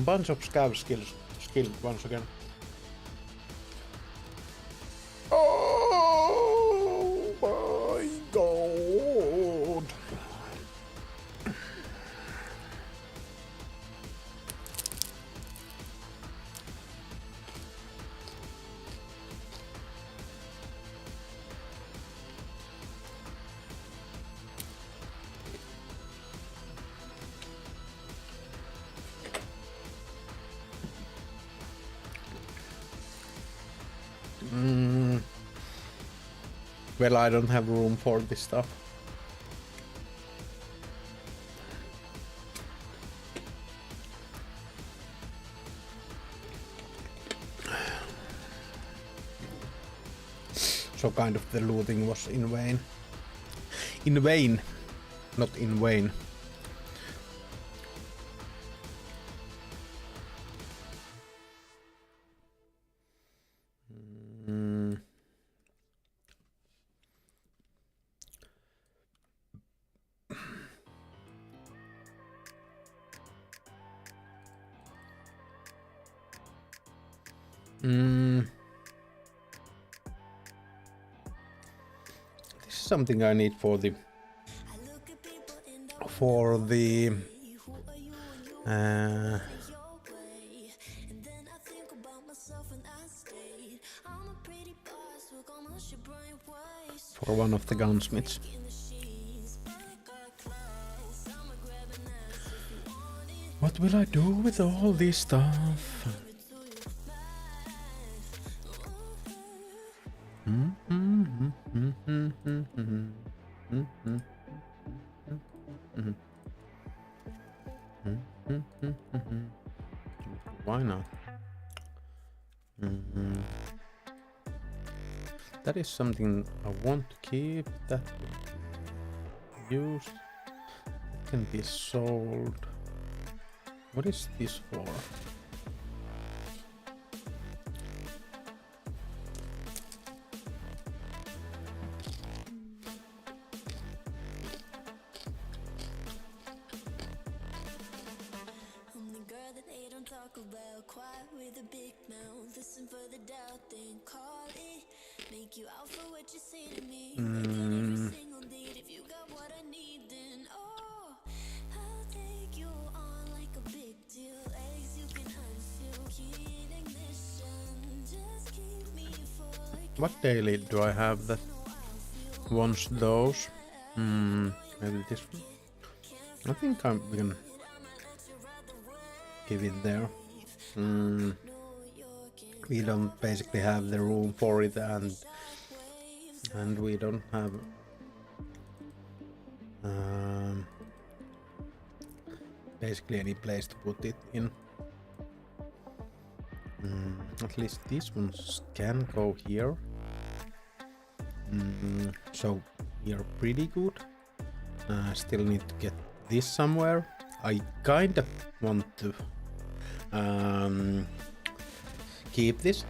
Bunch of scav skilled once again. Oh my god! Well, I don't have room for this stuff. So kind of the looting was in vain. In vain, not in vain. This is something I need for the for one of the gunsmiths. What will I do with all this stuff? Why not? That is something I want to keep. That used. It can be sold. What is this for? What daily do I have that wants those? Maybe this one. I think we can give it there. We don't basically have the room for it, and we don't have basically any place to put it in. At least these ones can go here. So we are pretty good. Still need to get this somewhere. I kinda want to keep this.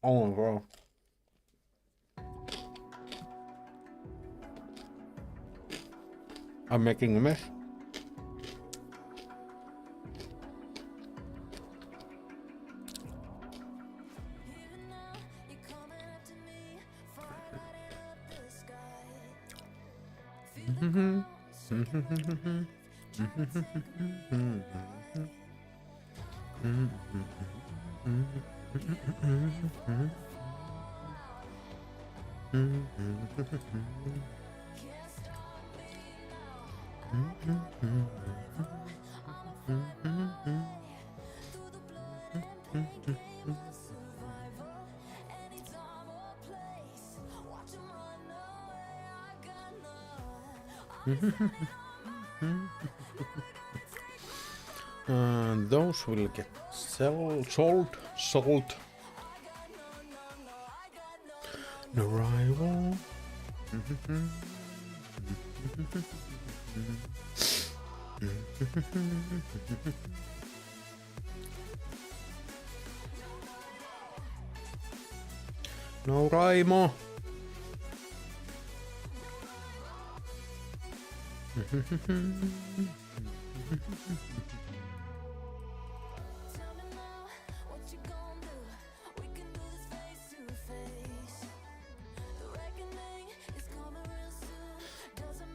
Oh my god. I'm making a mess. Those will get sold. No rival. No Raimo.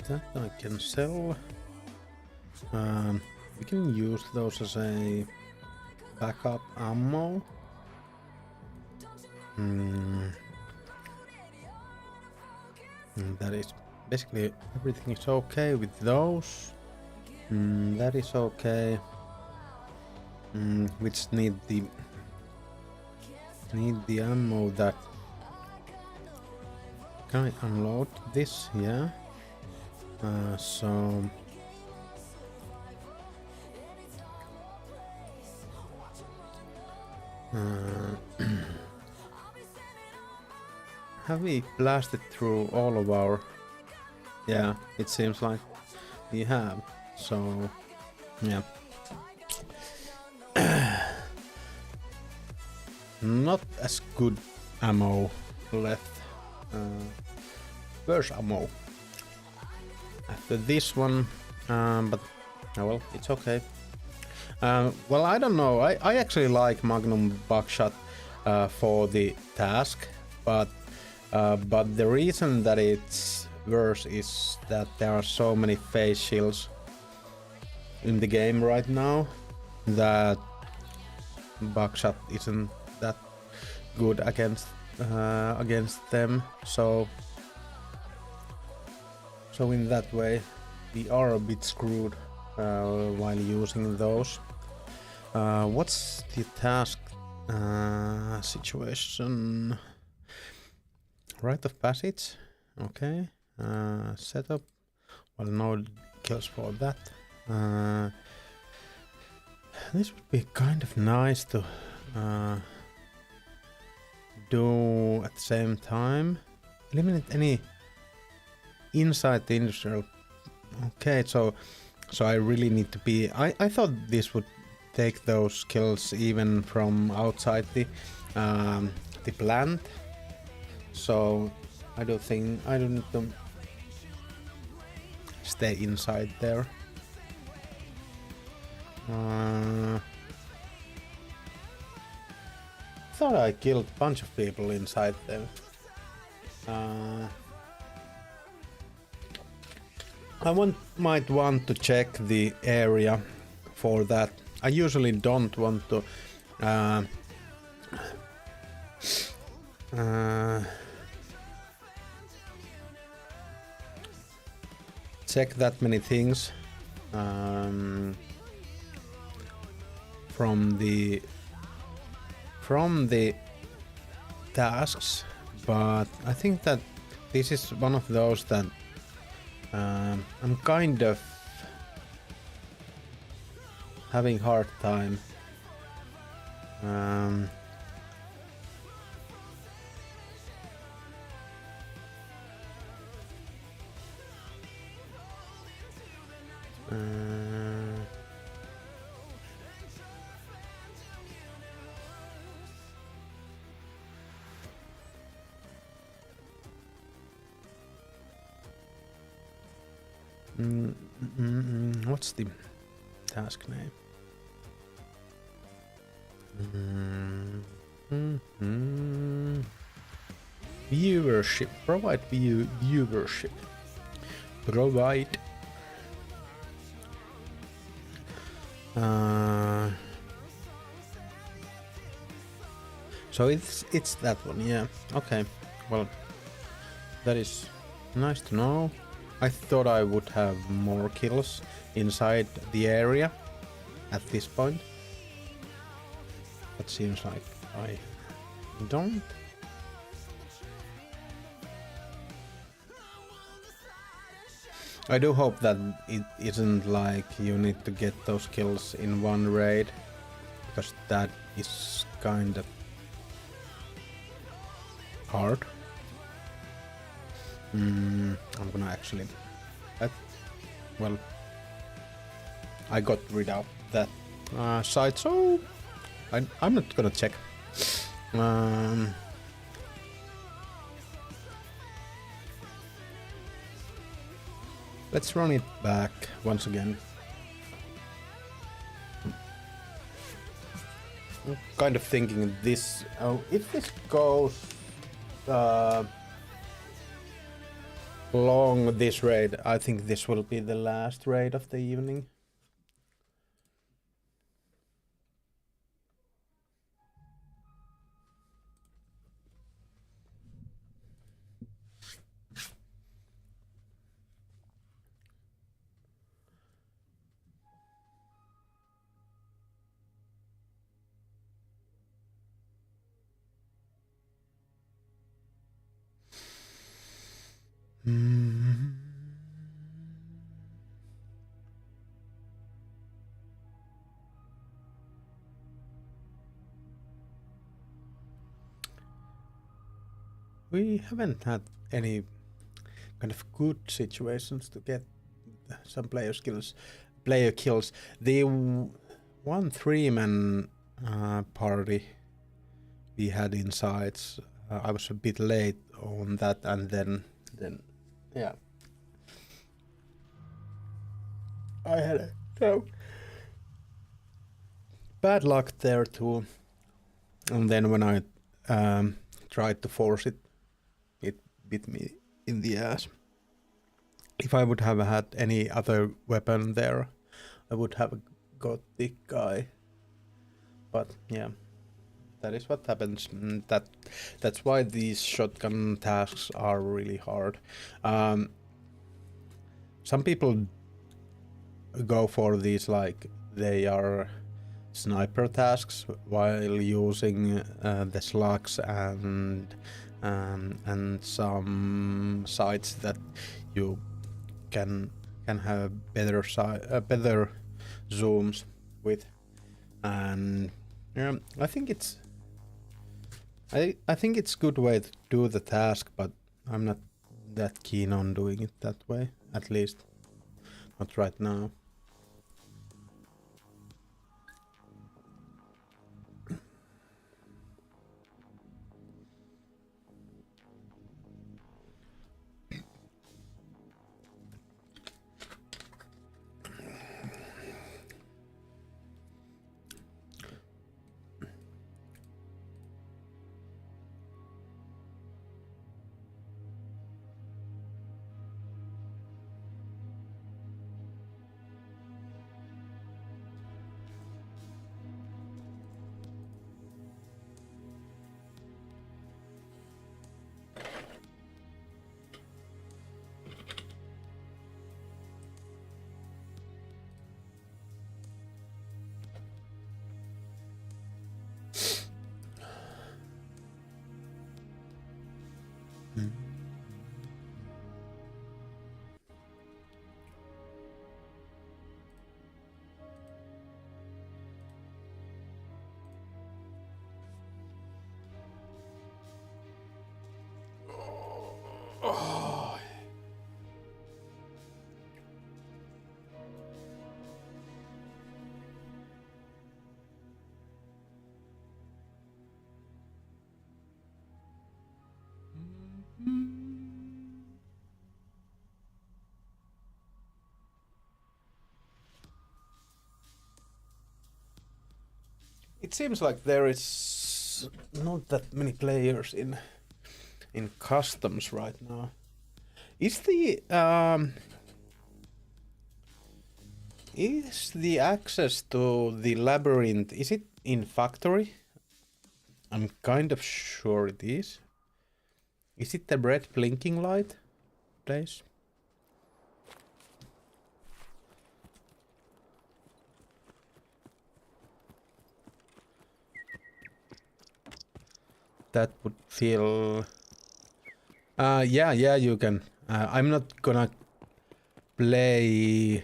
That I can sell. We can use those as a backup ammo. That is basically everything is okay with those. That is okay. We just need the ammo. That can I unload this? Yeah. So have we blasted through all of our? Yeah, it seems like we have. So yeah. Not as good ammo left. Where's ammo? After this one, but well, it's okay. Well, I don't know. I actually like Magnum Buckshot for the task, but the reason that it's worse is that there are so many face shields in the game right now that Buckshot isn't that good against them. So in that way, we are a bit screwed while using those. What's the task situation? Rite of passage. Okay. Setup. Well, no kills for that. This would be kind of nice to do at the same time. Eliminate any inside the industrial. Okay, so I really need to be. I thought this would take those kills even from outside the plant. So I don't need to stay inside there. Thought I killed a bunch of people inside there. I might want to check the area for that. I usually don't want to check that many things from the tasks, but I think that this is one of those that I'm kind of having hard time what's the task name? Viewership. Provide viewership. Provide. So it's that one, yeah. Okay. Well, that is nice to know. I thought I would have more kills inside the area at this point. But seems like I don't. I do hope that it isn't like you need to get those kills in one raid, because that is kind of hard. I'm gonna actually. Well, I got rid of that site, so I'm not gonna check. Let's run it back once again. I'm kind of thinking this. Oh, if this goes. long this raid. I think this will be the last raid of the evening. We haven't had any kind of good situations to get some player kills. The one 3-man party we had inside, I was a bit late on that, and then yeah, I had bad luck there too. And then when I tried to force it, it bit me in the ass. If I would have had any other weapon there, I would have got the guy. But yeah, that is what happens. That's why these shotgun tasks are really hard. Some people go for these like they are sniper tasks while using the slugs and some sites that you can have better zooms with, and yeah, I think it's good way to do the task, but I'm not that keen on doing it that way, at least not right now. It seems like there is not that many players in customs right now. Is the access to the labyrinth, is it in factory? I'm kind of sure it is. Is it the red blinking light place? That would feel... yeah, you can. I'm not gonna play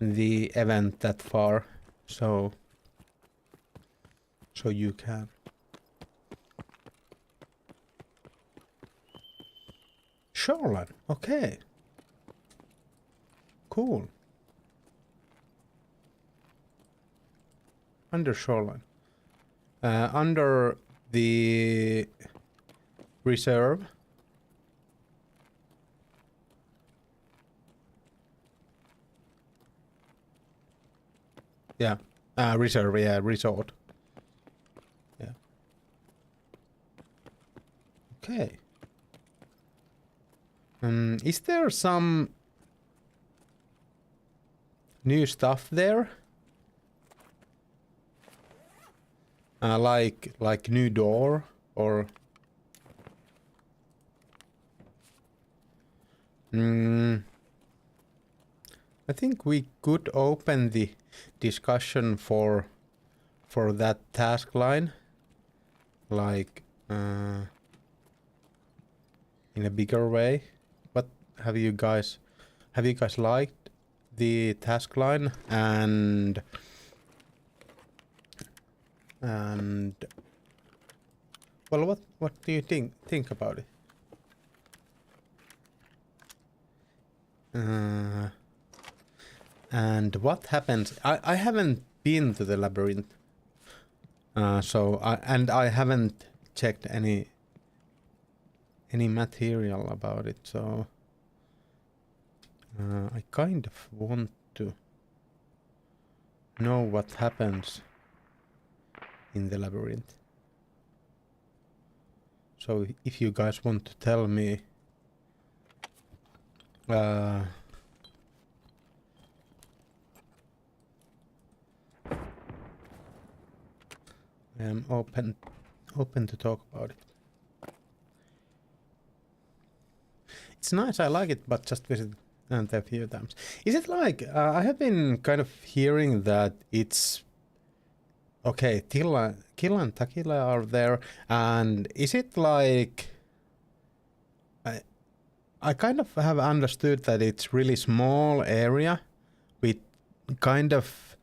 the event that far, so you can. Shoreline, okay. Cool. Under shoreline. Under the reserve. Yeah. Reserve, yeah, resort. Yeah. Okay. Is there some new stuff there? Like new door or I think we could open the discussion for that task line, like in a bigger way. What have you guys liked the task line and well, what do you think about it? And what happens? I haven't been to the labyrinth, so I haven't checked any material about it. So I kind of want to know what happens in the labyrinth. So if you guys want to tell me, I am open to talk about it. It's nice, I like it, but just visit a few times. Is it like I have been kind of hearing that it's okay, Killa and Takila are there, and is it like I kind of have understood that it's really small area with kind of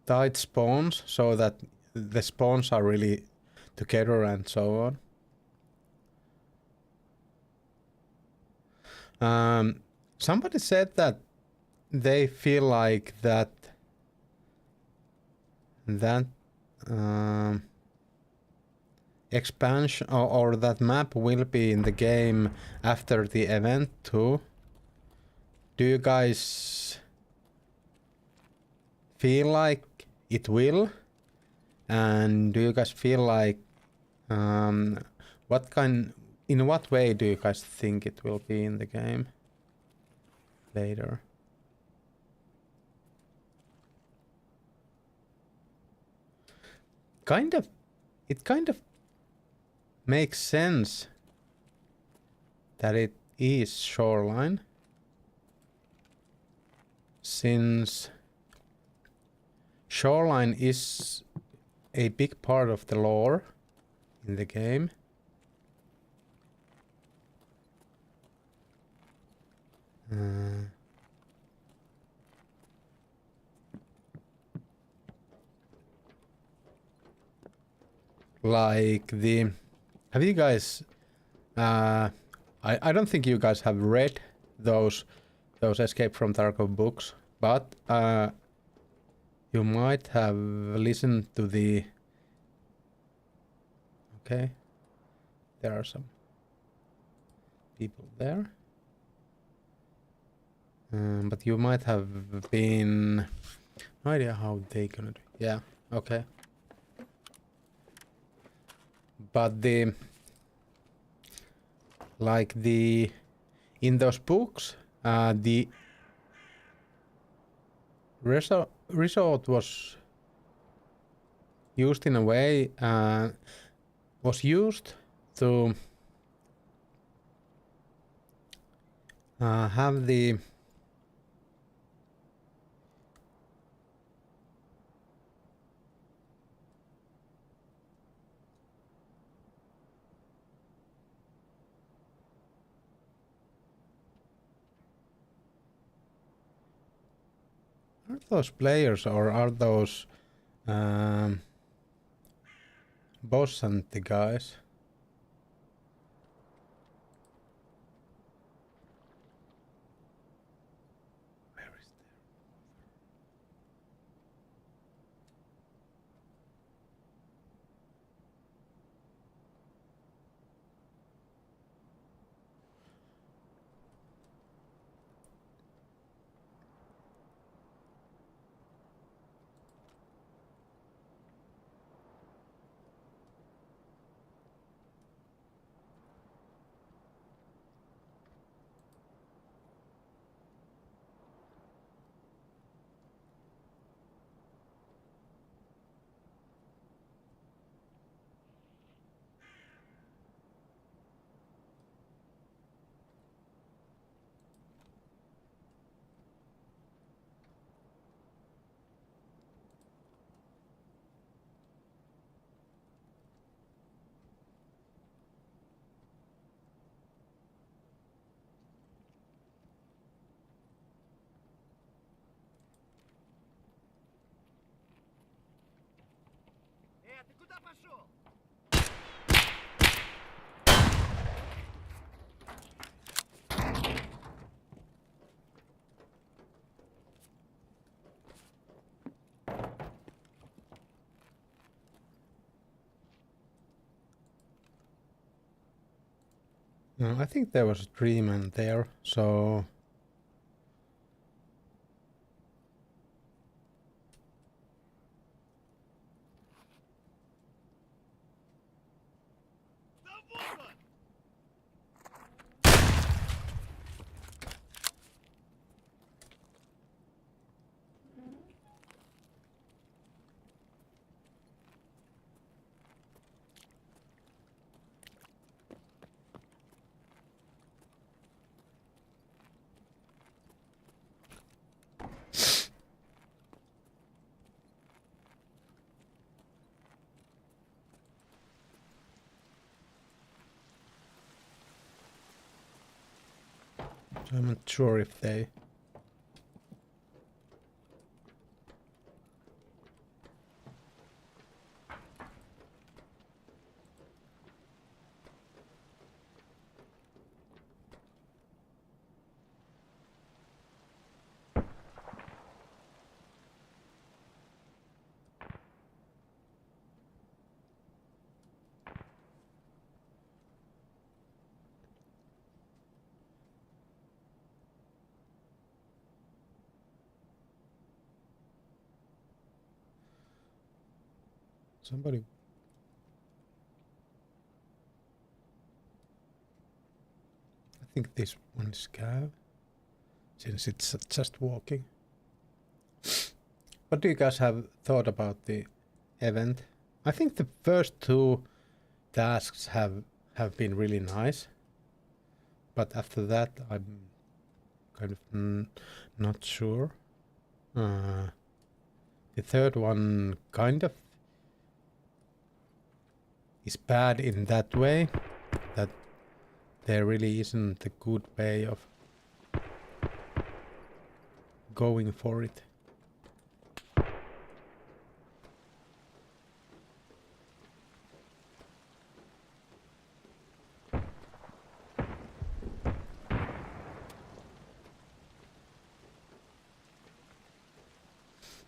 tight spawns, so that the spawns are really together and so on. Somebody said that they feel like that expansion or that map will be in the game after the event too. Do you guys feel like it will? And do you guys feel like in what way do you guys think it will be in the game later? It kind of makes sense that it is Shoreline, since Shoreline is a big part of the lore in the game. Like the... Have you guys... I don't think you guys have read those Escape from Tarkov books, but you might have listened to the... Okay. There are some people there. But you might have been... No idea how they gonna do. Yeah, okay. But the... Like the... In those books, the... resort was used in a way... was used to... have the... Are those players or are those boss and the guys? Where is there? No, I think there was a tree man there, so... So I'm not sure if they... Somebody... I think this one is Cav, since it's just walking. What do you guys have thought about the event? I think the first two tasks have been really nice, but after that I'm kind of not sure. The third one kind of is bad in that way that there really isn't a good way of going for it.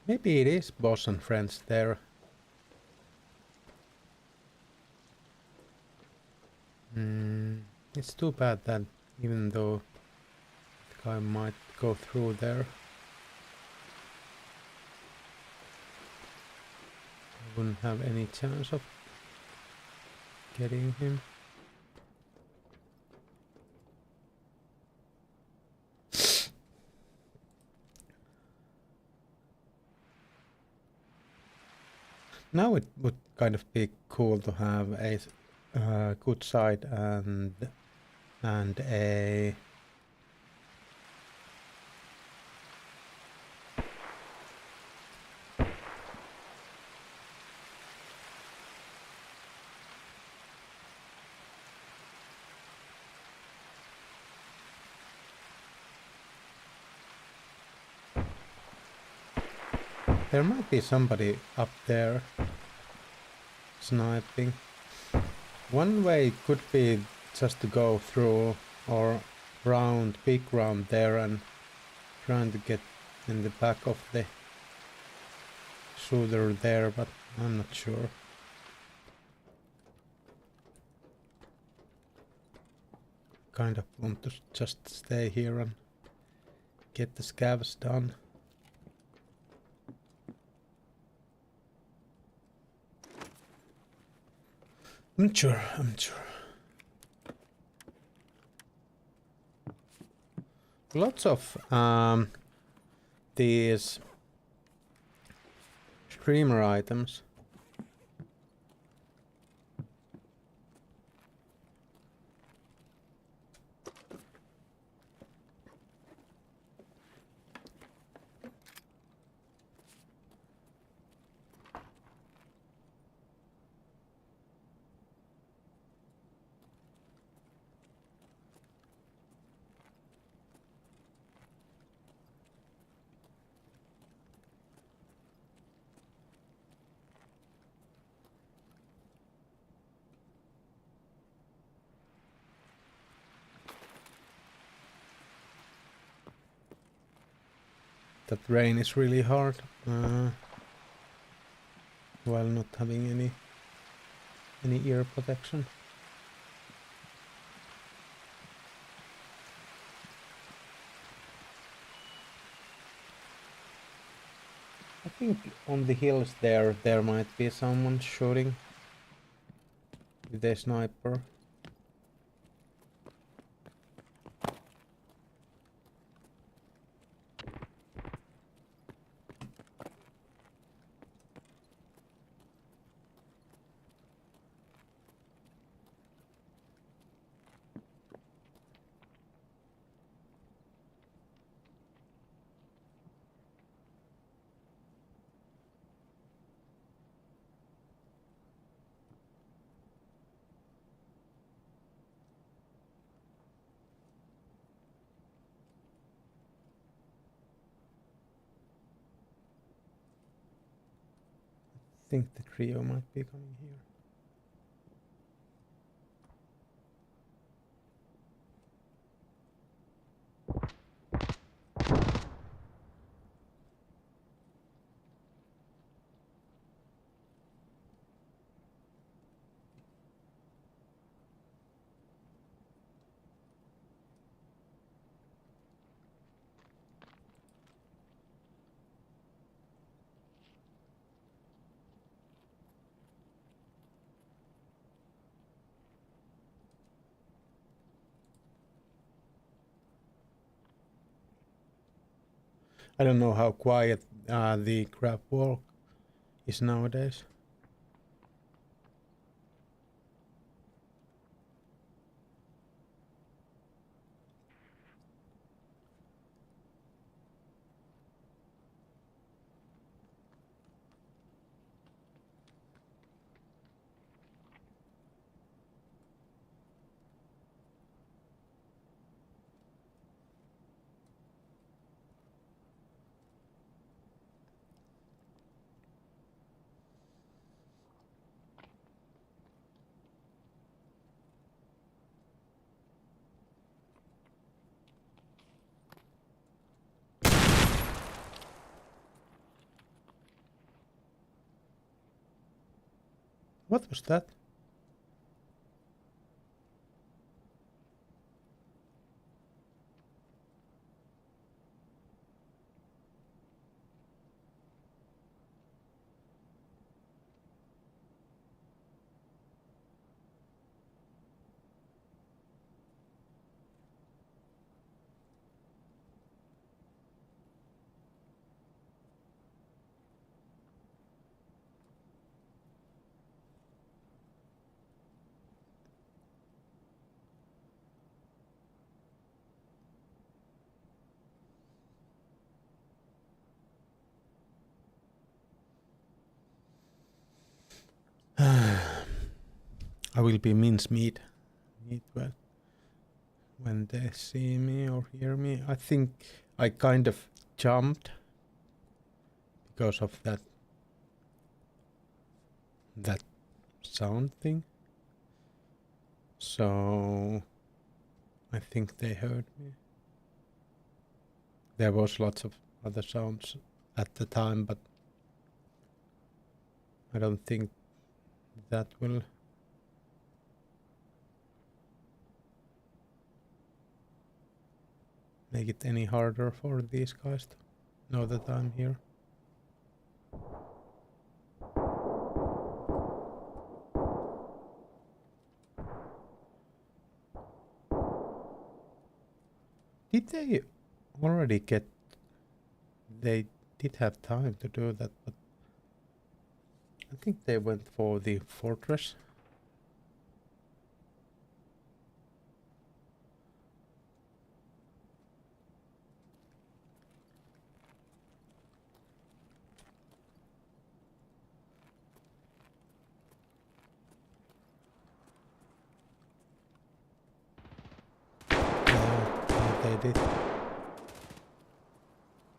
Maybe it is boss and friends there. It's too bad that even though the guy might go through there, I wouldn't have any chance of getting him. Now it would kind of be cool to have a good side and a there might be somebody up there sniping. One way could be just to go through or round, big round there and trying to get in the back of the shooter there, but I'm not sure. Kind of want to just stay here and get the scavs done. I'm sure. Lots of these streamer items. that rain is really hard while not having any ear protection. I think on the hills there might be someone shooting with a sniper. I think the trio might be coming here. I don't know how quiet the crab walk is nowadays. What was that? I will be mincemeat but when they see me or hear me. I think I kind of jumped because of that sound thing. So I think they heard me. There was lots of other sounds at the time, but I don't think that will make it any harder for these guys to know that I'm here. Did they already get... They did have time to do that, but I think they went for the fortress. Yeah, they did. I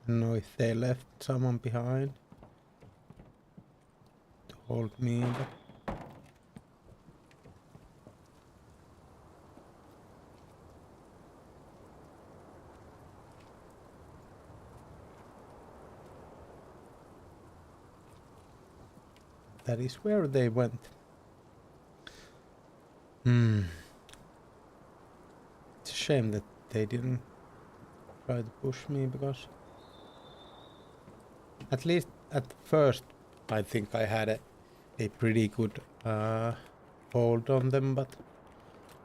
don't know if they left someone behind to hold me, but that is where they went. Hmm. It's a shame that they didn't try to push me, because at least at first I think I had a pretty good hold on them, but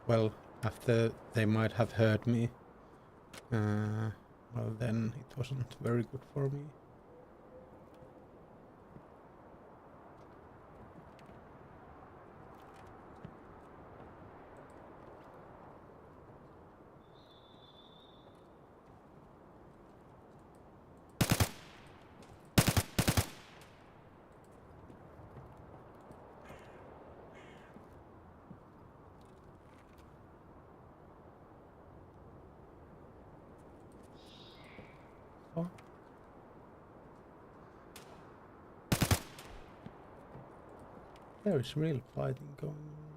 well, after they might have heard me, well then it wasn't very good for me. Oh. There is real fighting going on.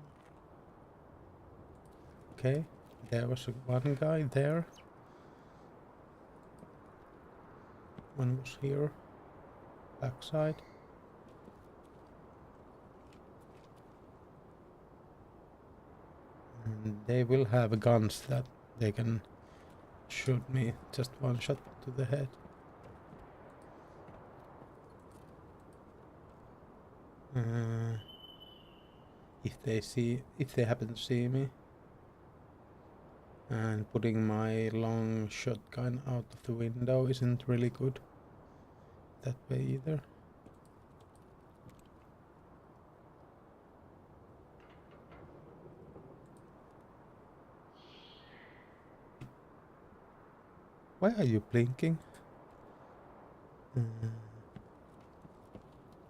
Okay, there was one guy there. One was here, backside. And they will have guns that they can shoot me just one shot to the head. If they happen to see me, and putting my long shotgun out of the window isn't really good that way either. Why are you blinking?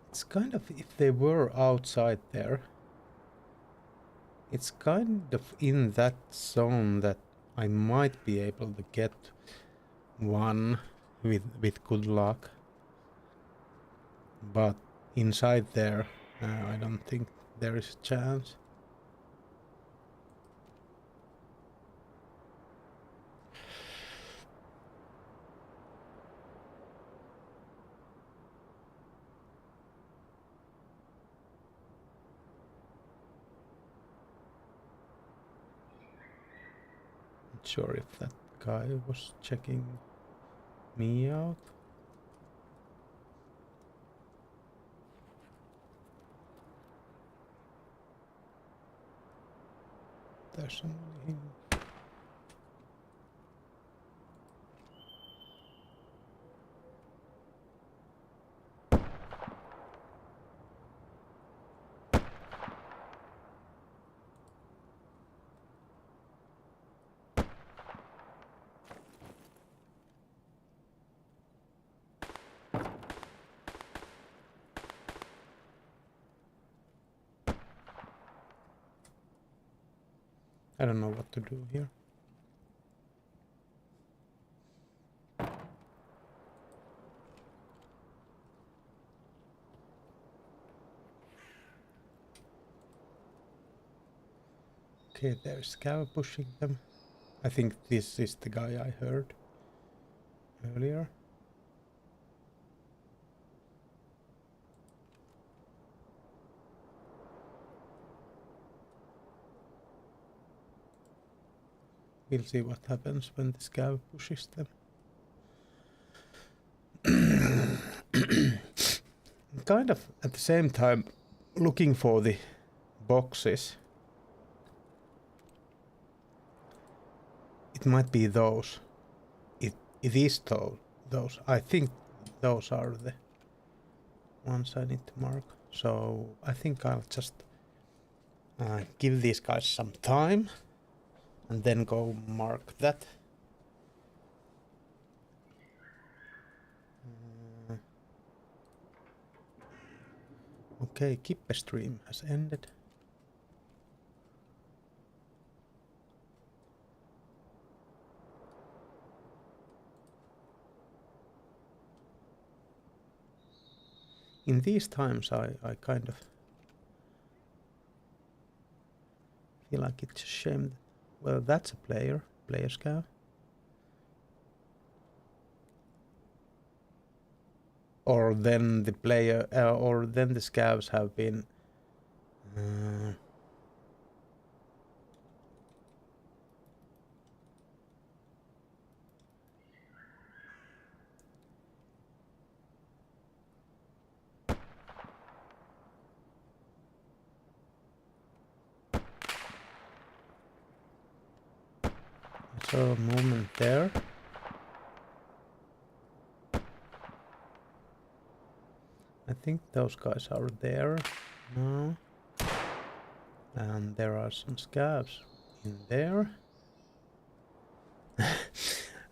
It's kind of, if they were outside there, it's kind of in that zone that I might be able to get one with good luck. But inside there, I don't think there is a chance. Not sure if that guy was checking me out. There's somebody here. I don't know what to do here. Okay, there's Scav pushing them. I think this is the guy I heard earlier. We'll see what happens when the Scav pushes them. Kind of at the same time looking for the boxes. It might be those. It is those. I think those are the ones I need to mark. So I think I'll just give these guys some time and then go mark that. Okay, Kippe stream has ended. In these times I kind of feel like it's a shame that, well, that's a player scout. or then the player, or then the scavs have been I saw a movement there. I think those guys are there now. And there are some scavs in there.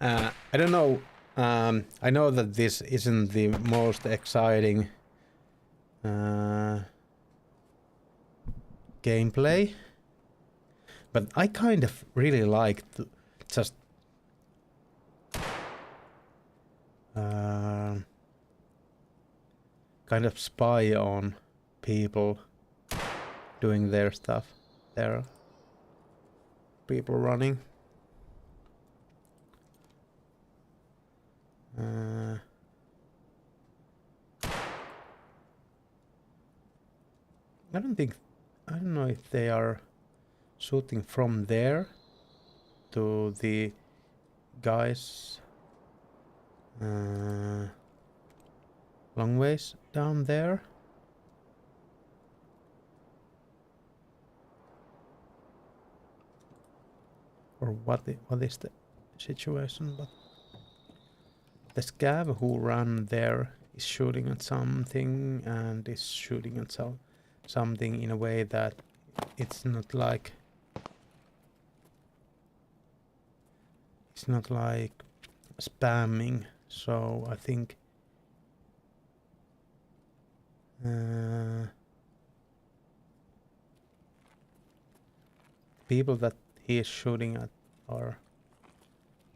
I don't know. I know that this isn't the most exciting gameplay, but I kind of really like to just kind of spy on people doing their stuff. There are people running. I don't know if they are shooting from there to the guys long ways down there. Or what is the situation, but the scav who ran there is shooting at something and is shooting at something in a way that it's not like spamming, so I think people that he is shooting at are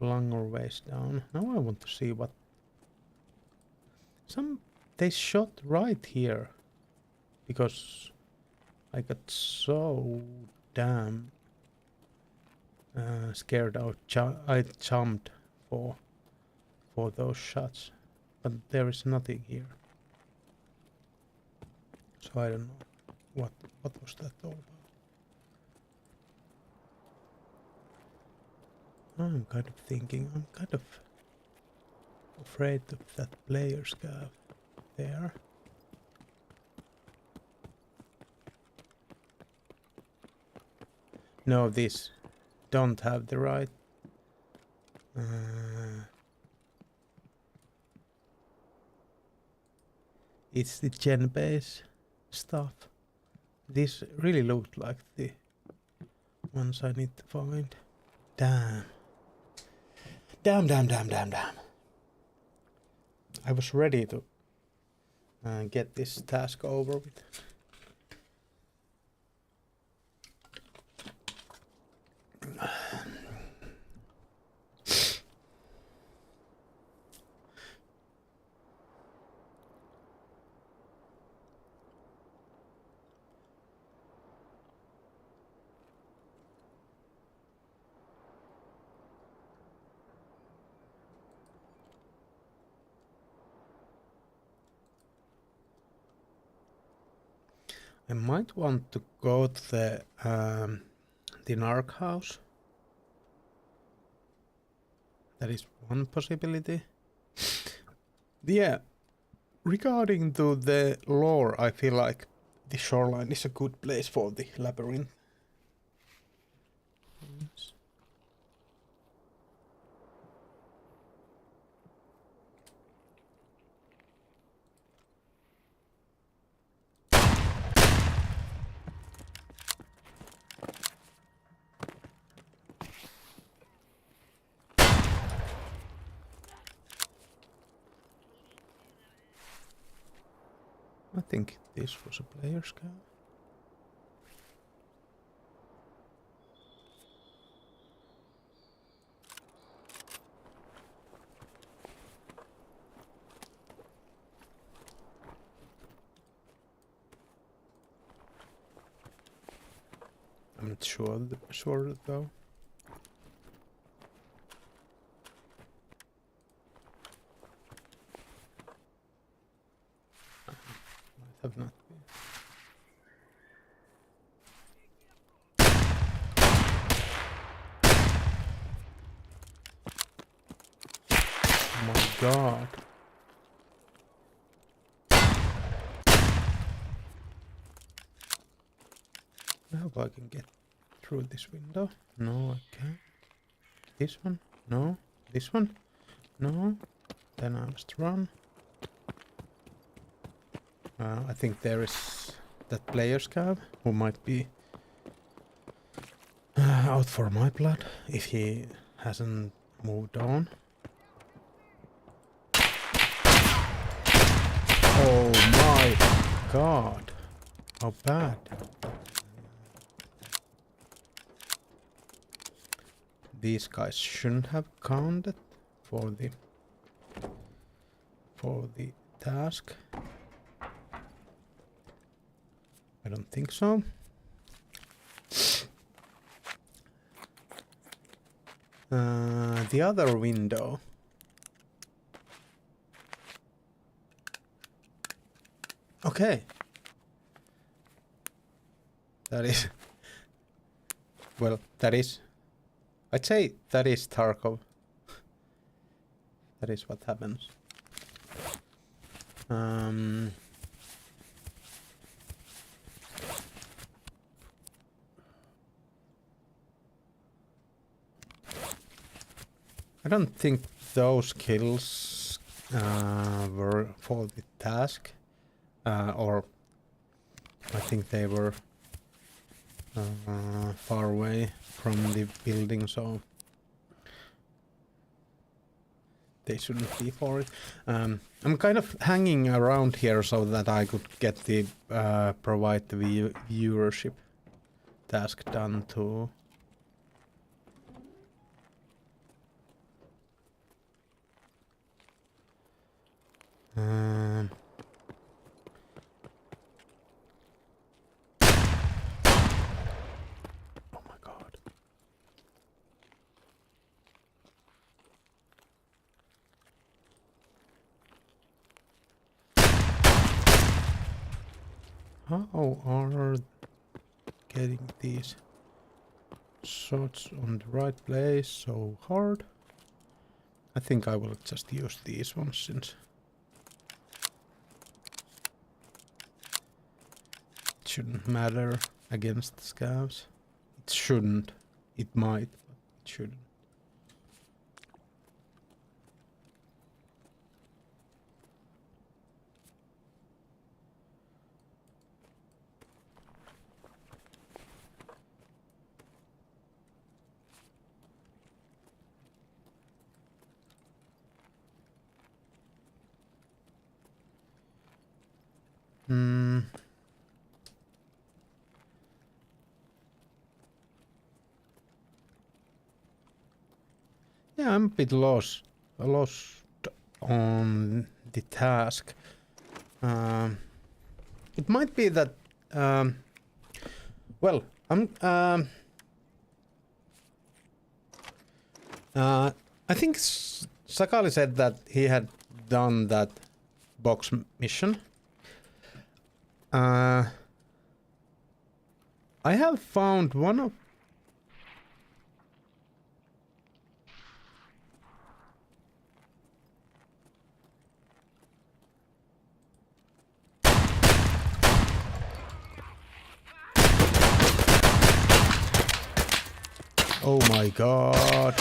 longer ways down. Now I want to see what they shot right here because I got so damn scared out. I jumped for those shots, but there is nothing here, so I don't know what was that all about. I'm kind of thinking, I'm kind of afraid of that player scav there. No, these don't have the right it's the gen base stuff. This really looked like the ones I need to find. Damn. Damn. I was ready to get this task over with. I might want to go to the narc house. That is one possibility. Yeah, regarding to the lore, I feel like the shoreline is a good place for the labyrinth. I think this was a player scout. I'm not sure though. god. I hope I can get through this window. No, I can't. This one? No. This one? No. Then I must run. I think there is that player scav who might be out for my blood if he hasn't moved on. Oh my god. How bad. These guys shouldn't have counted for the task. I don't think so. The other window. Okay. That is... Well, that is... I'd say that is Tarkov. That is what happens. I don't think those kills were for the task, or I think they were far away from the building, so they shouldn't be for it. I'm kind of hanging around here so that I could get the provide the viewership task done too. Oh my god. How are getting these shots on the right place so hard? I think I will just use these ones since it shouldn't matter against scavs. It shouldn't. It might, but it shouldn't. Yeah, I'm a bit lost on the task. It might be that, well, I think Sakali said that he had done that box mission. I have found one of... Oh my god.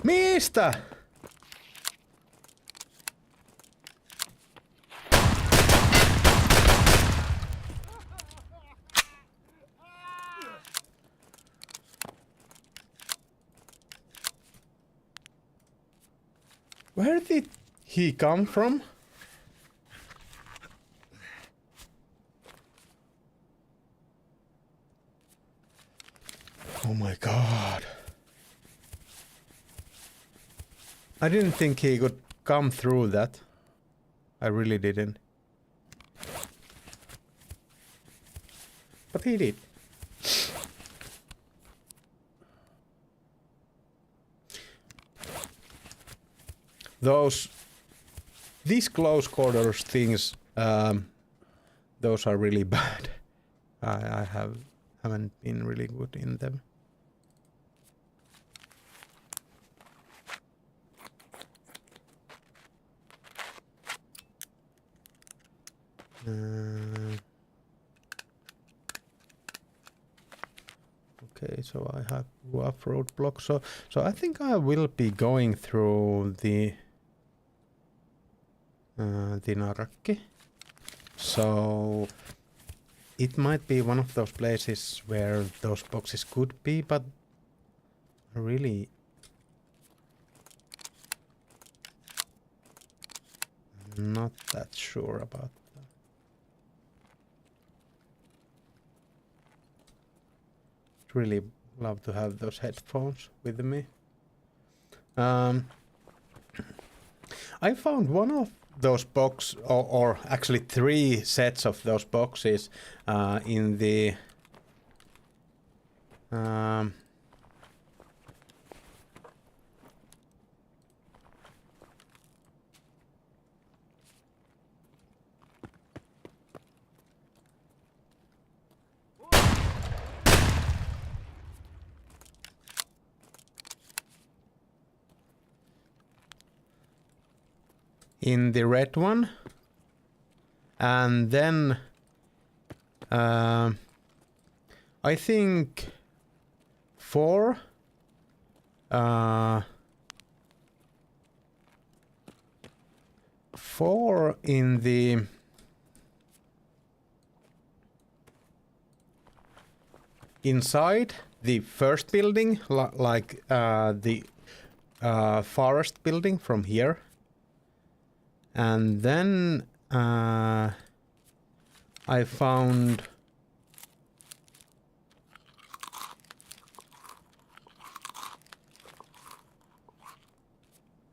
Mistä? Where did he come from? Oh my god. I didn't think he could come through that. I really didn't. But he did. These close quarters things those are really bad. I haven't been really good in them. Okay, so I have rough roadblocks. So I think I will be going through the Narakki. So it might be one of those places where those boxes could be, but really not that sure about that. Really love to have those headphones with me. I found one of those box, or actually 3 sets of those boxes in the red one, and then I think 4 in the inside the first building, like the forest building from here. And then I found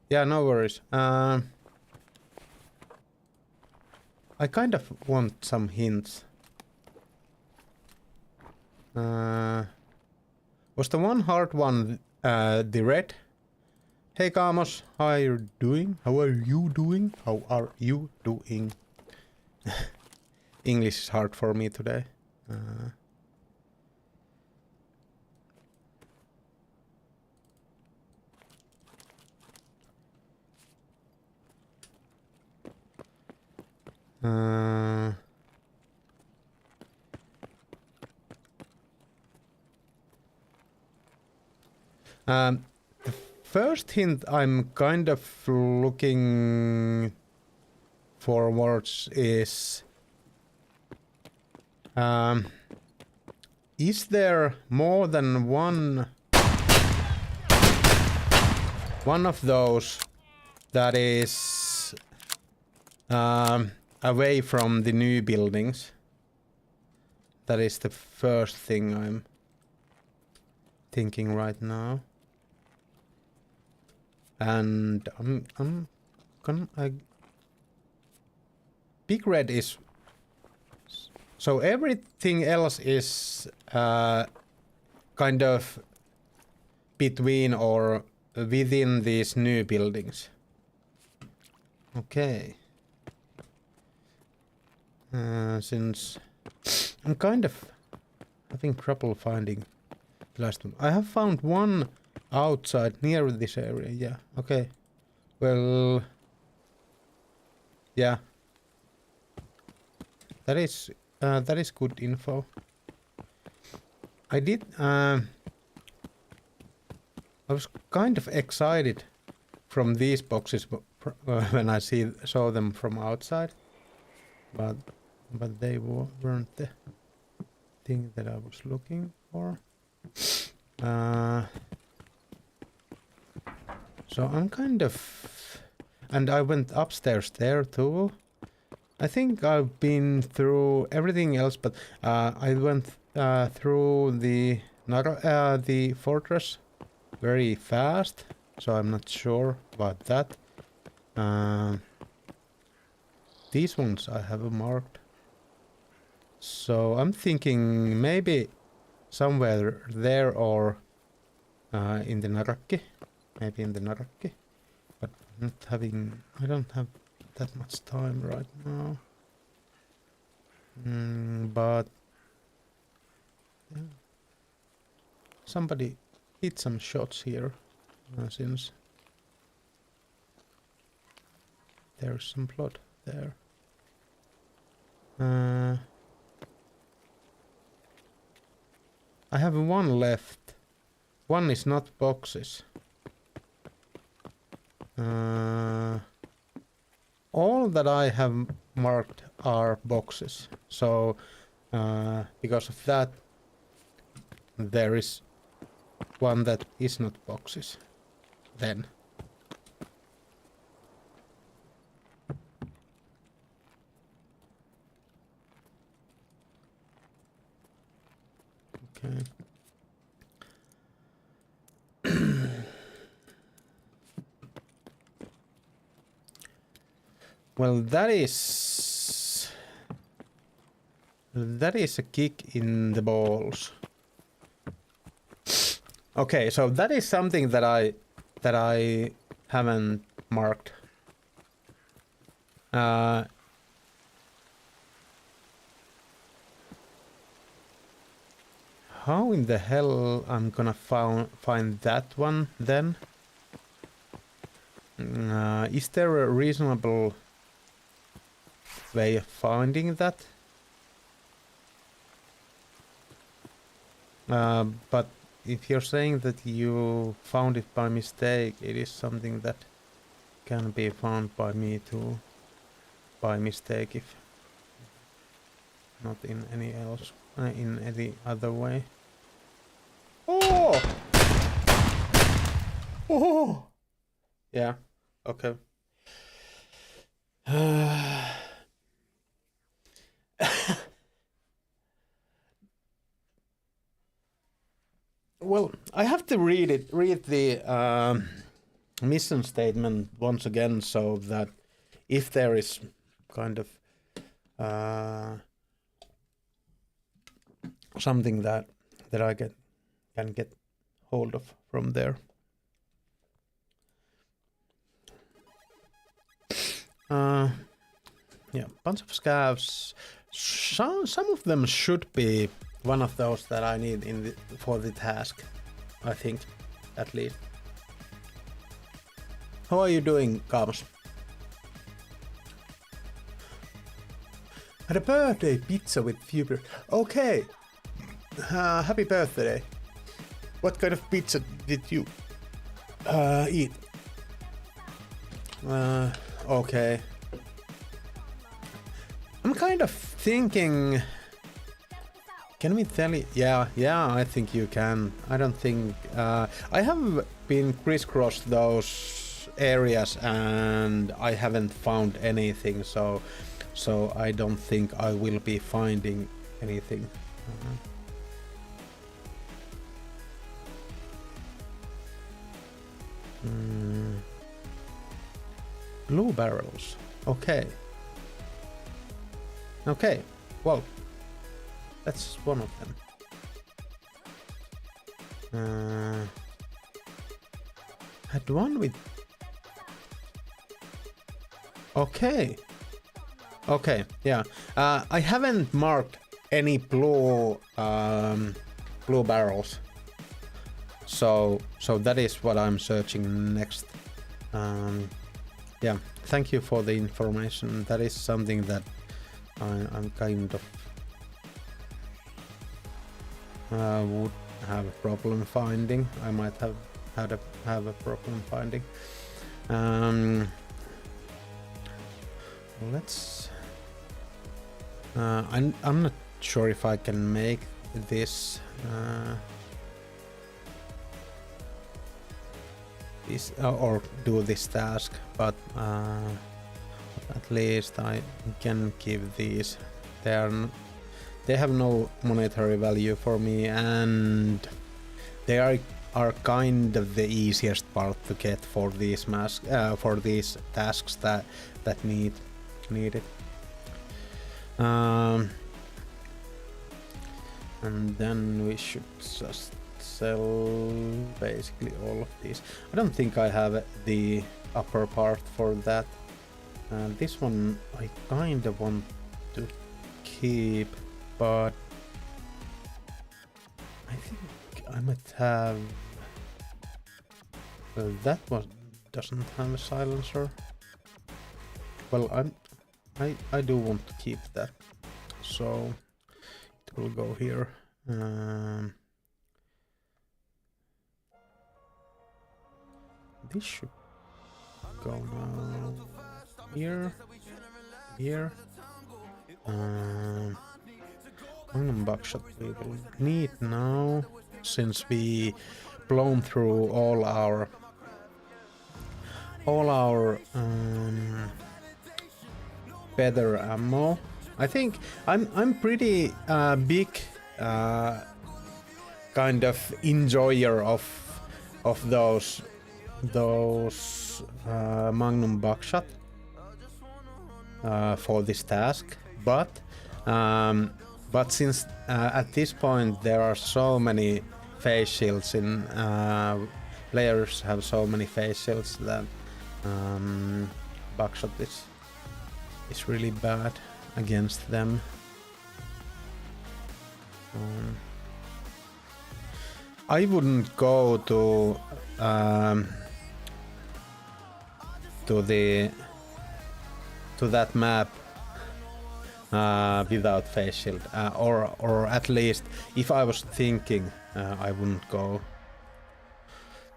no worries. I kind of want some hints. Was the one hard one the red? Hey Kamos, how are you doing? How are you doing? How are you doing? English is hard for me today. The first hint I'm kind of looking forwards is there more than one of those that is away from the new buildings? That is the first thing I'm thinking right now. And I'm gonna Big Red is so everything else is kind of between or within these new buildings. Okay. Since I'm kind of having trouble finding the last one. I have found one outside near this area. Yeah. Okay. Well. Yeah. That is good info. I did. I was kind of excited from these boxes when I saw them from outside, but they weren't the thing that I was looking for. So I'm kind of, and I went upstairs there too. I think I've been through everything else, but I went through the fortress very fast, so I'm not sure about that. These ones I have marked. So I'm thinking maybe somewhere there or in the Narakki. Maybe in the Narakki. But I don't have that much time right now. But yeah. Somebody hit some shots here since there's some blood there. I have one left. One is not boxes. All that I have marked are boxes. So because of that, there is one that is not boxes. Then. Okay. Well, that is a kick in the balls. Okay, so that is something that I haven't marked. How in the hell I'm gonna find that one then? Is there a reasonable way of finding that? But if you're saying that you found it by mistake, it is something that can be found by me too. By mistake, if not in any else, in any other way. Oh! Oh! Yeah. Okay. Well, I have to read the mission statement once again, so that if there is kind of something that I can get hold of from there. Yeah, bunch of scavs. Some of them should be one of those that I need for the task. I think, at least. How are you doing, Kams? Had a birthday pizza with few. Okay. Happy birthday. What kind of pizza did you eat? Okay. I'm kind of thinking... Can we tell it? Yeah, I think you can. I don't think... I have been crisscrossed those areas and I haven't found anything, so I don't think I will be finding anything. Blue barrels. Okay. Okay. Well, that's one of them. Had one with... Okay. Okay, yeah. I haven't marked any blue barrels. So that is what I'm searching next. Yeah, thank you for the information. That is something that I'm kind of would have a problem finding. I might have have a problem finding. Let's. I'm not sure if I can make this. Or do this task, but at least I can give these. They have no monetary value for me, and they are kind of the easiest part to get for these for these tasks that need it. And then we should just sell basically all of these. I don't think I have the upper part for that. This one I kind of want to keep, but I think I might have. Well, that one doesn't have a silencer. Well, I do want to keep that, so it will go here. This should go now here, here. Magnum buckshot we will need now, since we blown through all our better ammo. I think I'm pretty big kind of enjoyer of those Magnum buckshot for this task, but since at this point there are so many face shields in players have so many face shields that buckshot is really bad against them. I wouldn't go to that map without face shield, or at least if I was thinking, I wouldn't go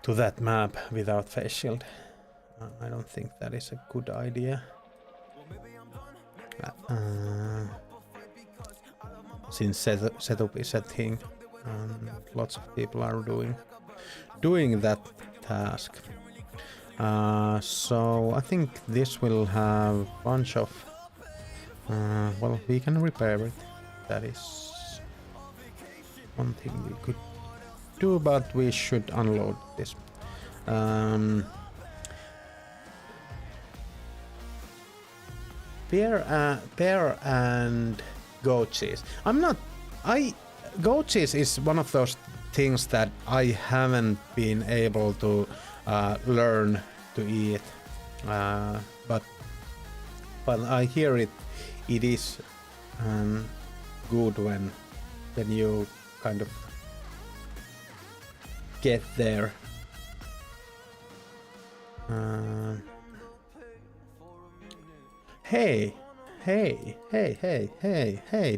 to that map without face shield. I don't think that is a good idea. Since setup is a thing, lots of people are doing that task. So I think this will have a bunch of. Well, we can repair it. That is one thing we could do, but we should unload this. Pear and goat cheese. Goat cheese is one of those things that I haven't been able to learn to eat, but I hear it is good when you kind of get there. Hey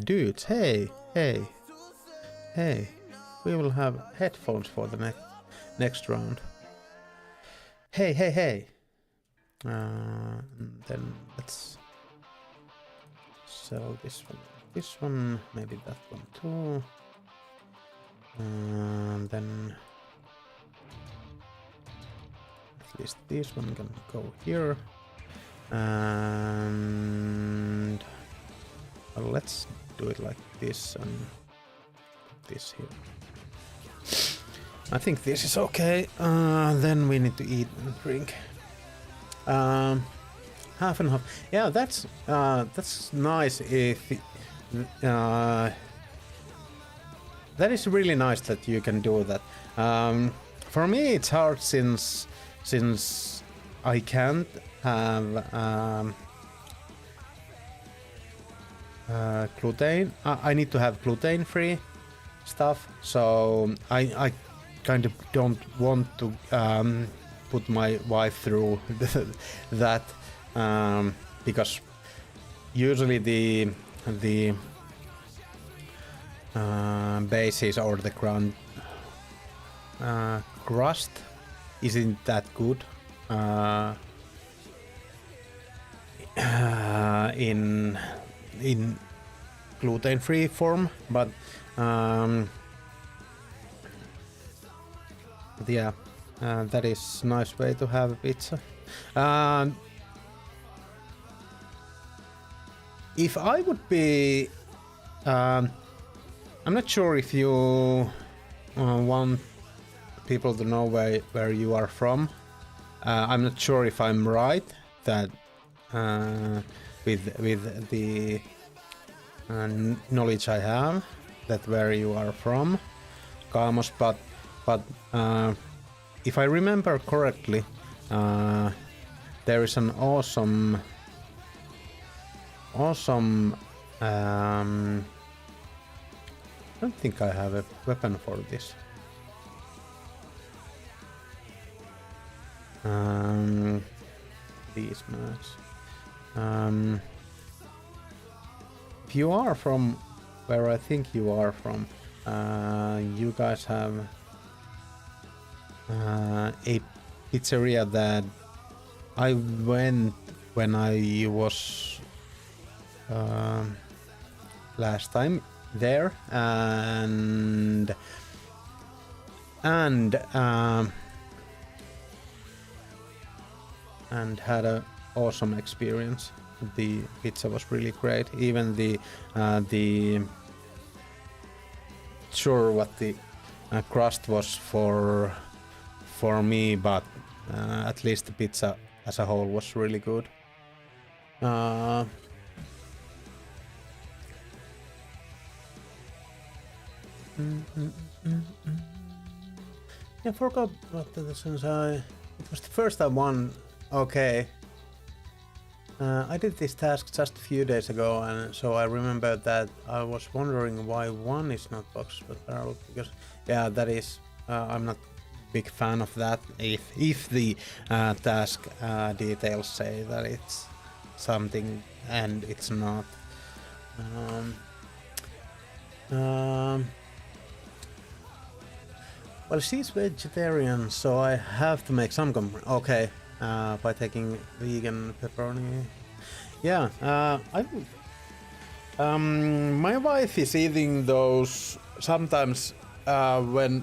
dudes, hey, we will have headphones for the next round. Hey. Then let's sell this one, maybe that one too. And then at least this one can go here. And well, let's do it like this and put this here. I think this is okay. Then we need to eat and drink. Half and half. Yeah, that's nice. If that is really nice that you can do that. For me, it's hard since I can't have gluten. I need to have gluten-free stuff, so I kind of don't want to put my wife through that, because usually the bases or the ground crust isn't that good in gluten-free form, but yeah, that is a nice way to have a pizza. If I would be, I'm not sure if you want people to know where you are from. I'm not sure if I'm right that with the knowledge I have that where you are from, Kaamos, but if I remember correctly, there is an awesome I don't think I have a weapon for this. These maps. If you are from where I think you are from, you guys have a pizzeria that I went when I was last time there, and had a awesome experience. The pizza was really great. Even the sure what the crust was for me, but at least the pizza as a whole was really good. I forgot what the since it was the first I won. Okay. I did this task just a few days ago, and so I remember that I was wondering why one is not box but barrel, because yeah, that is I'm not big fan of that. If the task details say that it's something and it's not. Well, she's vegetarian, so I have to make some okay. By taking vegan pepperoni. Yeah, my wife is eating those sometimes when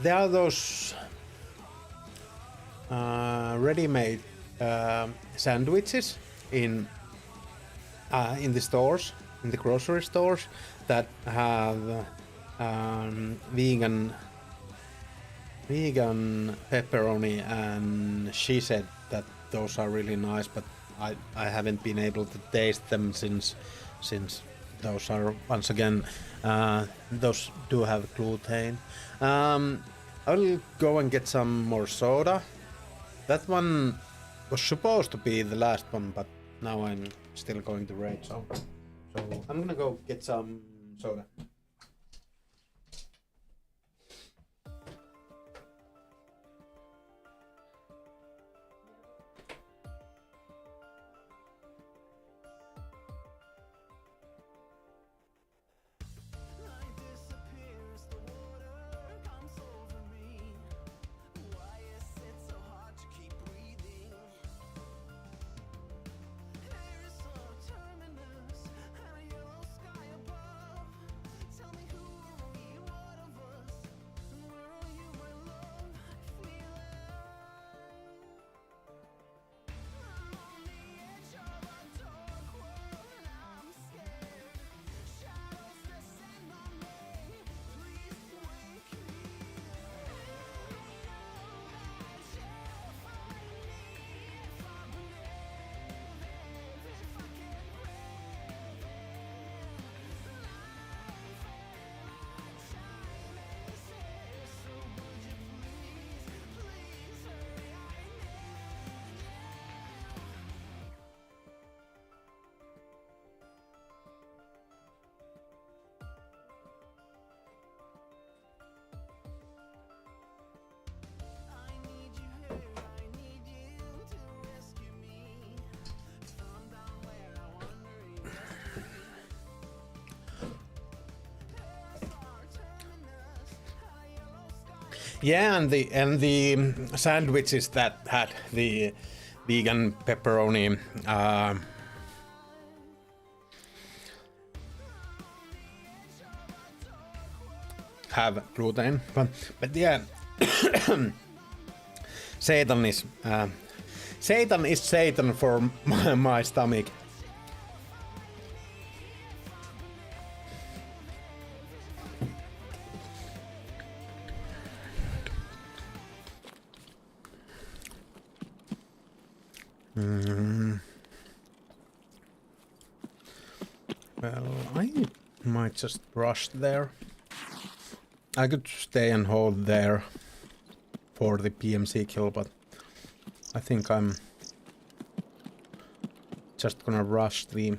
there are those ready-made sandwiches in the stores, in the grocery stores, that have vegan pepperoni, and she said that those are really nice, but I haven't been able to taste them since those are, once again, those do have gluten. I'll go and get some more soda. That one was supposed to be the last one, but now I'm still going to rage, so I'm gonna go get some soda. Yeah, and the sandwiches that had the vegan pepperoni have gluten, but yeah, Satan is Satan for my stomach. Well, I might just rush there. I could stay and hold there for the PMC kill, but I think I'm just gonna rush the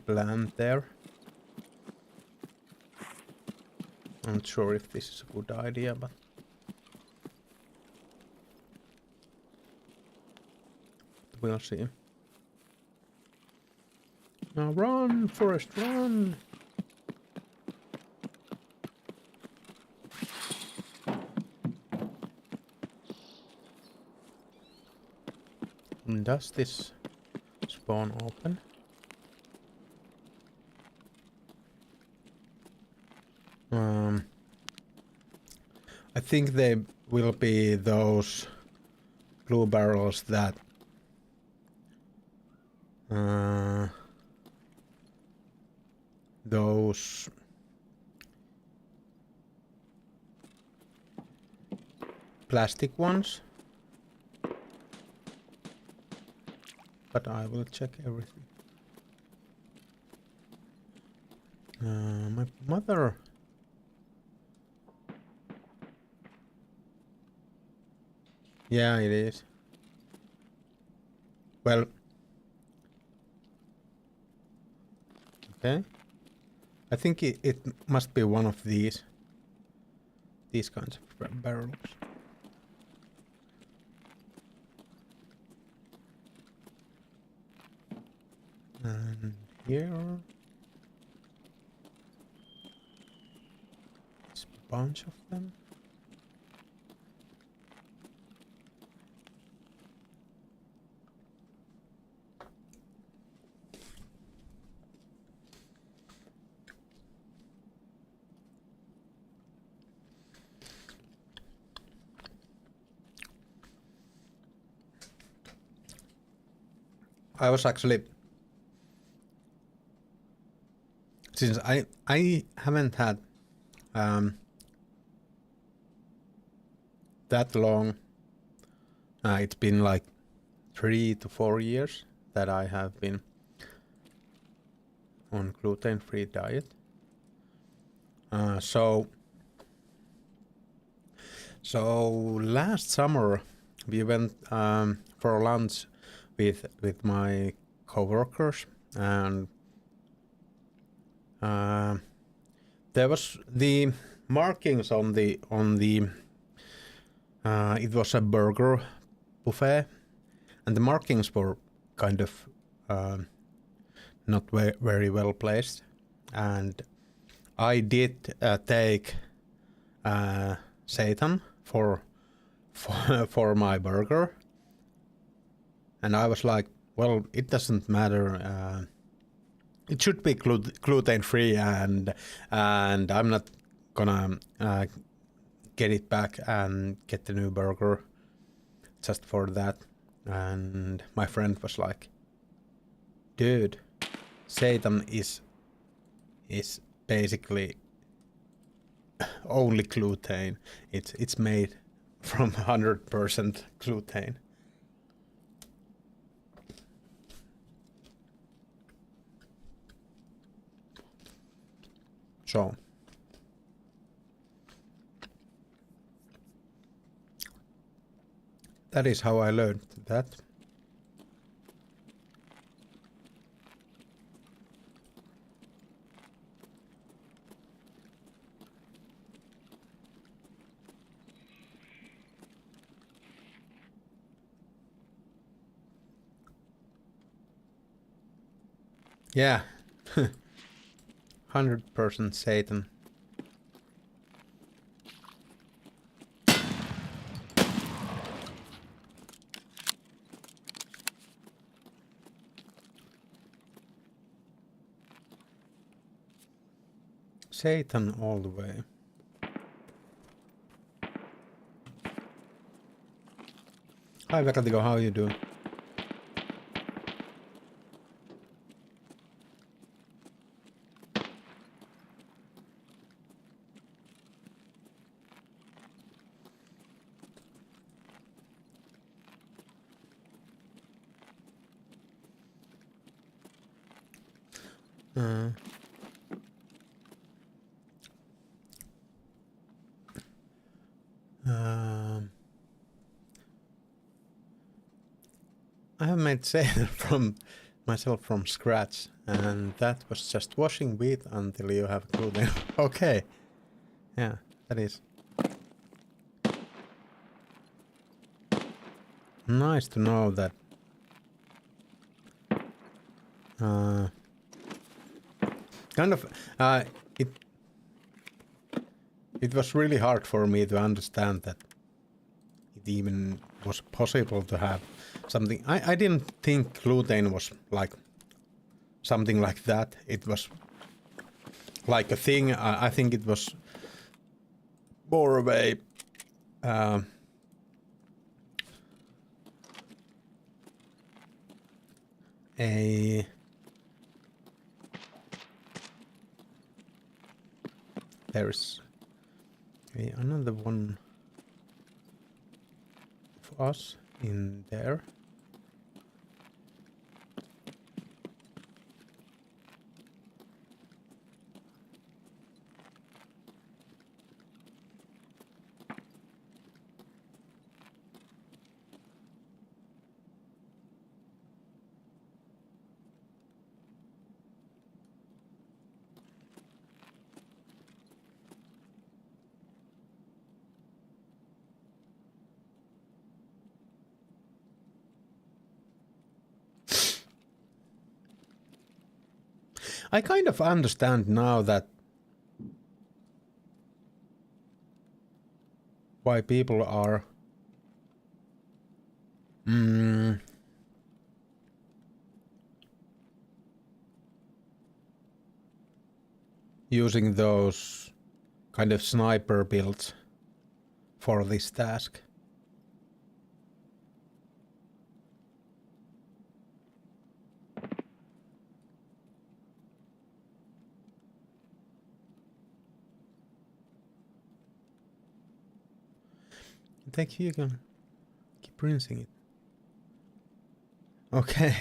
plant there. I'm not sure if this is a good idea, but we'll see. Now run, Forest, run! Does this spawn open? I think they will be those blue barrels that those plastic ones. But I will check everything. My mother. Yeah, it is. Well. Okay. I think it must be one of these kinds of barrels. And here it's a bunch of them. I was actually, since I haven't had that long, it's been like 3 to 4 years that I have been on gluten-free diet. So last summer we went for lunch with my coworkers, and there was the markings on the it was a burger buffet, and the markings were kind of not very well placed, and I did take seitan for my burger. And I was like, well, it doesn't matter. It should be gluten-free, and I'm not gonna get it back and get the new burger just for that. And my friend was like, dude, seitan is basically only gluten. It's made from 100% gluten. So that is how I learned that. Yeah. 100% Satan. Satan all the way. Hi Vekatigo, how are you doing? made sailor from myself from scratch, and that was just washing wheat until you have gluten. Okay. Yeah, that is nice to know that. Kind of, it was really hard for me to understand that it even was possible to have something. I didn't think gluten was like something like that. It was like a thing. I think it was more of a there's another one for us in there. I kind of understand now that why people are using those kind of sniper builds for this task. Thank you, you can keep rinsing it. Okay.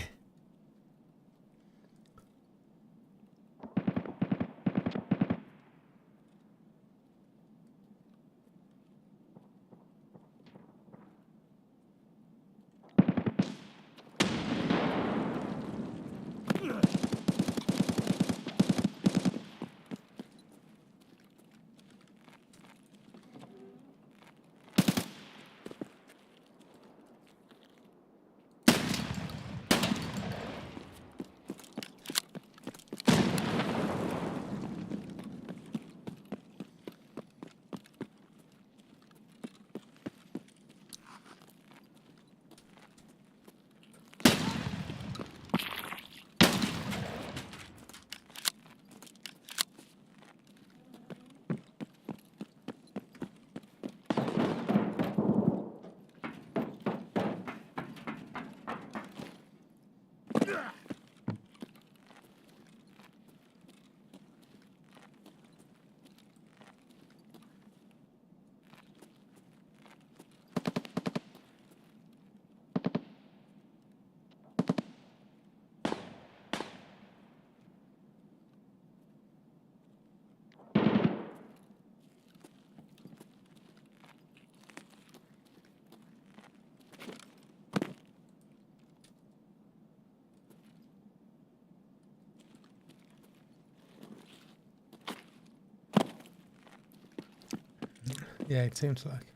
Yeah, it seems like.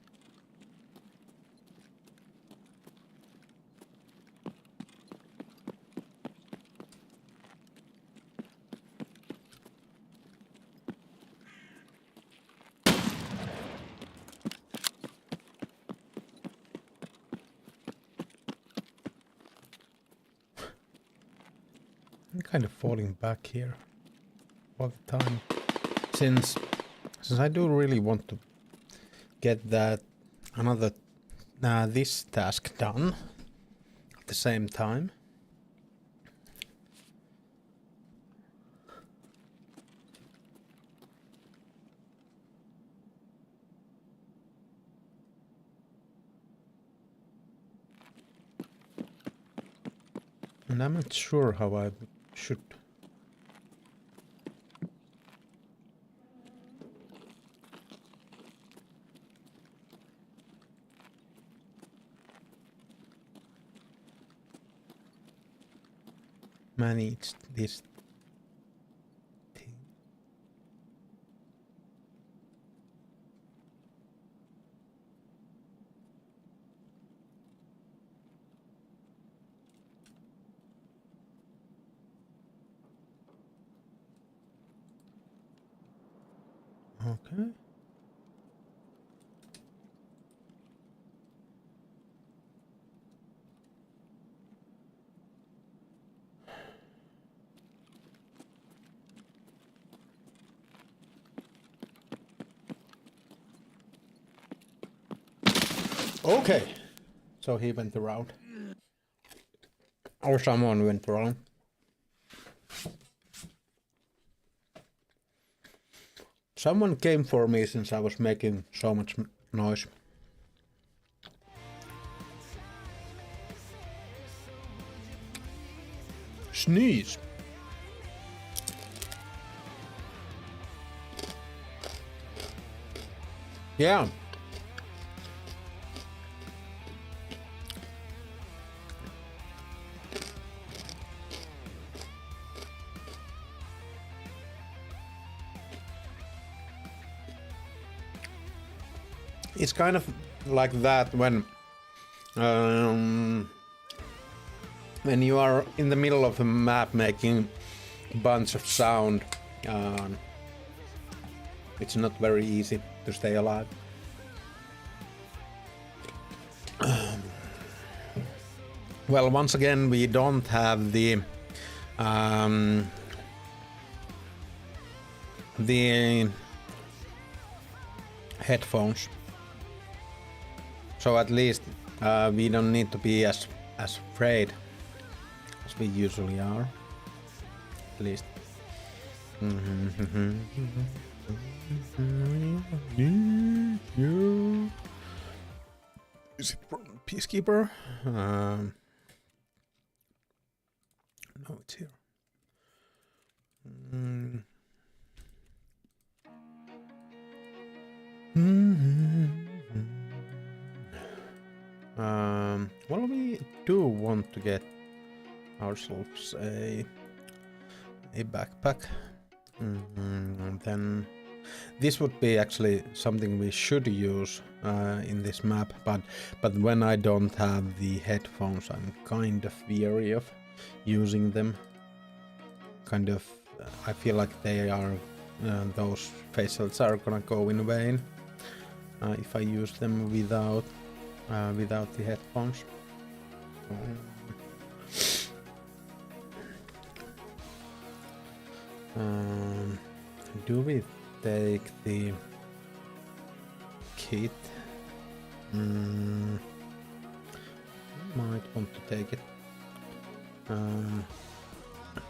I'm kind of falling back here all the time, since I do really want to get that another this task done at the same time. And I'm not sure how I should. manage this thing. Okay. Okay. So he went around. Or someone went around. Someone came for me since I was making so much noise. Sneeze. Yeah. It's kind of like that when you are in the middle of a map making a bunch of sound. It's not very easy to stay alive. Well, once again, we don't have the headphones. So at least we don't need to be as afraid as we usually are. At least. Is it from Peacekeeper? No, it's here. Well, we do want to get ourselves a backpack. And then this would be actually something we should use in this map, but when I don't have the headphones, I'm kind of weary of using them. Kind of, I feel like they are those facials are gonna go in vain if I use them without the headphones. Do we take the kit? Might want to take it.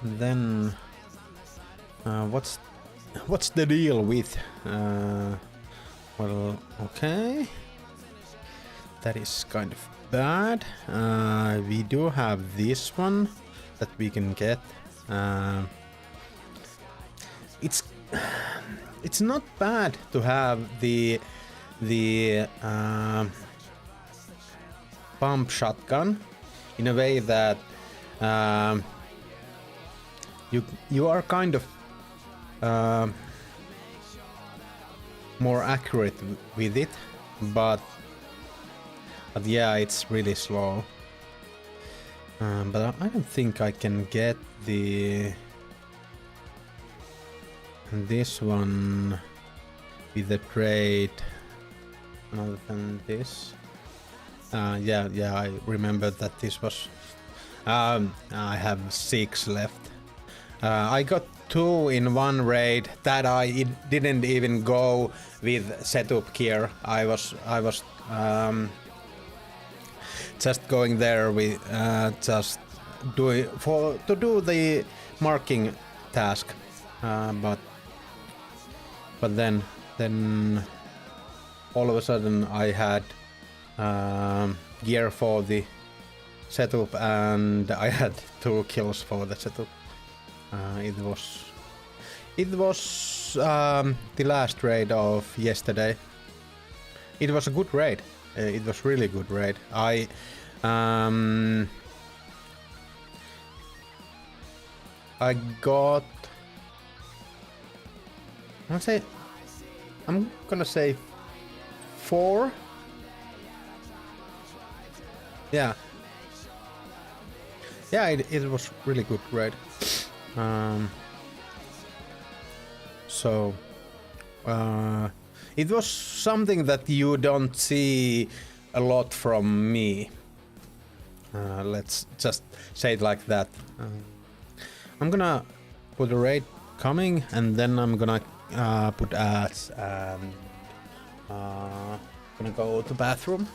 Then what's the deal with? Well, okay. That is kind of bad. We do have this one that we can get. It's not bad to have the pump shotgun in a way that you are kind of more accurate with it, but yeah, it's really slow. But I don't think I can get this one with the trade other than this. Yeah, I remember that this was I have 6 left. I got 2 in one raid that I didn't even go with setup gear. I was just going there with just to do the marking task, but then all of a sudden I had gear for the setup and I had 2 kills for the setup. It was the last raid of yesterday. It was a good raid. It was really good I got... I'm gonna say 4. Yeah. Yeah, it was really good grade. So it was something that you don't see a lot from me. Let's just say it like that. I'm gonna put a raid coming, and then I'm gonna put ads, and gonna go to bathroom.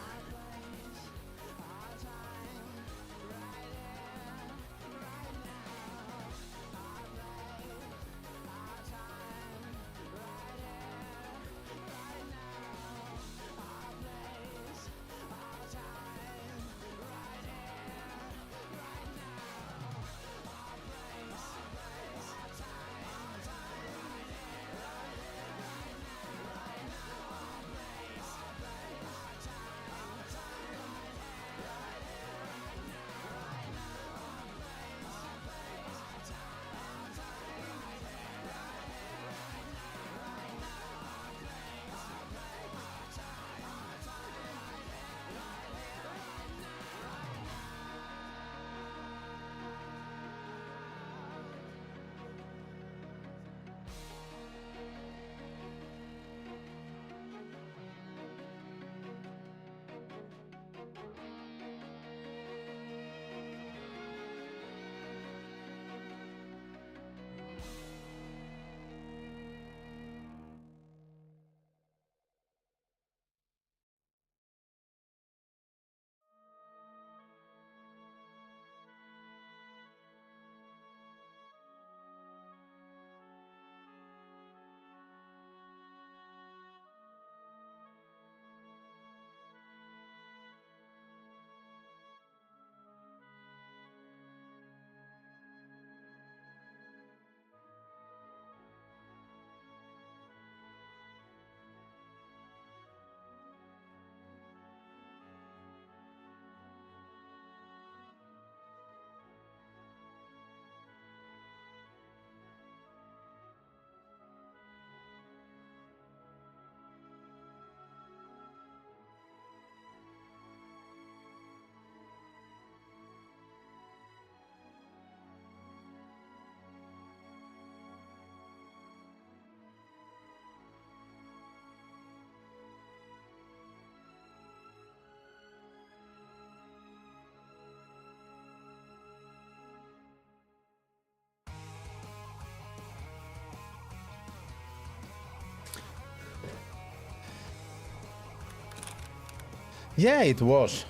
Yeah, it was.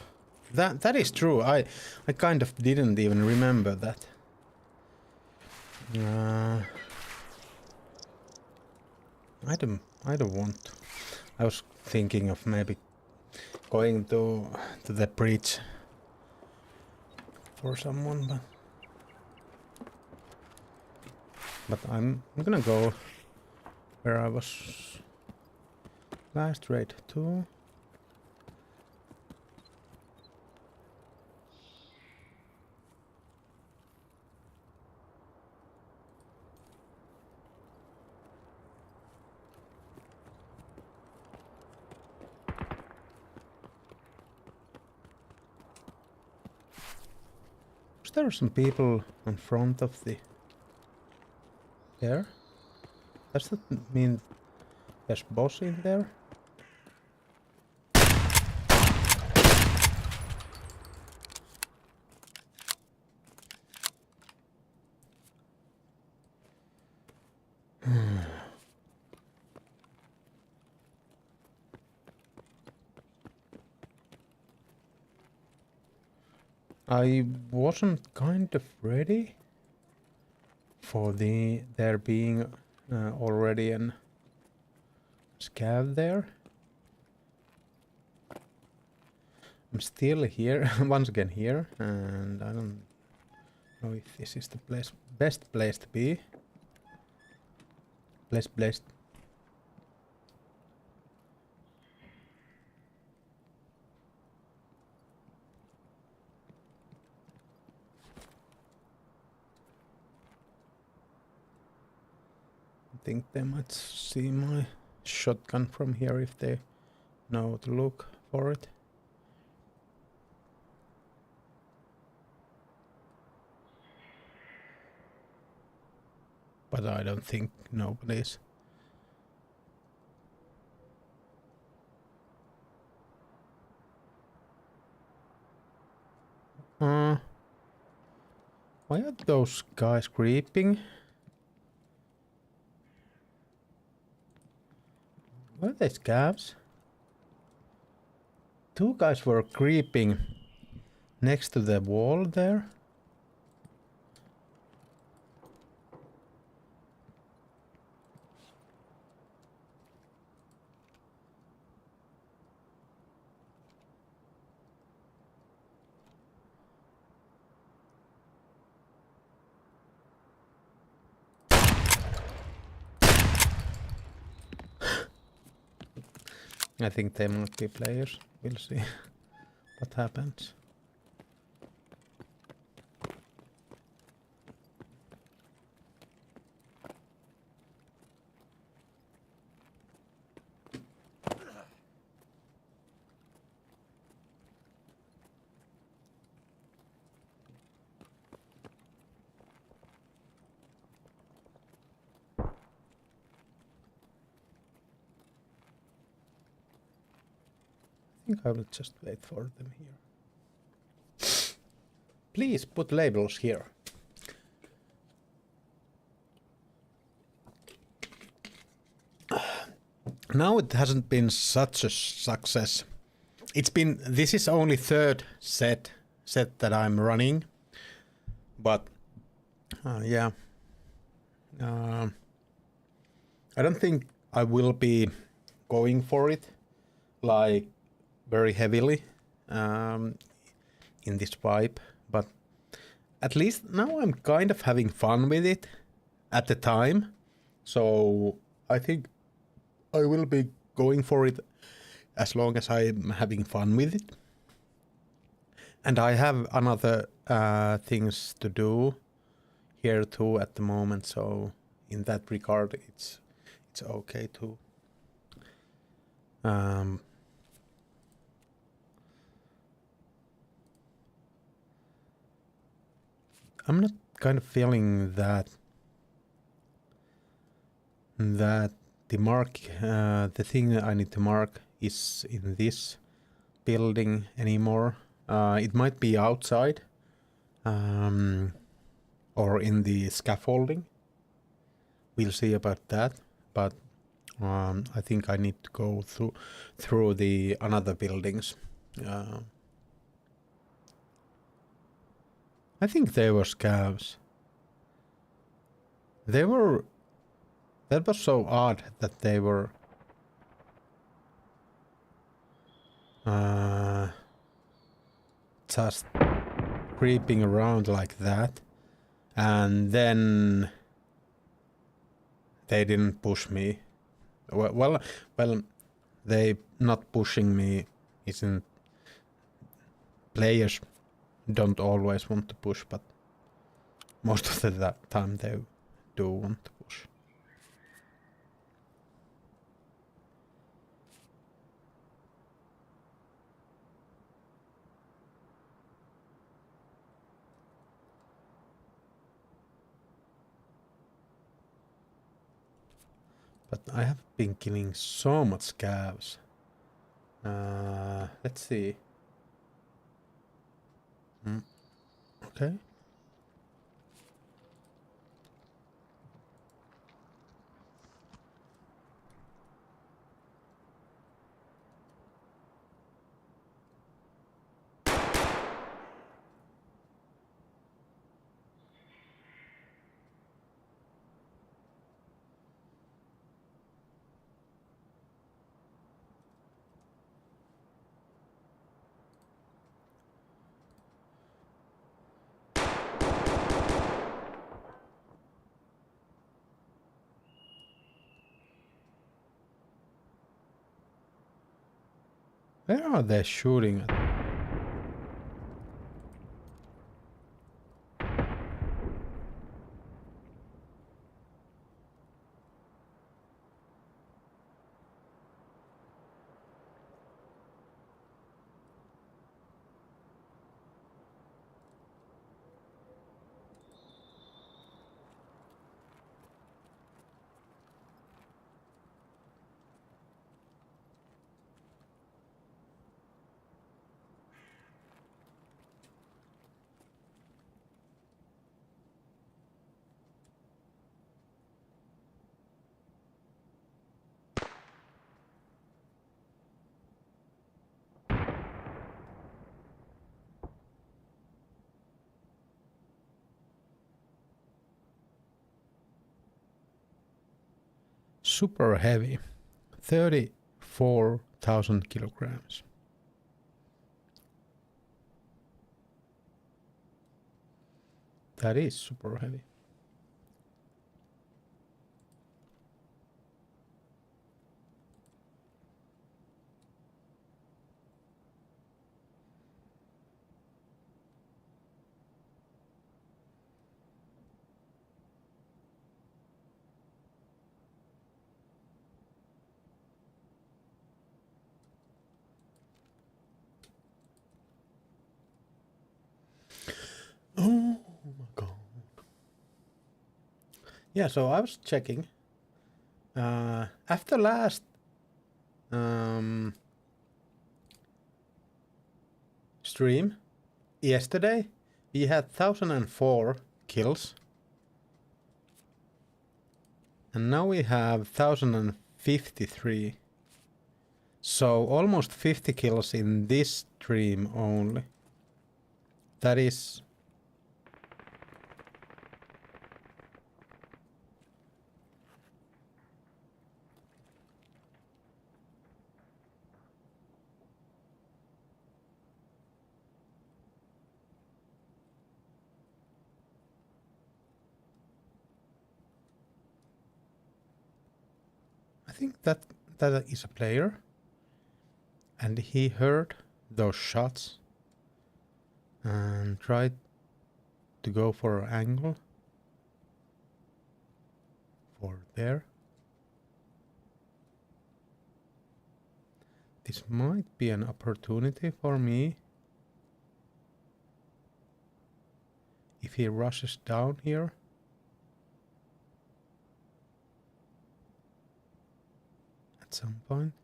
That is true. I kind of didn't even remember that. I don't want to. I was thinking of maybe going to the bridge for someone, but I'm gonna go where I was last raid to. There are some people in front of the... There? Does that mean there's boss in there? I wasn't kind of ready for there being already an scav there. I'm still here, once again here, and I don't know if this is the best place to be. Blessed. think they might see my shotgun from here if they know to look for it. But I don't think nobody's. Why are those guys creeping? Were they scavs? Two guys were creeping next to the wall there. I think they might be players. We'll see what happens. I think I will just wait for them here. Please put labels here. Now it hasn't been such a success. This is only third set that I'm running, but yeah, I don't think I will be going for it like very heavily in this vibe, but at least now I'm kind of having fun with it at the time, so I think I will be going for it as long as I'm having fun with it. And I have another things to do here too at the moment, so in that regard it's okay too. I'm not kind of feeling that the mark, the thing I need to mark is in this building anymore. It might be outside or in the scaffolding. We'll see about that, but I think I need to go through the another buildings. I think they were scavs. They were... That was so odd that they were... just creeping around like that. And then... they didn't push me. Well, they not pushing me isn't... Players don't always want to push, but most of the time they do want to push. But I have been killing so much scavs. Let's see. Okay. Where are they shooting at? super heavy. 34,000 kilograms. That is super heavy. Oh my god. Yeah, so I was checking. After last stream, yesterday, we had 1004 kills. And now we have 1053. So almost 50 kills in this stream only. That is... I think that is a player. And he heard those shots and tried to go for an angle for there. This might be an opportunity for me if he rushes down here. At some point.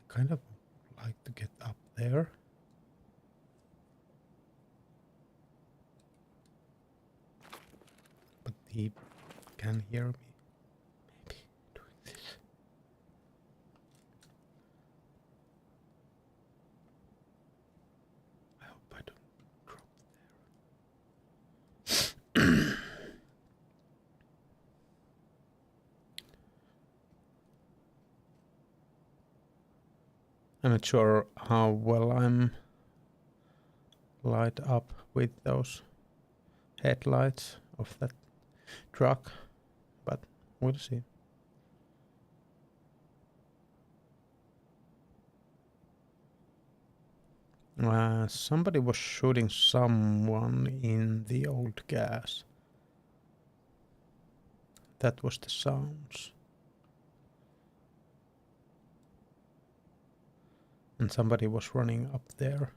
Kind of like to get up there. But he can hear me. Maybe doing this. I hope I don't drop there. I'm not sure how well I'm light up with those headlights of that truck, but we'll see. Somebody was shooting someone in the old gas. That was the sounds. And somebody was running up there.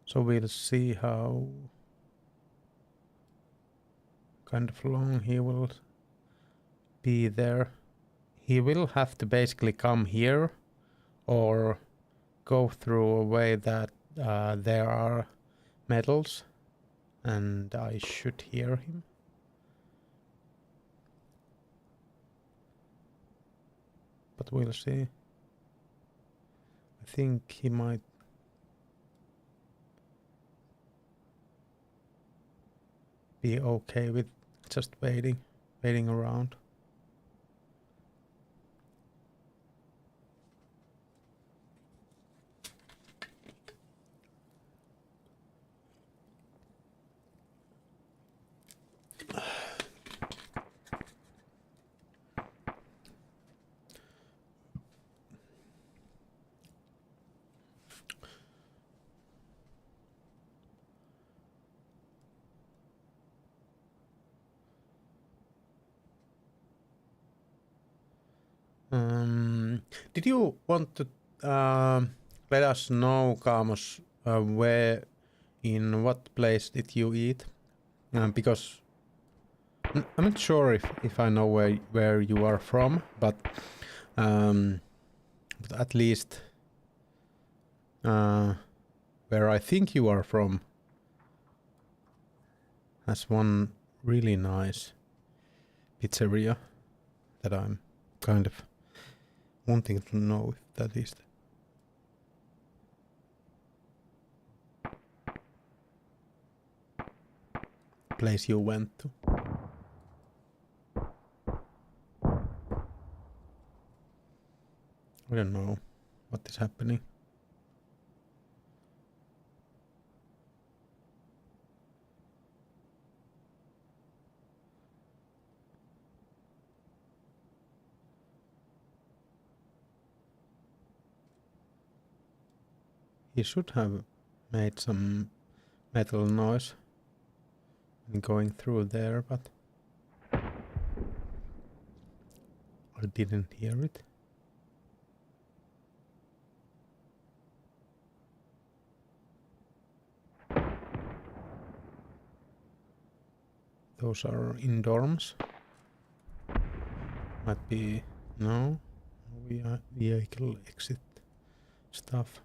So we'll see how kind of long he will be there. He will have to basically come here or go through a way that there are metals. And I should hear him. But we'll see. I think he might be okay with just waiting around. Did you want to let us know, Kamos, where, in what place did you eat? Because I'm not sure if I know where you are from, but at least where I think you are from, has one really nice pizzeria that I'm kind of wanting to know if that is the place you went to. I don't know what is happening. He should have made some metal noise when going through there, but I didn't hear it. Those are in dorms. Might be no vehicle exit stuff.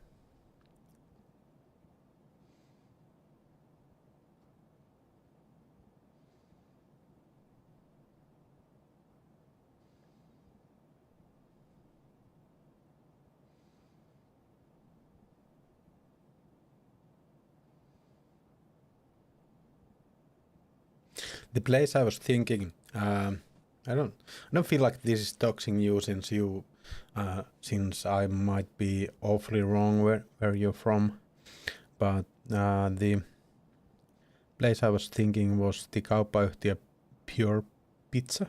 The place I was thinking, I don't feel like this is doxing you since I might be awfully wrong where you're from, but the place I was thinking was the kauppayhtiö Pure Pizza.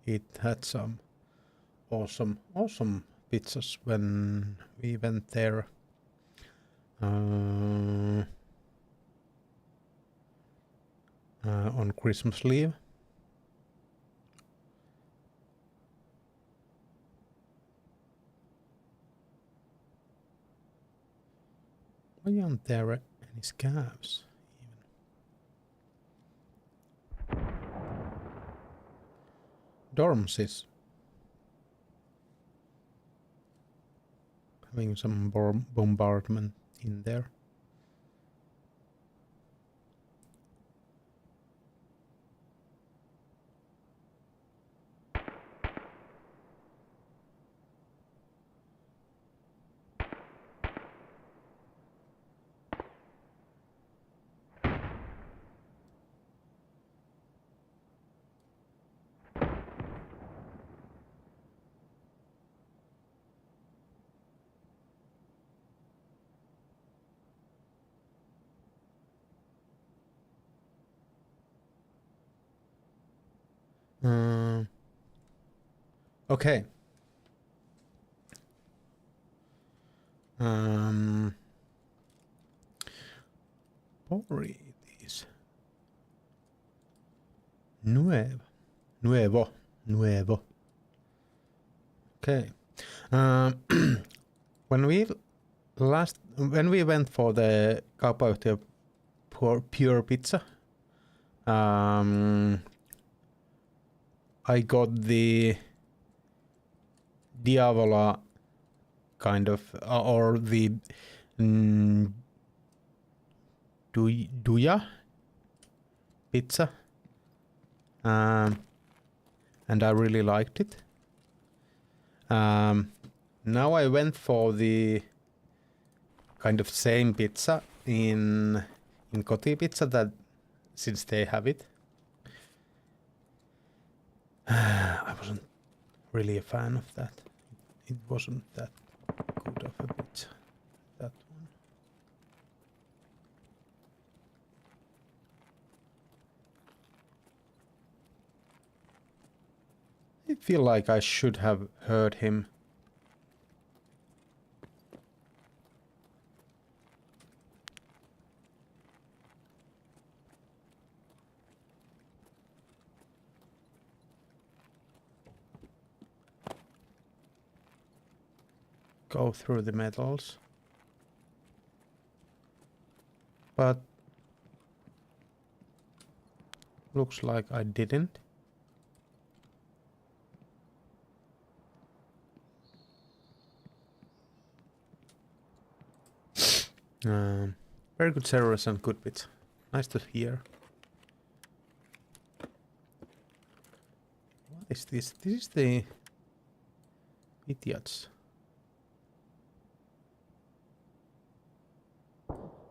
It had some awesome pizzas when we went there. On Christmas leave. Why aren't there any scavs even? Dorms is having some bombardment in there. Okay. Pori is nuevo. Okay. When we went for the kauppayhtiö Pure Pizza, I got the Diavola kind of, or the Duja pizza, and I really liked it. Now I went for the kind of same pizza in Kotipizza, that since they have it. I wasn't really a fan of that. It wasn't that good of a pizza, that one. I feel like I should have heard him. Go through the metals. But looks like I didn't. Very good servers and good bits. Nice to hear. What is this? This is the idiots.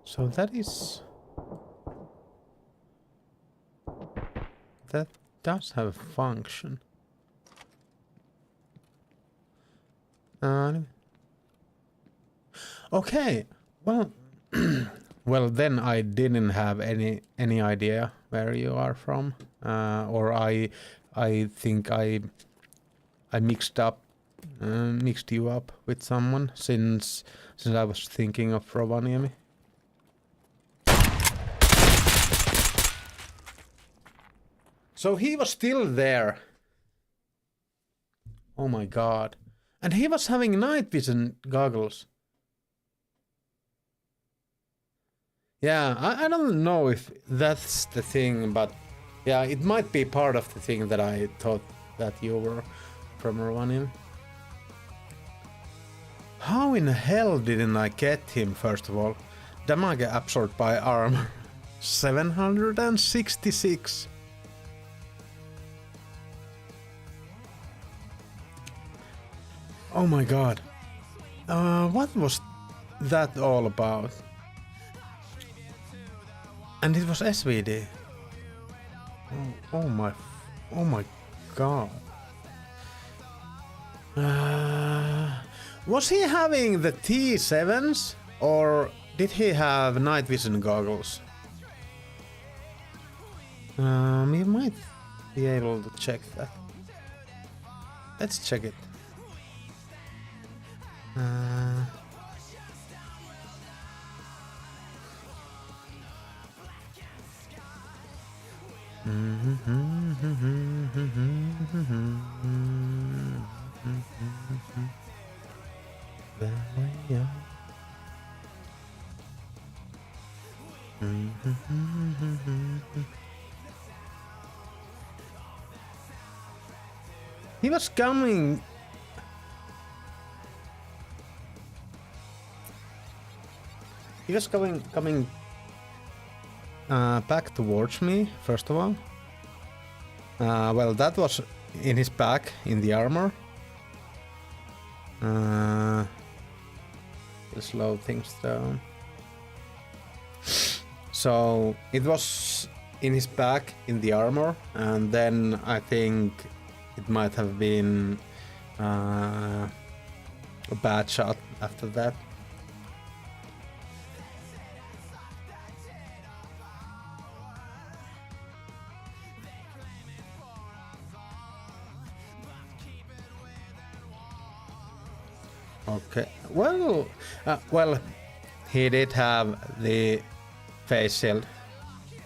So that is... That does have a function. Okay, well, well then I didn't have any idea where you are from, or I think I mixed you up with someone since I was thinking of Rovaniemi. So he was still there. Oh my god. And he was having night vision goggles. Yeah, I don't know if that's the thing, but yeah, it might be part of the thing that I thought that you were from Rovaniemi. How in hell didn't I get him, first of all? Damage absorbed by armor. 766. Oh my god. What was that all about? And it was SVD. Oh my god. Was he having the T7s or did he have night vision goggles? We might be able to check that. Let's check it. He was coming. He was coming back towards me, first of all. Well, that was in his back, in the armor. We'll slow things down. So, it was in his back, in the armor, and then I think it might have been a bad shot after that. Okay, well, he did have the face shield.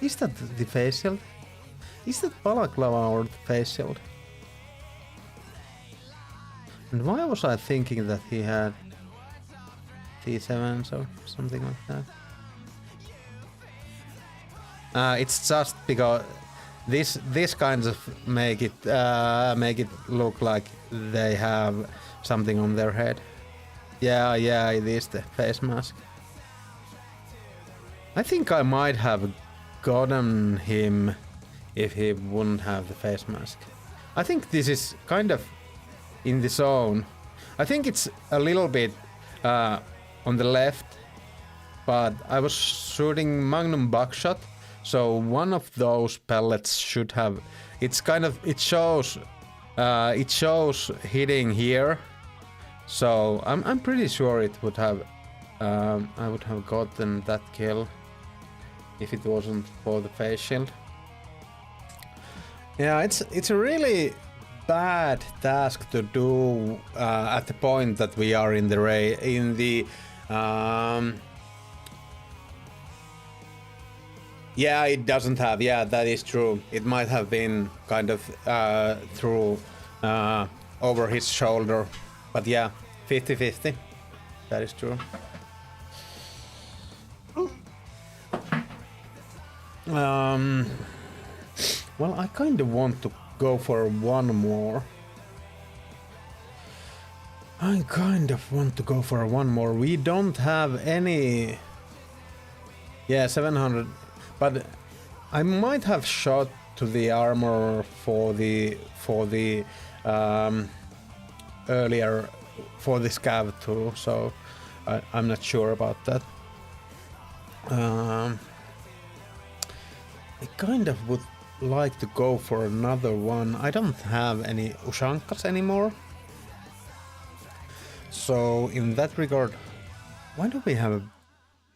Is that the face shield? Is that balaclava or the face shield? And why was I thinking that he had T7s or something like that? It's just because this kinds of make it look like they have something on their head. Yeah, it is the face mask. I think I might have gotten him if he wouldn't have the face mask. I think this is kind of in the zone. I think it's a little bit on the left, but I was shooting Magnum buckshot, so one of those pellets should have. It's kind of it shows hitting here. So I'm pretty sure it would have I would have gotten that kill if it wasn't for the face shield. Yeah, it's a really bad task to do at the point that we are in the yeah, it doesn't have. Yeah, that is true. It might have been kind of through over his shoulder. But yeah, 50-50. That is true. Well, I kind of want to go for one more. We don't have any Yeah, 700. But I might have shot to the armor for the earlier for the scav too, so I'm not sure about that. I kind of would like to go for another one. I don't have any Ushankas anymore. So in that regard, why do we have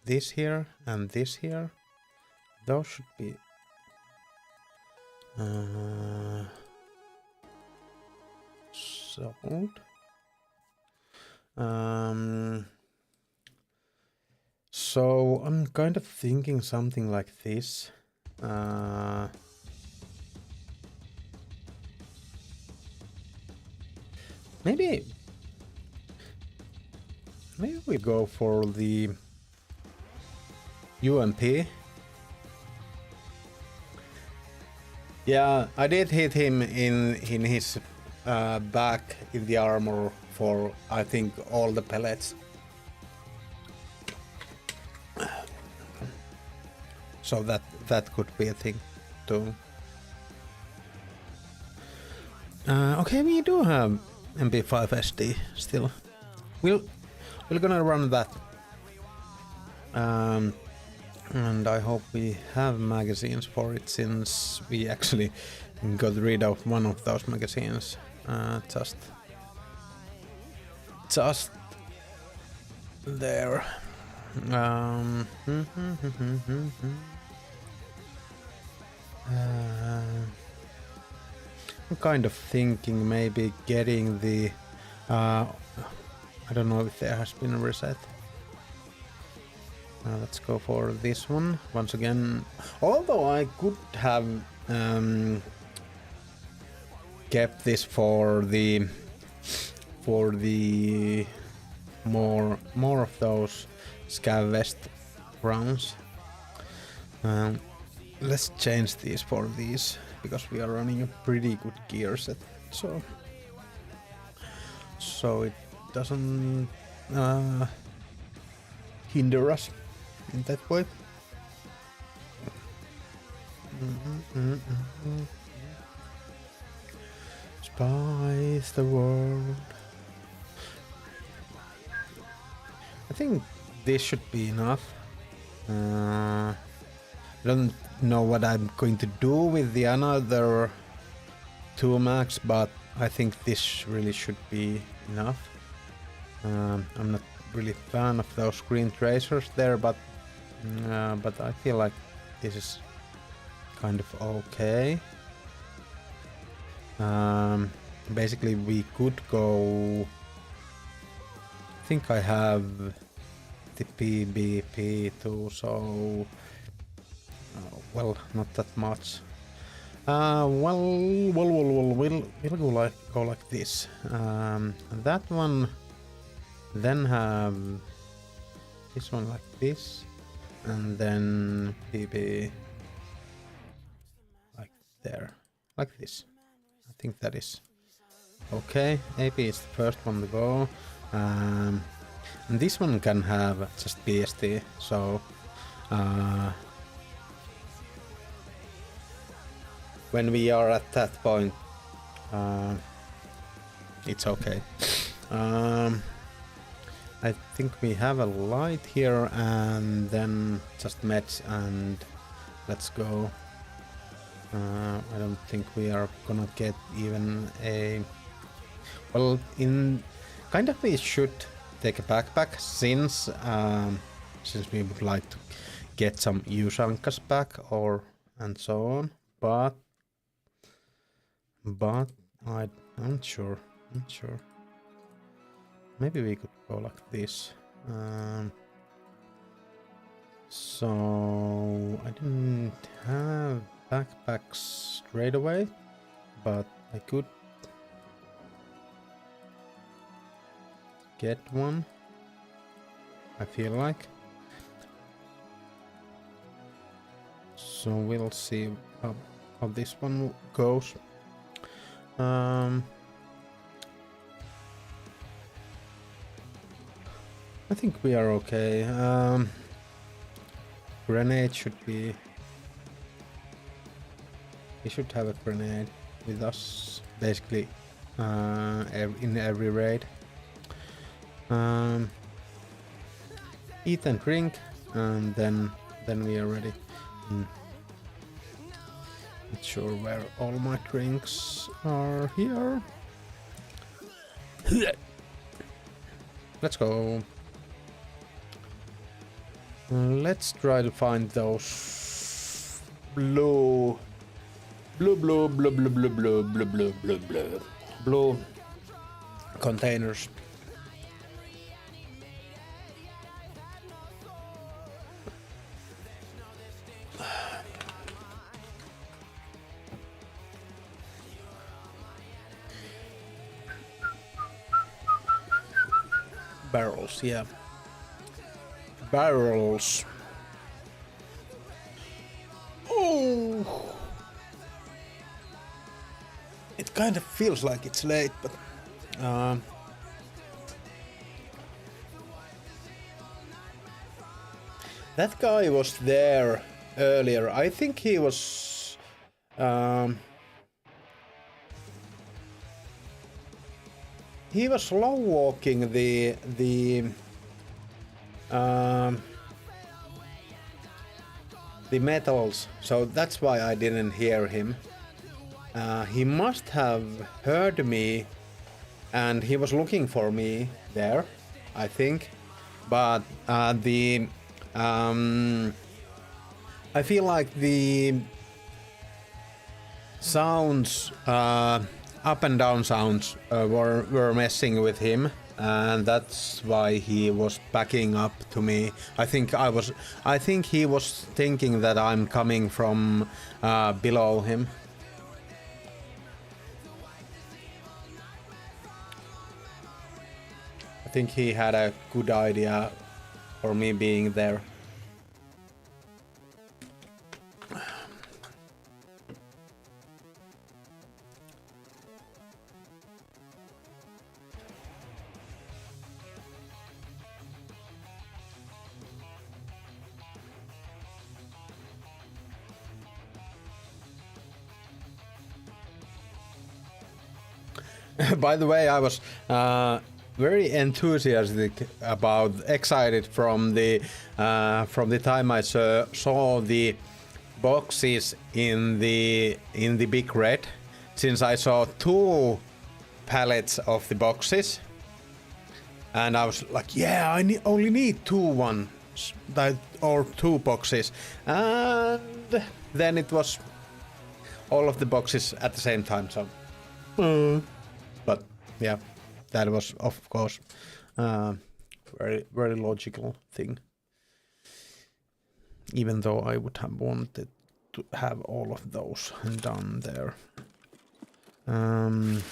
this here and this here? Those should be sold. So I'm kind of thinking something like this. Maybe we go for the UMP. Yeah, I did hit him in his back in the armor for I think all the pellets. So that could be a thing too. Okay, we do have MP5 SD still. We're gonna run that. And I hope we have magazines for it, since we actually got rid of one of those magazines just there. I'm kind of thinking maybe getting the I don't know if there has been a reset. Let's go for this one once again. Although I could have kept this for the more of those scav vest rounds. Let's change these for these, because we are running a pretty good gear set, so it doesn't hinder us in that way. Spice the world. I think this should be enough. I don't know what I'm going to do with the another 2 max, but I think this really should be enough. I'm not really fan of those screen tracers there, but I feel like this is kind of okay. Basically we could go, I think I have the PBP too, so well, not that much. We'll go like this. That one, then have this one like this, and then PB like there, like this. I think that is okay. AP is the first one to go. And this one can have just BST, so when we are at that point, it's okay. I think we have a light here, and then just meds, and let's go. I don't think we are gonna get even a... Well, in kind of we should take a backpack, since we would like to get some Ushankas back, or and so on. But I'm sure. Maybe we could go like this. So I didn't have backpacks straight away, but I could get one, I feel like. So we'll see how this one goes. I think we are okay. grenade should be... We should have a grenade with us, basically, in every raid. Eat and drink, and then we are ready. Not sure where all my drinks are here. Let's go. Let's try to find those blue containers. Barrels, yeah. Barrels. Oh! It kind of feels like it's late, but that guy was there earlier. I think he was slow walking the metals, so that's why I didn't hear him. He must have heard me, and he was looking for me there, I think. But I feel like the sounds, up and down sounds, were messing with him, and that's why he was backing up to me. I think he was thinking that I'm coming from below him. I think he had a good idea for me being there. By the way, I was very enthusiastic about, excited from the time I saw the boxes in the big red, since I saw 2 pallets of the boxes, and I was like, yeah, I only need 2 ones, or 2 boxes, and then it was all of the boxes at the same time. So, but yeah. That was, of course, very, very logical thing. Even though I would have wanted to have all of those done there.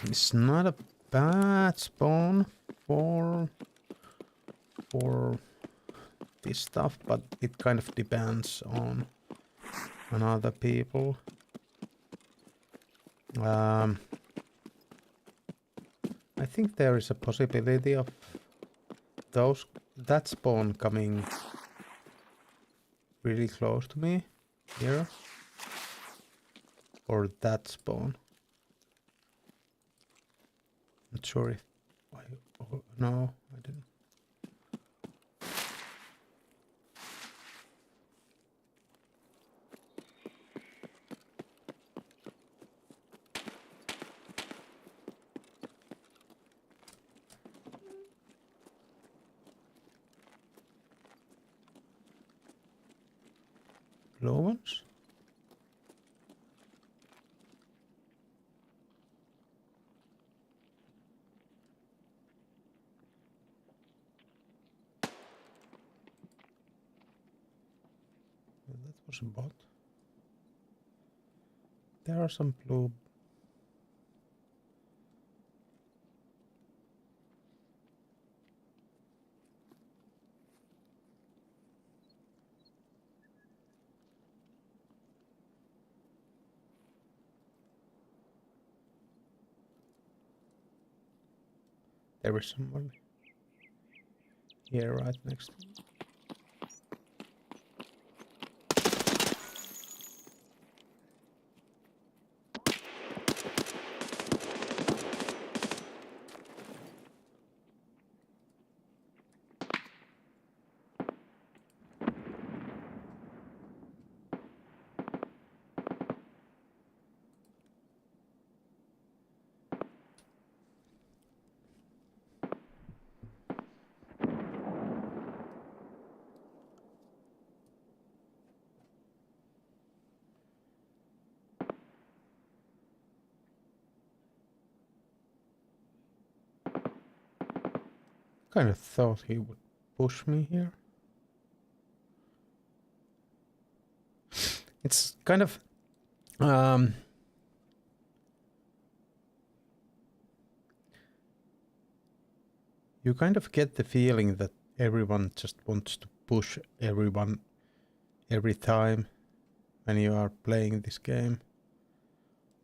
It's not a bad spawn for this stuff, but it kind of depends on other people. I think there is a possibility of that spawn coming really close to me here, or that spawn. Not sure if no, I didn't. Low ones? Well, that was a bot. There are some blue. There is someone here right next to me. kind of thought he would push me here. It's kind of you kind of get the feeling that everyone just wants to push everyone every time when you are playing this game.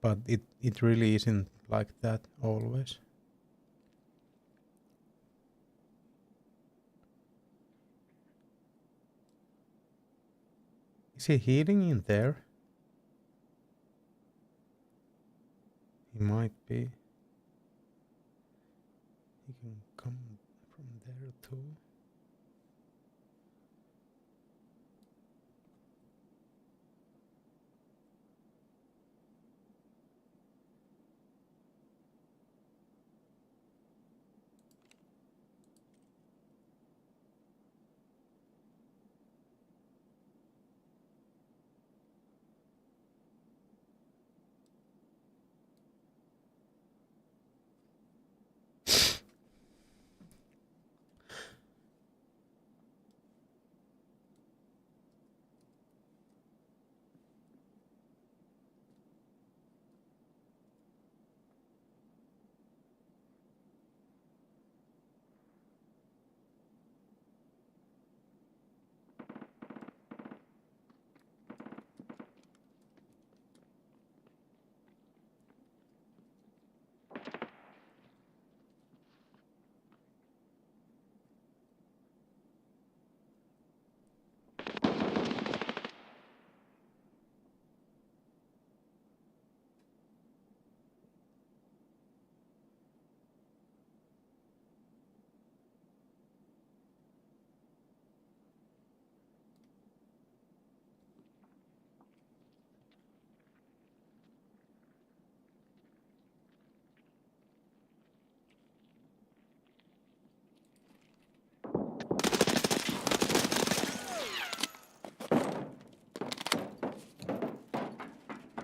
But it really isn't like that always. Is he healing in there? He might be. He can come from there too.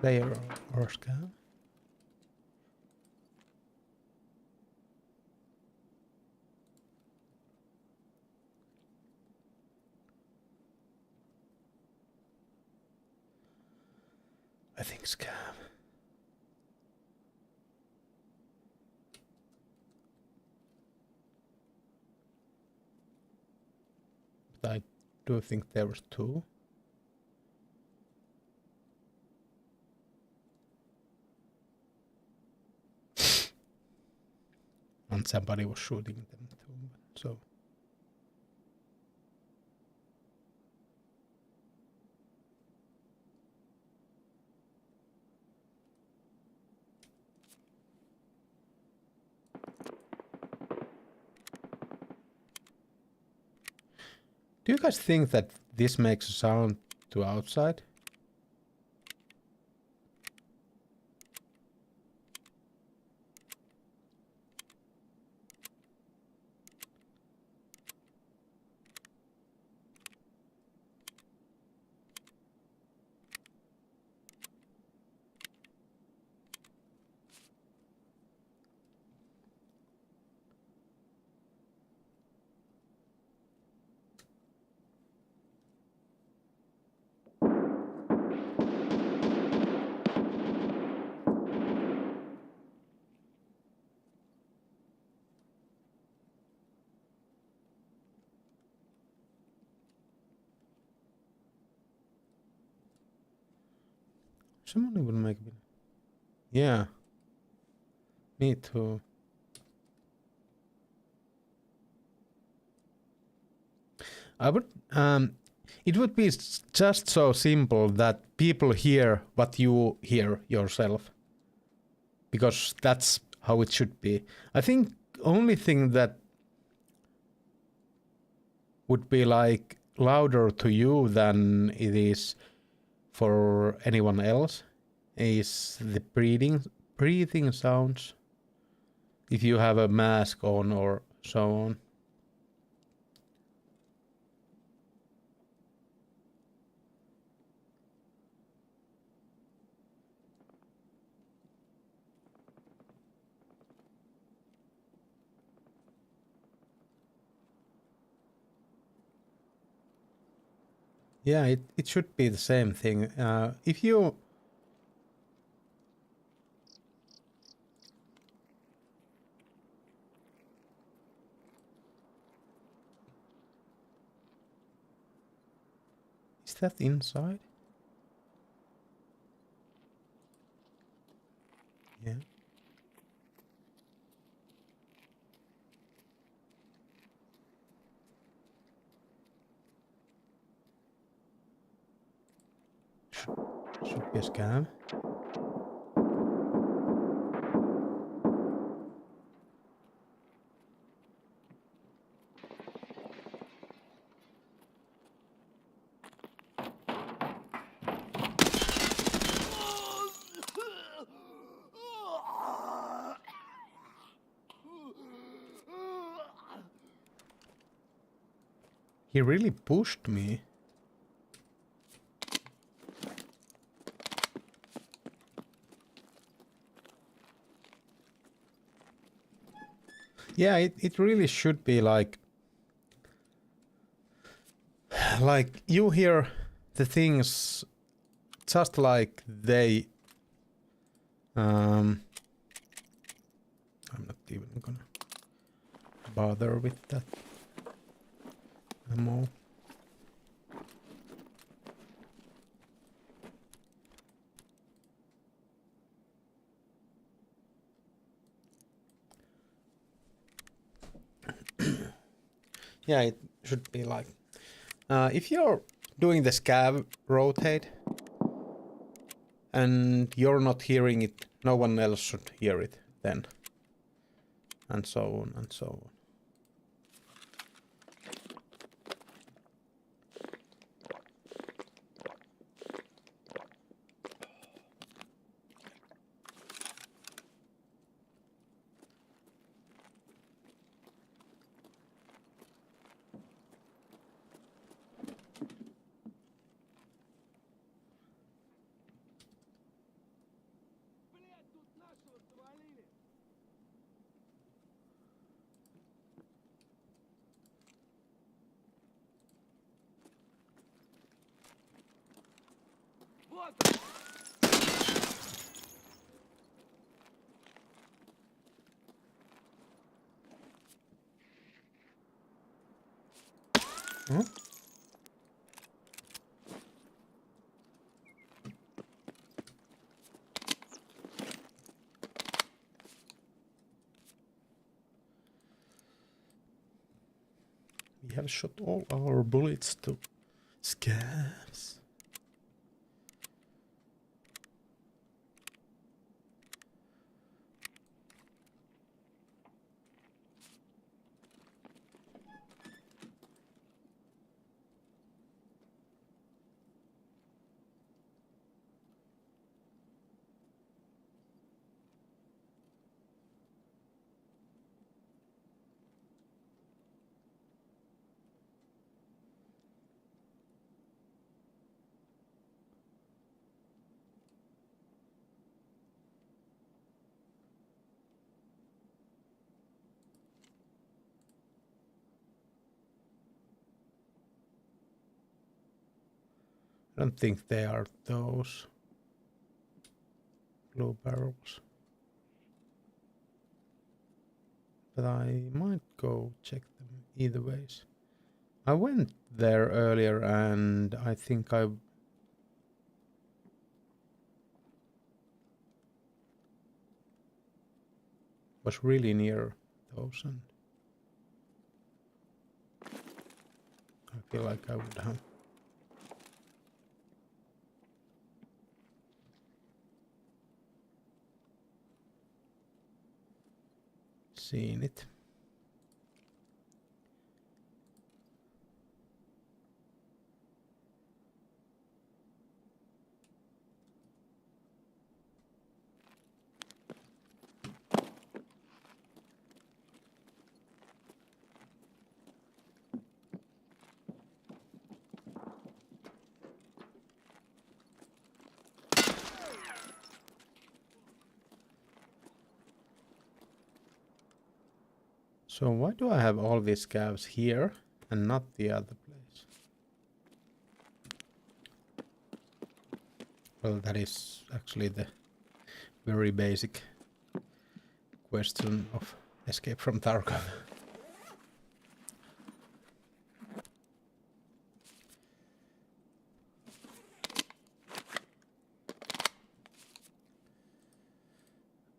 Player or scan? I think scam. But I do think there was two. And somebody was shooting them too. So do you guys think that this makes a sound to outside? Someone will make me. Yeah. Me too. I would it would be just so simple that people hear what you hear yourself. Because that's how it should be. I think only thing that would be like louder to you than it is for anyone else is the breathing sounds. If you have a mask on or so on. Yeah, it should be the same thing. If you... Is that inside? Yeah. Should be a scam. He really pushed me. Yeah, it really should be like you hear the things just like they I'm not even gonna bother with that ammo. Yeah, it should be like if you're doing the scav rotate and you're not hearing it, no one else should hear it then. And so on and so on. Huh? We have shot all our bullets to scavs. I don't think they are those blue barrels. But I might go check them either ways. I went there earlier and I think I was really near those and I feel like I would have seen it. So why do I have all these scavs here and not the other place? Well, that is actually the very basic question of Escape from Tarkov.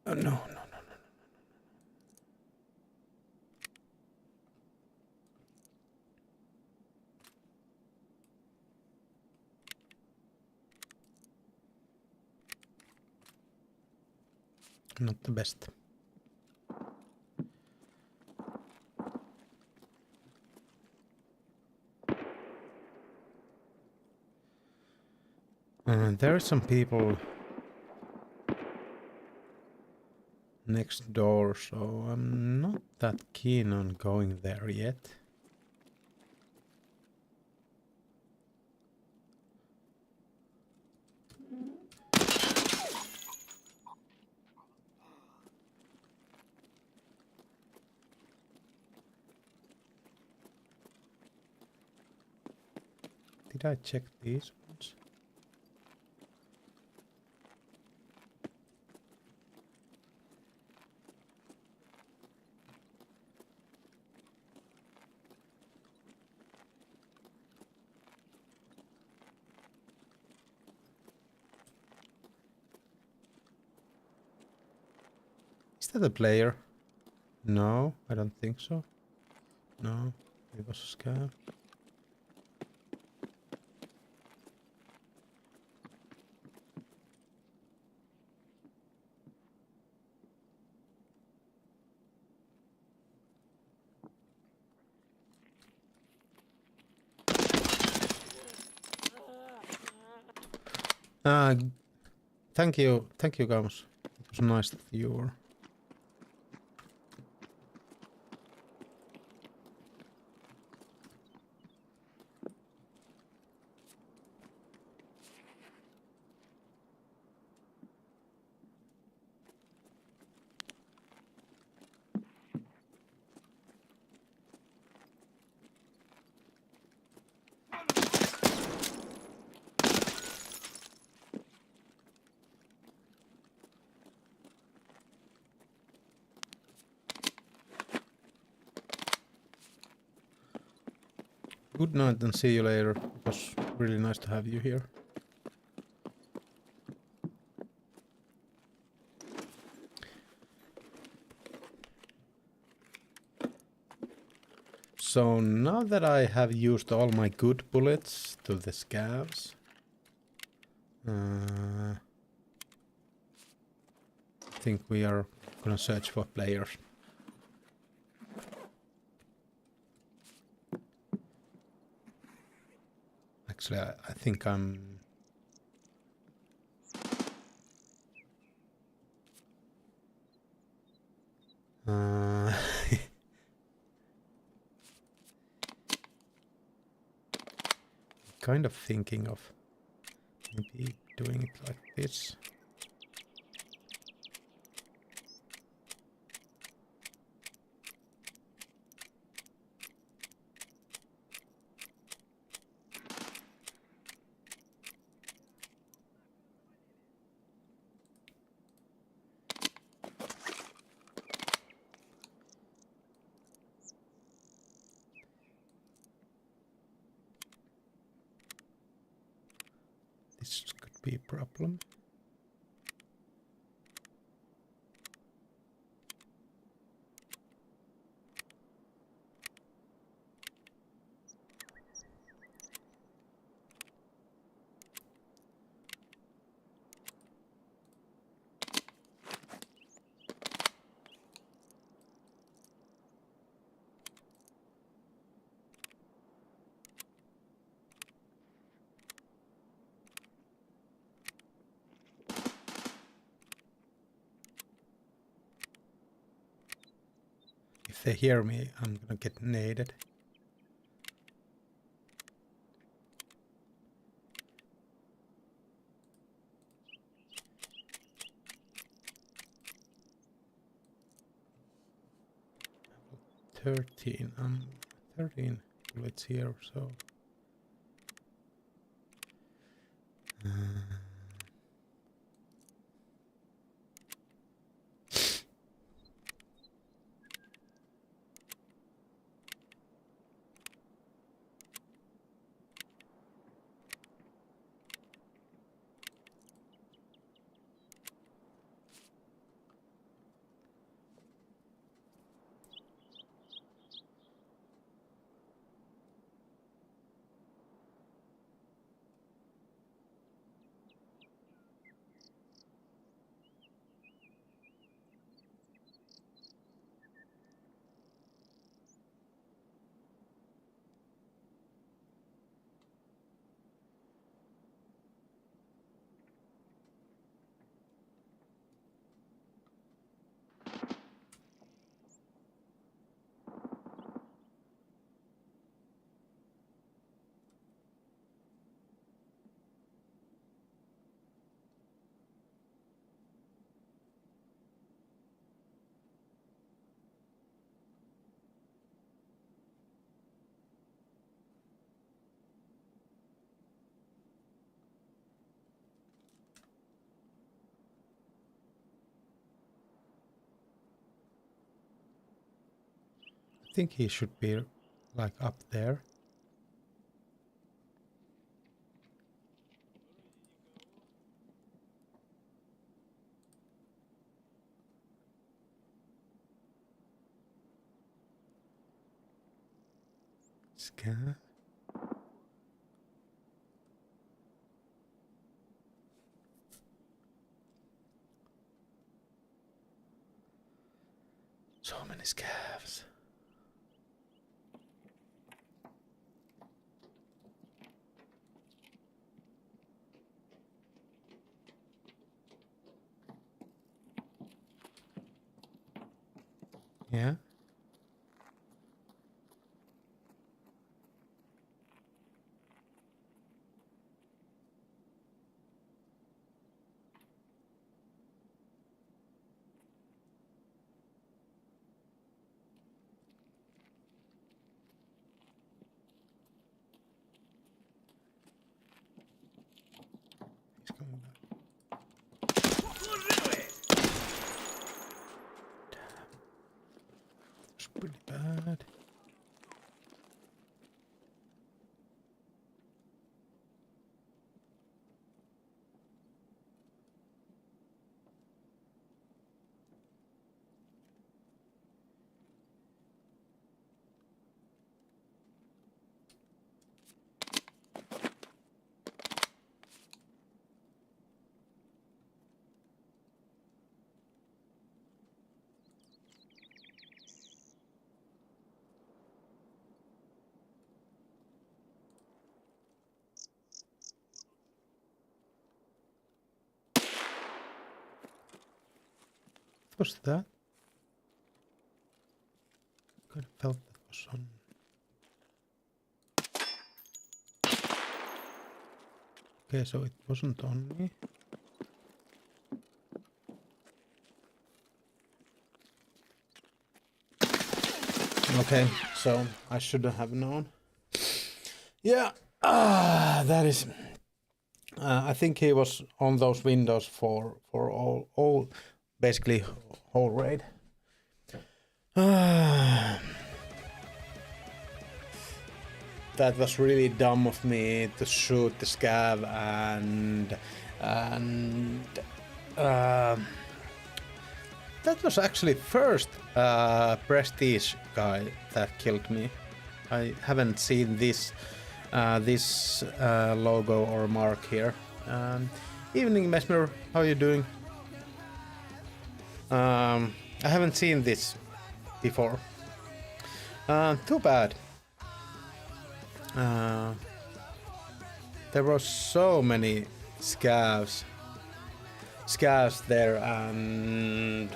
Oh, no, no, no, no. Not the best. There are some people next door, so I'm not that keen on going there yet. Did I check these ones? Is that a player? No, I don't think so. No, it was a scam. Thank you, Gams. It was nice that you were. Good night and see you later. It was really nice to have you here. So now that I have used all my good bullets to the scavs, I think we are gonna search for players. Actually, I think I'm... kind of thinking of maybe doing it like this. This could be a problem. If they hear me, I'm gonna get naded. Level 13. 13 bullets here, so... think he should be like up there. Scan. So many scavs. Yeah. He's coming back. It's pretty bad. What was that? Kind of felt that was on. Okay, so it wasn't on me. Okay, so I should have known. Yeah, that is. I think he was on those windows for all basically whole raid. That was really dumb of me to shoot the scav and that was actually first prestige guy that killed me. I haven't seen this logo or mark here. Evening Mesmer, how are you doing? I haven't seen this before. Too bad. There were so many scavs there, and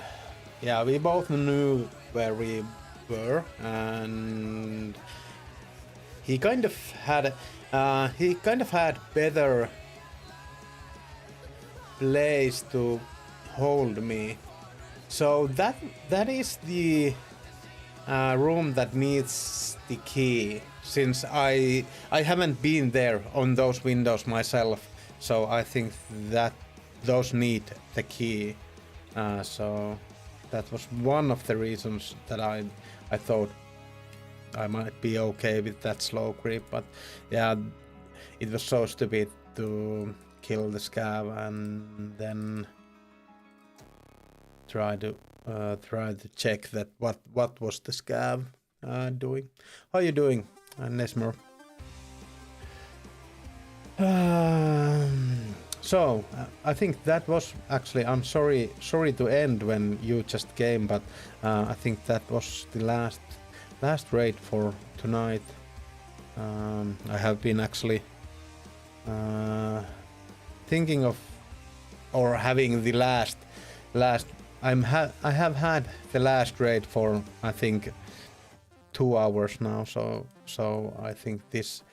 yeah, we both knew where we were, and he kind of had better place to hold me. So that is the room that needs the key, since I haven't been there on those windows myself, so I think that those need the key. So that was one of the reasons that I thought I might be okay with that slow creep, but yeah, it was so stupid to kill the scav and then try to check that what was the scav doing. How are you doing, Nesmer? So I think that was actually, I'm sorry to end when you just came, but I think that was the last raid for tonight. I have been actually thinking of or having the last I have had the last raid for I think 2 hours now, so I think this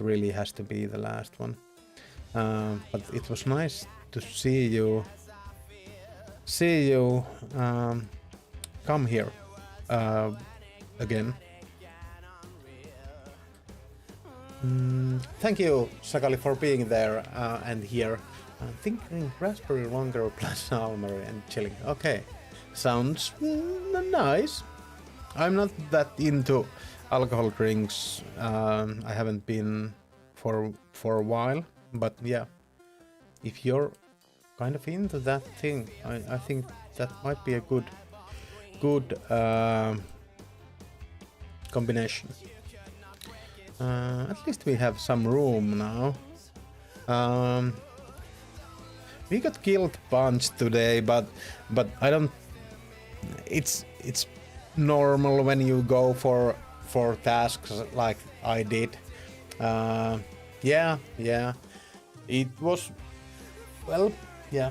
really has to be the last one. But it was nice to see you come here again. Thank you, Sakali, for being there and here. I'm thinking raspberry longer plus almary and chilling. Okay, sounds nice. I'm not that into alcohol drinks. I haven't been for a while, but yeah, if you're kind of into that thing, I think that might be a good combination. At least we have some room now. We got killed bunch today, but I don't. It's normal when you go for tasks like I did. Yeah. It was, well, yeah.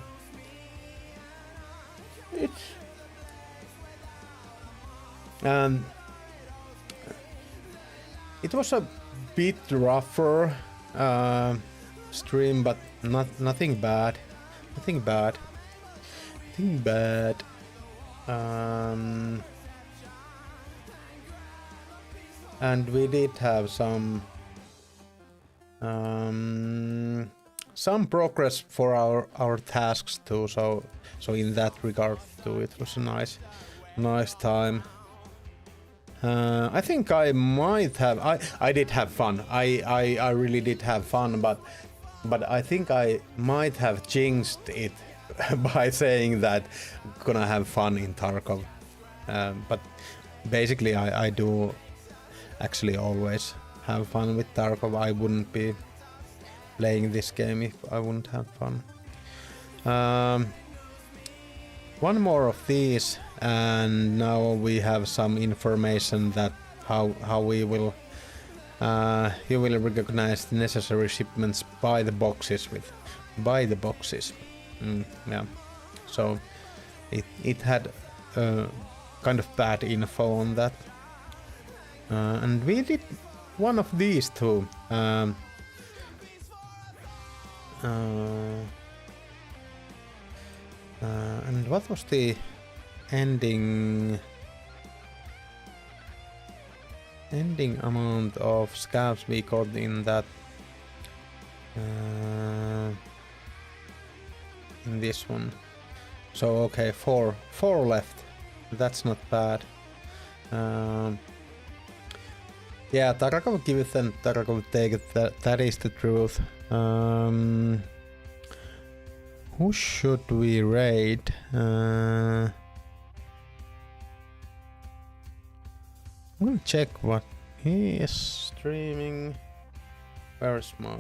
It was a bit rougher stream, but nothing bad. Nothing bad. And we did have some progress for our tasks too. So in that regard too, it was a nice time. I think I might have. I did have fun. I really did have fun, but I think I might have jinxed it by saying that I'm gonna have fun in Tarkov. But basically, I do actually always have fun with Tarkov. I wouldn't be playing this game if I wouldn't have fun. One more of these, and now we have some information that how we will you will recognize the necessary shipments by the boxes. Yeah, so it had kind of bad info on that, and we did one of these too. And what was the ending amount of scabs we got in that in this one? So okay, four left. That's not bad. Yeah, Tarkov giveth and Tarkov taketh. That is the truth. Who should we raid? I'm gonna check what he is streaming. Where's my...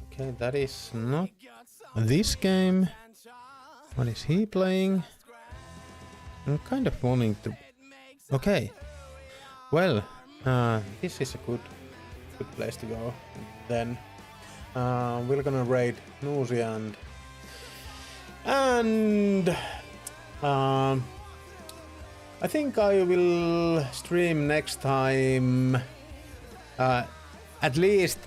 Okay, that is not this game. What is he playing? I'm kind of wanting to... Okay. Well, this is a good place to go. Then we're gonna raid Nuusi and I think I will stream next time. At least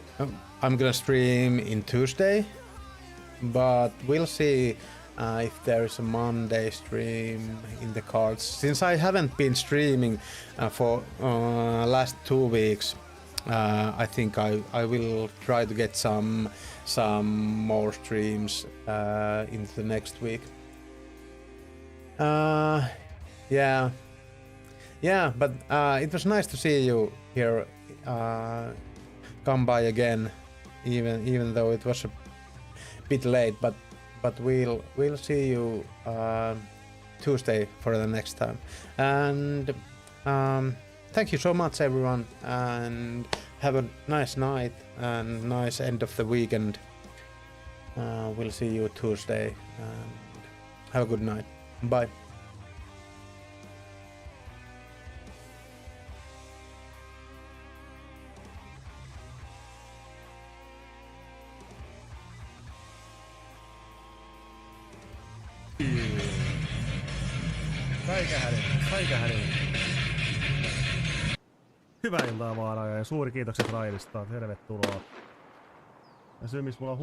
I'm gonna stream in Tuesday, but we'll see if there is a Monday stream in the cards. Since I haven't been streaming for last 2 weeks, I think I will try to get some more streams into the next week. Yeah, but it was nice to see you here. Come by again, even though it was a bit late. But we'll see you Tuesday for the next time. And thank you so much, everyone, and have a nice night and nice end of the weekend. We'll see you Tuesday, and have a good night. Bye. Säikähänen. Hyvää iltaa vaan ja suuri kiitokset raidista. Tervetuloa. Ja syy missä mulla on